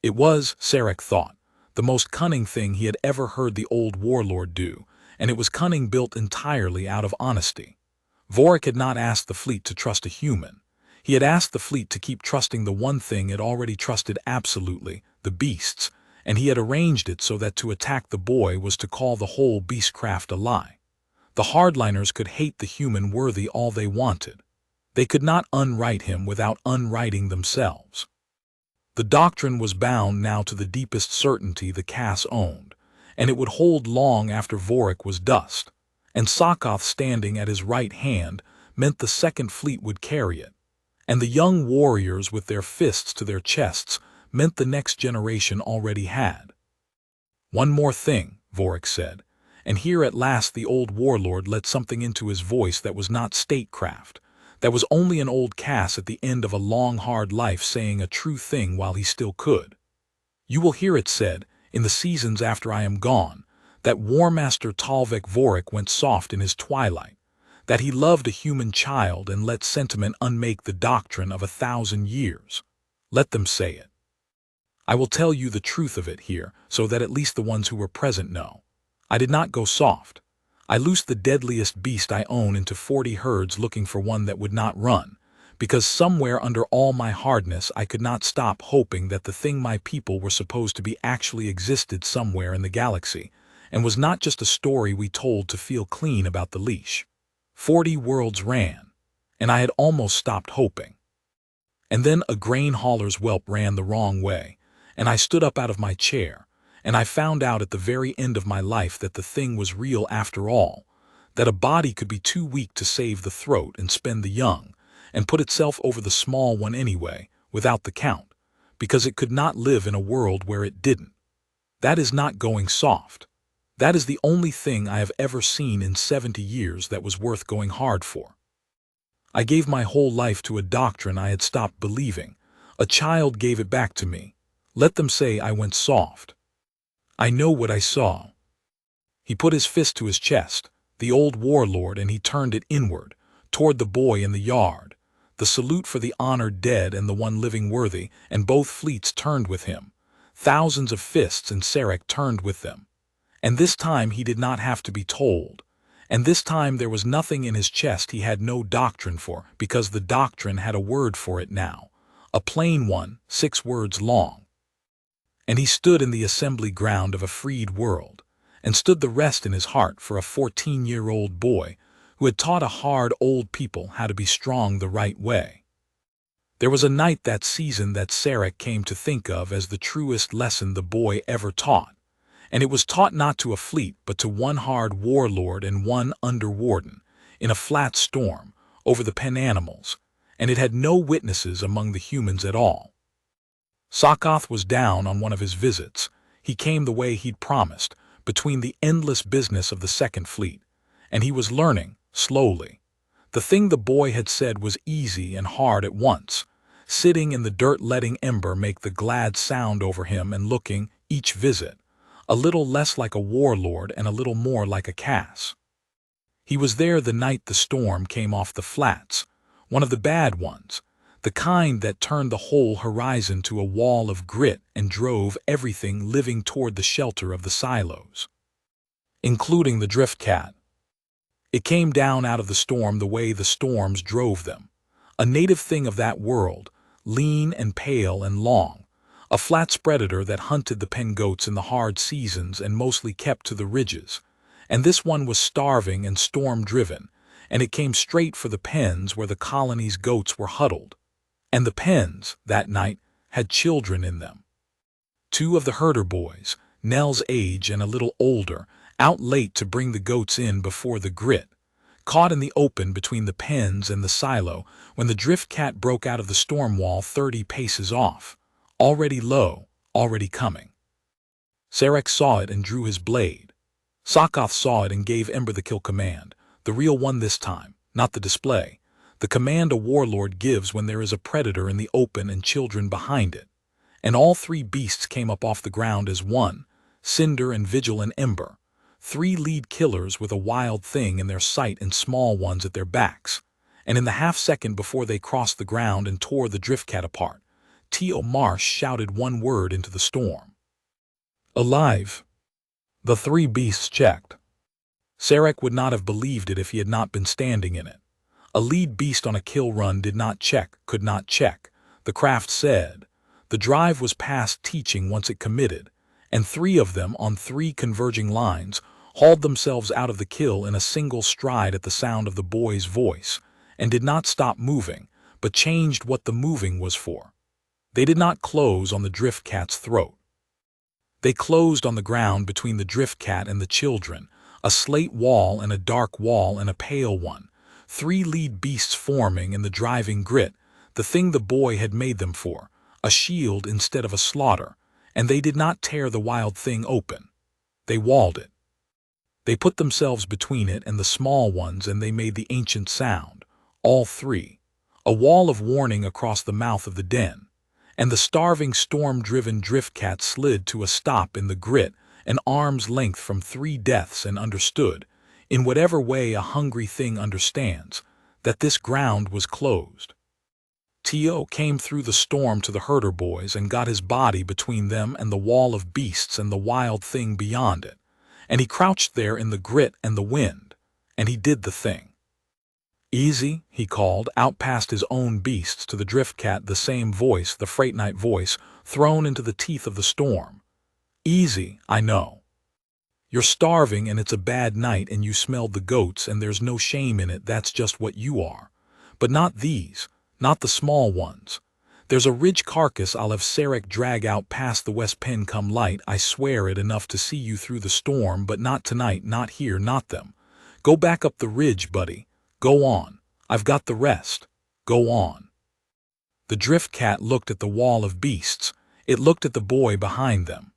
It was, Sarek thought, the most cunning thing he had ever heard the old warlord do, and it was cunning built entirely out of honesty. Vorik had not asked the fleet to trust a human. He had asked the fleet to keep trusting the one thing it already trusted absolutely, the beasts, and he had arranged it so that to attack the boy was to call the whole beastcraft a lie. The hardliners could hate the human worthy all they wanted. They could not unwrite him without unwriting themselves. The doctrine was bound now to the deepest certainty the Cass owned, and it would hold long after Vorik was dust, and Sokkoth standing at his right hand meant the Second Fleet would carry it, and the young warriors with their fists to their chests meant the next generation already had. One more thing, Vorik said, and here at last the old warlord let something into his voice that was not statecraft, that was only an old Cass at the end of a long hard life saying a true thing while he still could. You will hear it said, in the seasons after I am gone, that War Master Talvik Vorik went soft in his twilight, that he loved a human child and let sentiment unmake the doctrine of 1,000 years. Let them say it. I will tell you the truth of it here, so that at least the ones who were present know. I did not go soft. I loosed the deadliest beast I own into 40 herds looking for one that would not run, because somewhere under all my hardness I could not stop hoping that the thing my people were supposed to be actually existed somewhere in the galaxy, and was not just a story we told to feel clean about the leash. 40 worlds ran, and I had almost stopped hoping. And then a grain hauler's whelp ran the wrong way, and I stood up out of my chair, and I found out at the very end of my life that the thing was real after all, that a body could be too weak to save the throat and spend the young, and put itself over the small one anyway, without the count, because it could not live in a world where it didn't. That is not going soft. That is the only thing I have ever seen in 70 years that was worth going hard for. I gave my whole life to a doctrine I had stopped believing. A child gave it back to me. Let them say I went soft. I know what I saw. He put his fist to his chest, the old warlord, and he turned it inward, toward the boy in the yard, the salute for the honored dead and the one living worthy, and both fleets turned with him. Thousands of fists and Sarek turned with them. And this time he did not have to be told. And this time there was nothing in his chest he had no doctrine for, because the doctrine had a word for it now, a plain one, 6 words long. And he stood in the assembly ground of a freed world, and stood the rest in his heart for a 14-year-old boy who had taught a hard old people how to be strong the right way. There was a night that season that Sarek came to think of as the truest lesson the boy ever taught. And it was taught not to a fleet but to one hard warlord and one under-warden, in a flat storm, over the pen animals, and it had no witnesses among the humans at all. Sokkoth was down on one of his visits. He came the way he'd promised, between the endless business of the Second Fleet, and he was learning, slowly. The thing the boy had said was easy and hard at once, sitting in the dirt letting ember make the glad sound over him and looking, each visit, a little less like a warlord and a little more like a Cass. He was there the night the storm came off the flats, one of the bad ones, the kind that turned the whole horizon to a wall of grit and drove everything living toward the shelter of the silos, including the driftcat. It came down out of the storm the way the storms drove them, a native thing of that world, lean and pale and long, a flat predator that hunted the pen goats in the hard seasons and mostly kept to the ridges, and this one was starving and storm-driven, and it came straight for the pens where the colony's goats were huddled. And the pens, that night, had children in them. 2 of the herder boys, Nell's age and a little older, out late to bring the goats in before the grit, caught in the open between the pens and the silo when the driftcat broke out of the storm wall 30 paces off, already low, already coming. Sarek saw it and drew his blade. Sokkoth saw it and gave Ember the kill command, the real one this time, not the display, the command a warlord gives when there is a predator in the open and children behind it. And all 3 beasts came up off the ground as one, Cinder and Vigil and Ember, 3 lead killers with a wild thing in their sight and small ones at their backs. And in the half-second before they crossed the ground and tore the driftcat apart, T.O. Marsh shouted one word into the storm. Alive. The 3 beasts checked. Sarek would not have believed it if he had not been standing in it. A lead beast on a kill run could not check, the craft said. The drive was past teaching once it committed, and three of them on three converging lines hauled themselves out of the kill in a single stride at the sound of the boy's voice, and did not stop moving, but changed what the moving was for. They did not close on the drift cat's throat. They closed on the ground between the drift cat and the children, a slate wall and a dark wall and a pale one, three lead beasts forming in the driving grit, the thing the boy had made them for, a shield instead of a slaughter, and they did not tear the wild thing open. They walled it. They put themselves between it and the small ones, and they made the ancient sound, all three, a wall of warning across the mouth of the den, and the starving storm-driven drift cat slid to a stop in the grit, an arm's length from three deaths, and understood, in whatever way a hungry thing understands, that this ground was closed. T.O. came through the storm to the herder boys and got his body between them and the wall of beasts and the wild thing beyond it, and he crouched there in the grit and the wind, and he did the thing. Easy, he called, out past his own beasts to the drift cat, the same voice, the freight night voice, thrown into the teeth of the storm. Easy, I know. You're starving and it's a bad night and you smelled the goats and there's no shame in it, that's just what you are. But not these, not the small ones. There's a ridge carcass I'll have Sarek drag out past the west pen come light, I swear it, enough to see you through the storm, but not tonight, not here, not them. Go back up the ridge, buddy. Go on. I've got the rest. Go on. The drift cat looked at the wall of beasts. It looked at the boy behind them.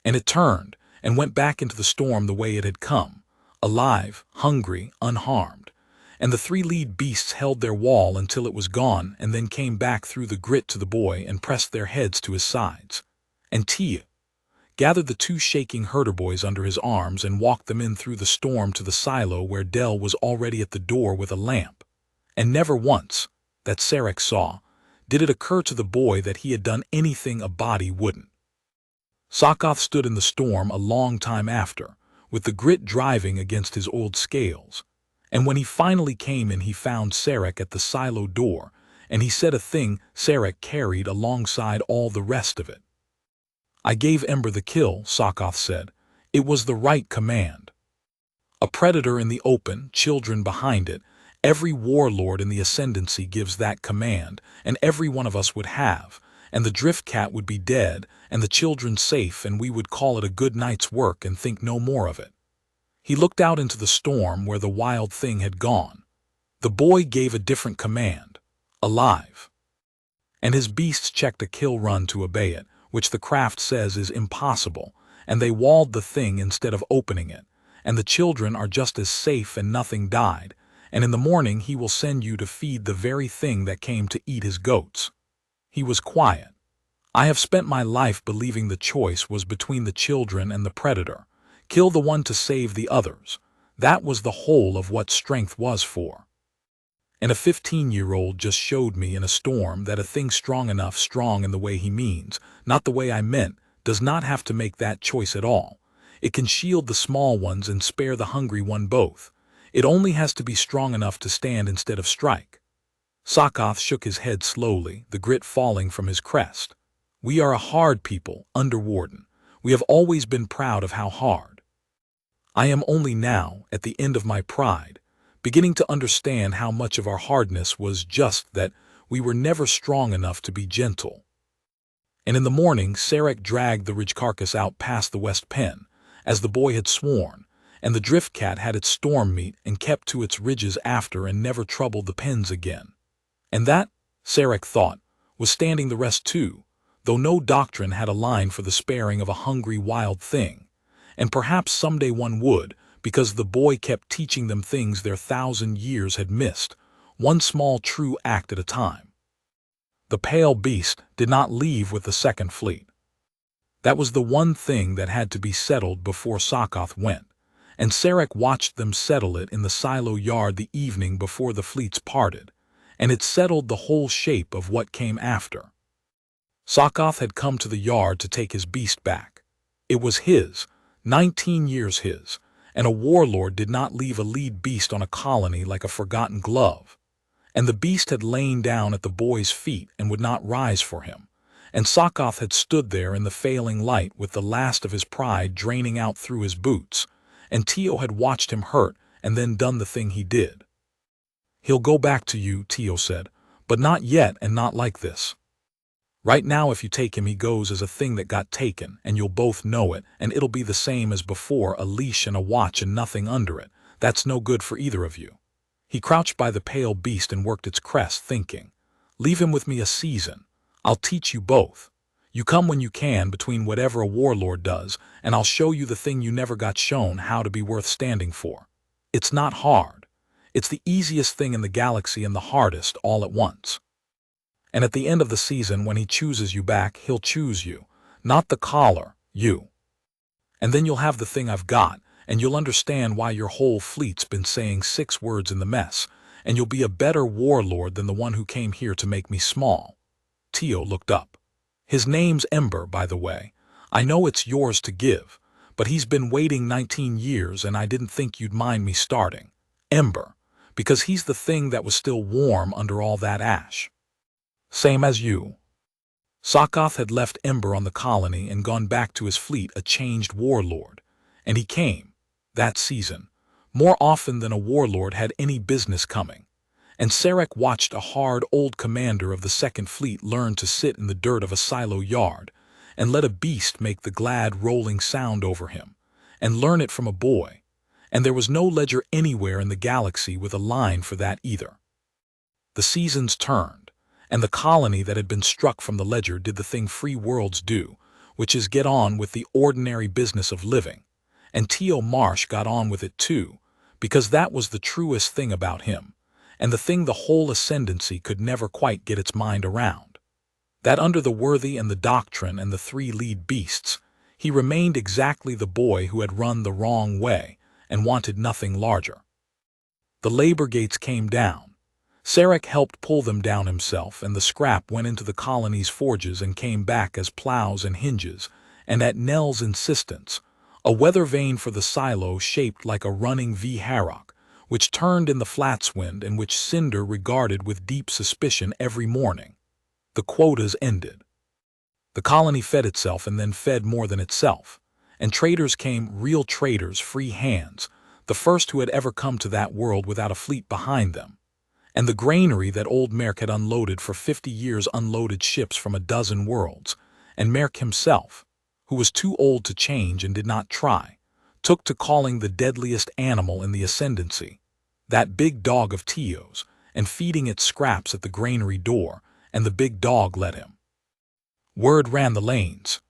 And it turned and went back into the storm the way it had come, alive, hungry, unharmed. And the three lead beasts held their wall until it was gone, and then came back through the grit to the boy and pressed their heads to his sides. And Tia gathered the two shaking herder boys under his arms and walked them in through the storm to the silo where Dell was already at the door with a lamp. And never once, that Sarek saw, did it occur to the boy that he had done anything a body wouldn't. Sockoth stood in the storm a long time after, with the grit driving against his old scales. And when he finally came in, he found Sarek at the silo door, and he said a thing Sarek carried alongside all the rest of it. I gave Ember the kill, Sockoth said. It was the right command. A predator in the open, children behind it, every warlord in the ascendancy gives that command, and every one of us would have, and the drift cat would be dead, and the children safe, and we would call it a good night's work and think no more of it. He looked out into the storm where the wild thing had gone. The boy gave a different command, alive. And his beasts checked a kill run to obey it, which the craft says is impossible, and they walled the thing instead of opening it, and the children are just as safe and nothing died, and in the morning he will send you to feed the very thing that came to eat his goats. He was quiet. I have spent my life believing the choice was between the children and the predator. Kill the one to save the others. That was the whole of what strength was for. And a 15-year-old just showed me in a storm that a thing strong enough, strong in the way he means, not the way I meant, does not have to make that choice at all. It can shield the small ones and spare the hungry one both. It only has to be strong enough to stand instead of strike. Sockoth shook his head slowly, the grit falling from his crest. We are a hard people, Underwarden. We have always been proud of how hard. I am only now, at the end of my pride, beginning to understand how much of our hardness was just that we were never strong enough to be gentle. And in the morning, Sarek dragged the ridge carcass out past the west pen, as the boy had sworn, and the drift cat had its storm meat and kept to its ridges after and never troubled the pens again. And that, Sarek thought, was standing the rest too, though no doctrine had a line for the sparing of a hungry wild thing, and perhaps someday one would, because the boy kept teaching them things their 1,000 years had missed, one small true act at a time. The pale beast did not leave with the second fleet. That was the one thing that had to be settled before Sockoth went, and Sarek watched them settle it in the silo yard the evening before the fleets parted, and it settled the whole shape of what came after. Sockoth had come to the yard to take his beast back. It was his, 19 years his, and a warlord did not leave a lead beast on a colony like a forgotten glove. And the beast had lain down at the boy's feet and would not rise for him. And Sockoth had stood there in the failing light with the last of his pride draining out through his boots, and Tio had watched him hurt and then done the thing he did. "He'll go back to you," Tio said, "but not yet and not like this. Right now if you take him he goes as a thing that got taken, and you'll both know it, and it'll be the same as before, a leash and a watch and nothing under it. That's no good for either of you." He crouched by the pale beast and worked its crest, thinking, "Leave him with me a season. I'll teach you both. You come when you can between whatever a warlord does, and I'll show you the thing you never got shown how to be worth standing for. It's not hard. It's the easiest thing in the galaxy and the hardest all at once. And at the end of the season, when he chooses you back, he'll choose you, not the collar, you. And then you'll have the thing I've got, and you'll understand why your whole fleet's been saying 6 words in the mess, and you'll be a better warlord than the one who came here to make me small." Tio looked up. "His name's Ember, by the way. I know it's yours to give, but he's been waiting 19 years and I didn't think you'd mind me starting. Ember, because he's the thing that was still warm under all that ash. Same as you." Sockoth had left Ember on the colony and gone back to his fleet a changed warlord, and he came, that season, more often than a warlord had any business coming. And Sarek watched a hard old commander of the Second Fleet learn to sit in the dirt of a silo yard and let a beast make the glad rolling sound over him, and learn it from a boy, and there was no ledger anywhere in the galaxy with a line for that either. The seasons turned, and the colony that had been struck from the ledger did the thing free worlds do, which is get on with the ordinary business of living, and Tio Marsh got on with it too, because that was the truest thing about him, and the thing the whole ascendancy could never quite get its mind around. That under the worthy and the doctrine and the 3 lead beasts, he remained exactly the boy who had run the wrong way and wanted nothing larger. The labor gates came down. Sarek helped pull them down himself, and the scrap went into the colony's forges and came back as plows and hinges, and at Nell's insistence, a weather vane for the silo shaped like a running V-Harrock, which turned in the Flatswind and which Cinder regarded with deep suspicion every morning. The quotas ended. The colony fed itself and then fed more than itself, and traders came, real traders, free hands, the first who had ever come to that world without a fleet behind them. And the granary that old Merk had unloaded for 50 years unloaded ships from a dozen worlds, and Merk himself, who was too old to change and did not try, took to calling the deadliest animal in the ascendancy, that big dog of Tio's, and feeding it scraps at the granary door, and the big dog let him. Word ran the lanes.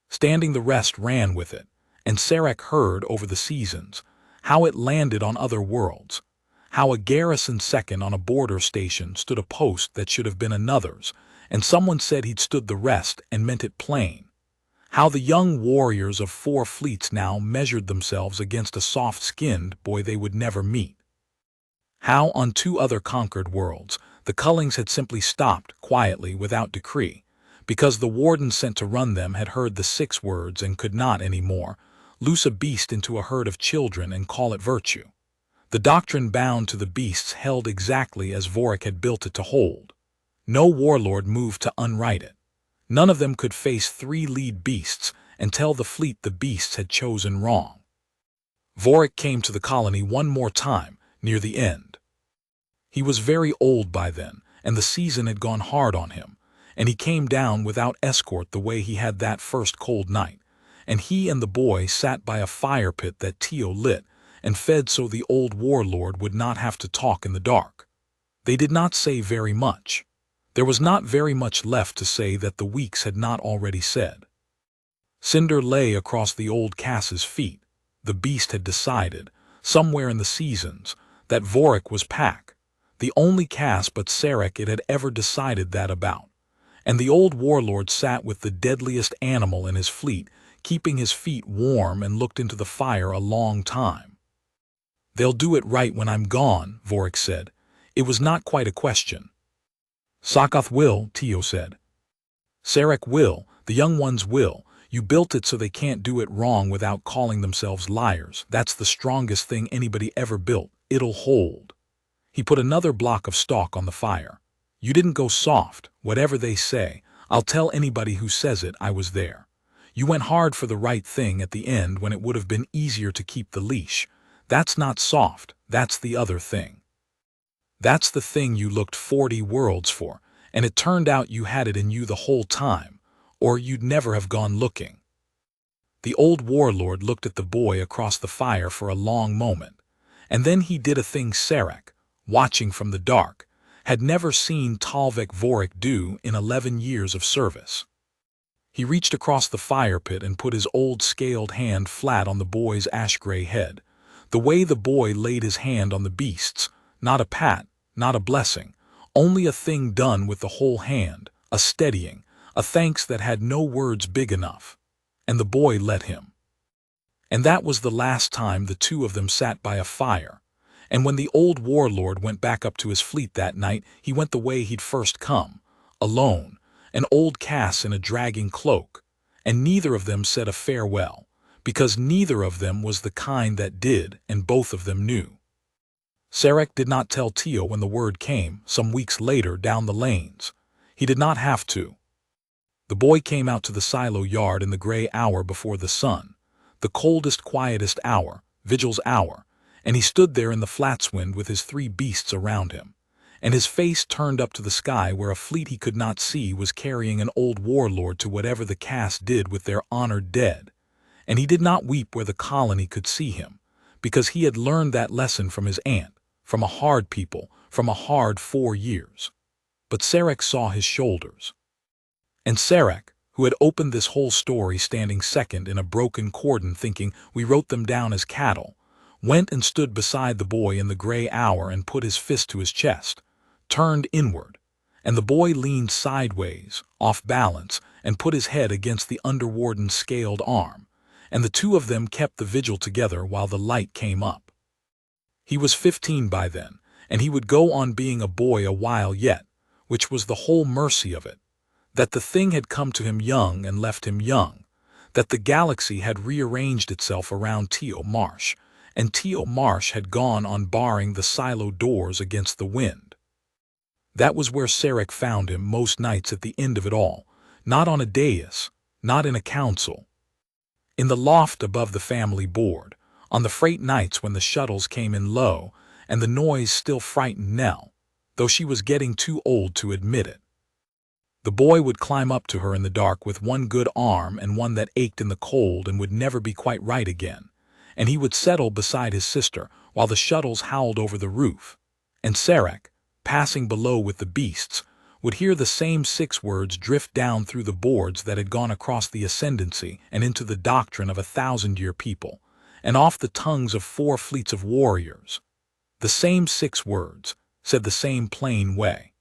Standing the rest ran with it, and Sarek heard over the seasons how it landed on other worlds, how a garrison second on a border station stood a post that should have been another's, and someone said he'd stood the rest and meant it plain, how the young warriors of 4 fleets now measured themselves against a soft-skinned boy they would never meet, how on 2 other conquered worlds the cullings had simply stopped quietly without decree, because the warden sent to run them had heard the 6 words and could not any more loose a beast into a herd of children and call it virtue. The doctrine bound to the beasts held exactly as Vorik had built it to hold. No warlord moved to unwrite it. None of them could face 3 lead beasts and tell the fleet the beasts had chosen wrong. Vorik came to the colony one more time, near the end. He was very old by then, and the season had gone hard on him, and he came down without escort the way he had that first cold night, and he and the boy sat by a fire pit that Tio lit and fed so the old warlord would not have to talk in the dark. They did not say very much. There was not very much left to say that the weeks had not already said. Cinder lay across the old Cass's feet. The beast had decided, somewhere in the seasons, that Vorik was Pack, the only Cass but Sarek it had ever decided that about, and the old warlord sat with the deadliest animal in his fleet, keeping his feet warm, and looked into the fire a long time. "They'll do it right when I'm gone," Vorik said. It was not quite a question. "Sockoth will," Tio said. "Sarek will, the young ones will. You built it so they can't do it wrong without calling themselves liars. That's the strongest thing anybody ever built. It'll hold." He put another block of stalk on the fire. "You didn't go soft, whatever they say. I'll tell anybody who says it I was there. You went hard for the right thing at the end when it would have been easier to keep the leash. That's not soft, that's the other thing. That's the thing you looked 40 worlds for, and it turned out you had it in you the whole time, or you'd never have gone looking." The old warlord looked at the boy across the fire for a long moment, and then he did a thing Sarek, watching from the dark, had never seen Talvik Vorik do in 11 years of service. He reached across the fire pit and put his old scaled hand flat on the boy's ash-gray head, the way the boy laid his hand on the beast's, not a pat, not a blessing, only a thing done with the whole hand, a steadying, a thanks that had no words big enough. And the boy let him. And that was the last time the two of them sat by a fire. And when the old warlord went back up to his fleet that night, he went the way he'd first come, alone, an old Cass in a dragging cloak, and neither of them said a farewell, because neither of them was the kind that did, and both of them knew. Sarek did not tell Tio when the word came, some weeks later down the lanes. He did not have to. The boy came out to the silo yard in the gray hour before the sun, the coldest, quietest hour, Vigil's hour, and he stood there in the flatswind with his 3 beasts around him, and his face turned up to the sky where a fleet he could not see was carrying an old warlord to whatever the Cass did with their honored dead. And he did not weep where the colony could see him, because he had learned that lesson from his aunt, from a hard people, from a hard 4 years. But Sarek saw his shoulders. And Sarek, who had opened this whole story standing second in a broken cordon thinking we wrote them down as cattle, went and stood beside the boy in the gray hour and put his fist to his chest, turned inward, and the boy leaned sideways, off balance, and put his head against the underwarden's scaled arm, and the two of them kept the vigil together while the light came up. He was 15 by then, and he would go on being a boy a while yet, which was the whole mercy of it, that the thing had come to him young and left him young, that the galaxy had rearranged itself around Tio Marsh, and Tio Marsh had gone on barring the silo doors against the wind. That was where Sarek found him most nights at the end of it all, not on a dais, not in a council. In the loft above the family board, on the freight nights when the shuttles came in low, and the noise still frightened Nell, though she was getting too old to admit it. The boy would climb up to her in the dark with one good arm and one that ached in the cold and would never be quite right again, and he would settle beside his sister while the shuttles howled over the roof, and Sarek, passing below with the beasts, would hear the same 6 words drift down through the boards that had gone across the ascendancy and into the doctrine of 1,000-year people, and off the tongues of 4 fleets of warriors. The same 6 words, said the same plain way.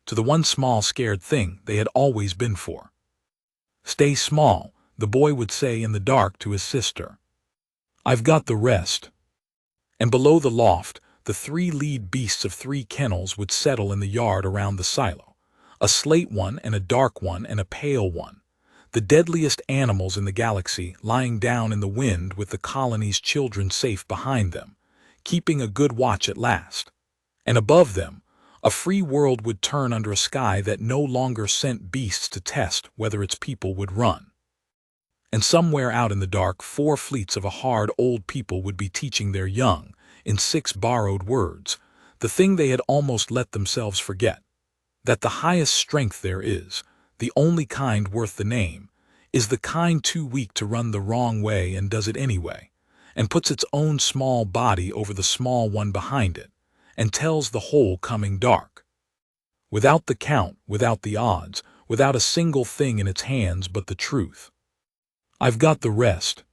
To the one small scared thing they had always been for. "Stay small," the boy would say in the dark to his sister. "I've got the rest." And below the loft, the 3 lead beasts of 3 kennels would settle in the yard around the silo, a slate one and a dark one and a pale one, the deadliest animals in the galaxy lying down in the wind with the colony's children safe behind them, keeping a good watch at last. And above them, a free world would turn under a sky that no longer sent beasts to test whether its people would run. And somewhere out in the dark, 4 fleets of a hard old people would be teaching their young, in 6 borrowed words, the thing they had almost let themselves forget, that the highest strength there is, the only kind worth the name, is the kind too weak to run the wrong way and does it anyway, and puts its own small body over the small one behind it, and tells the whole coming dark. Without the count, without the odds, without a single thing in its hands but the truth. "I've got the rest,"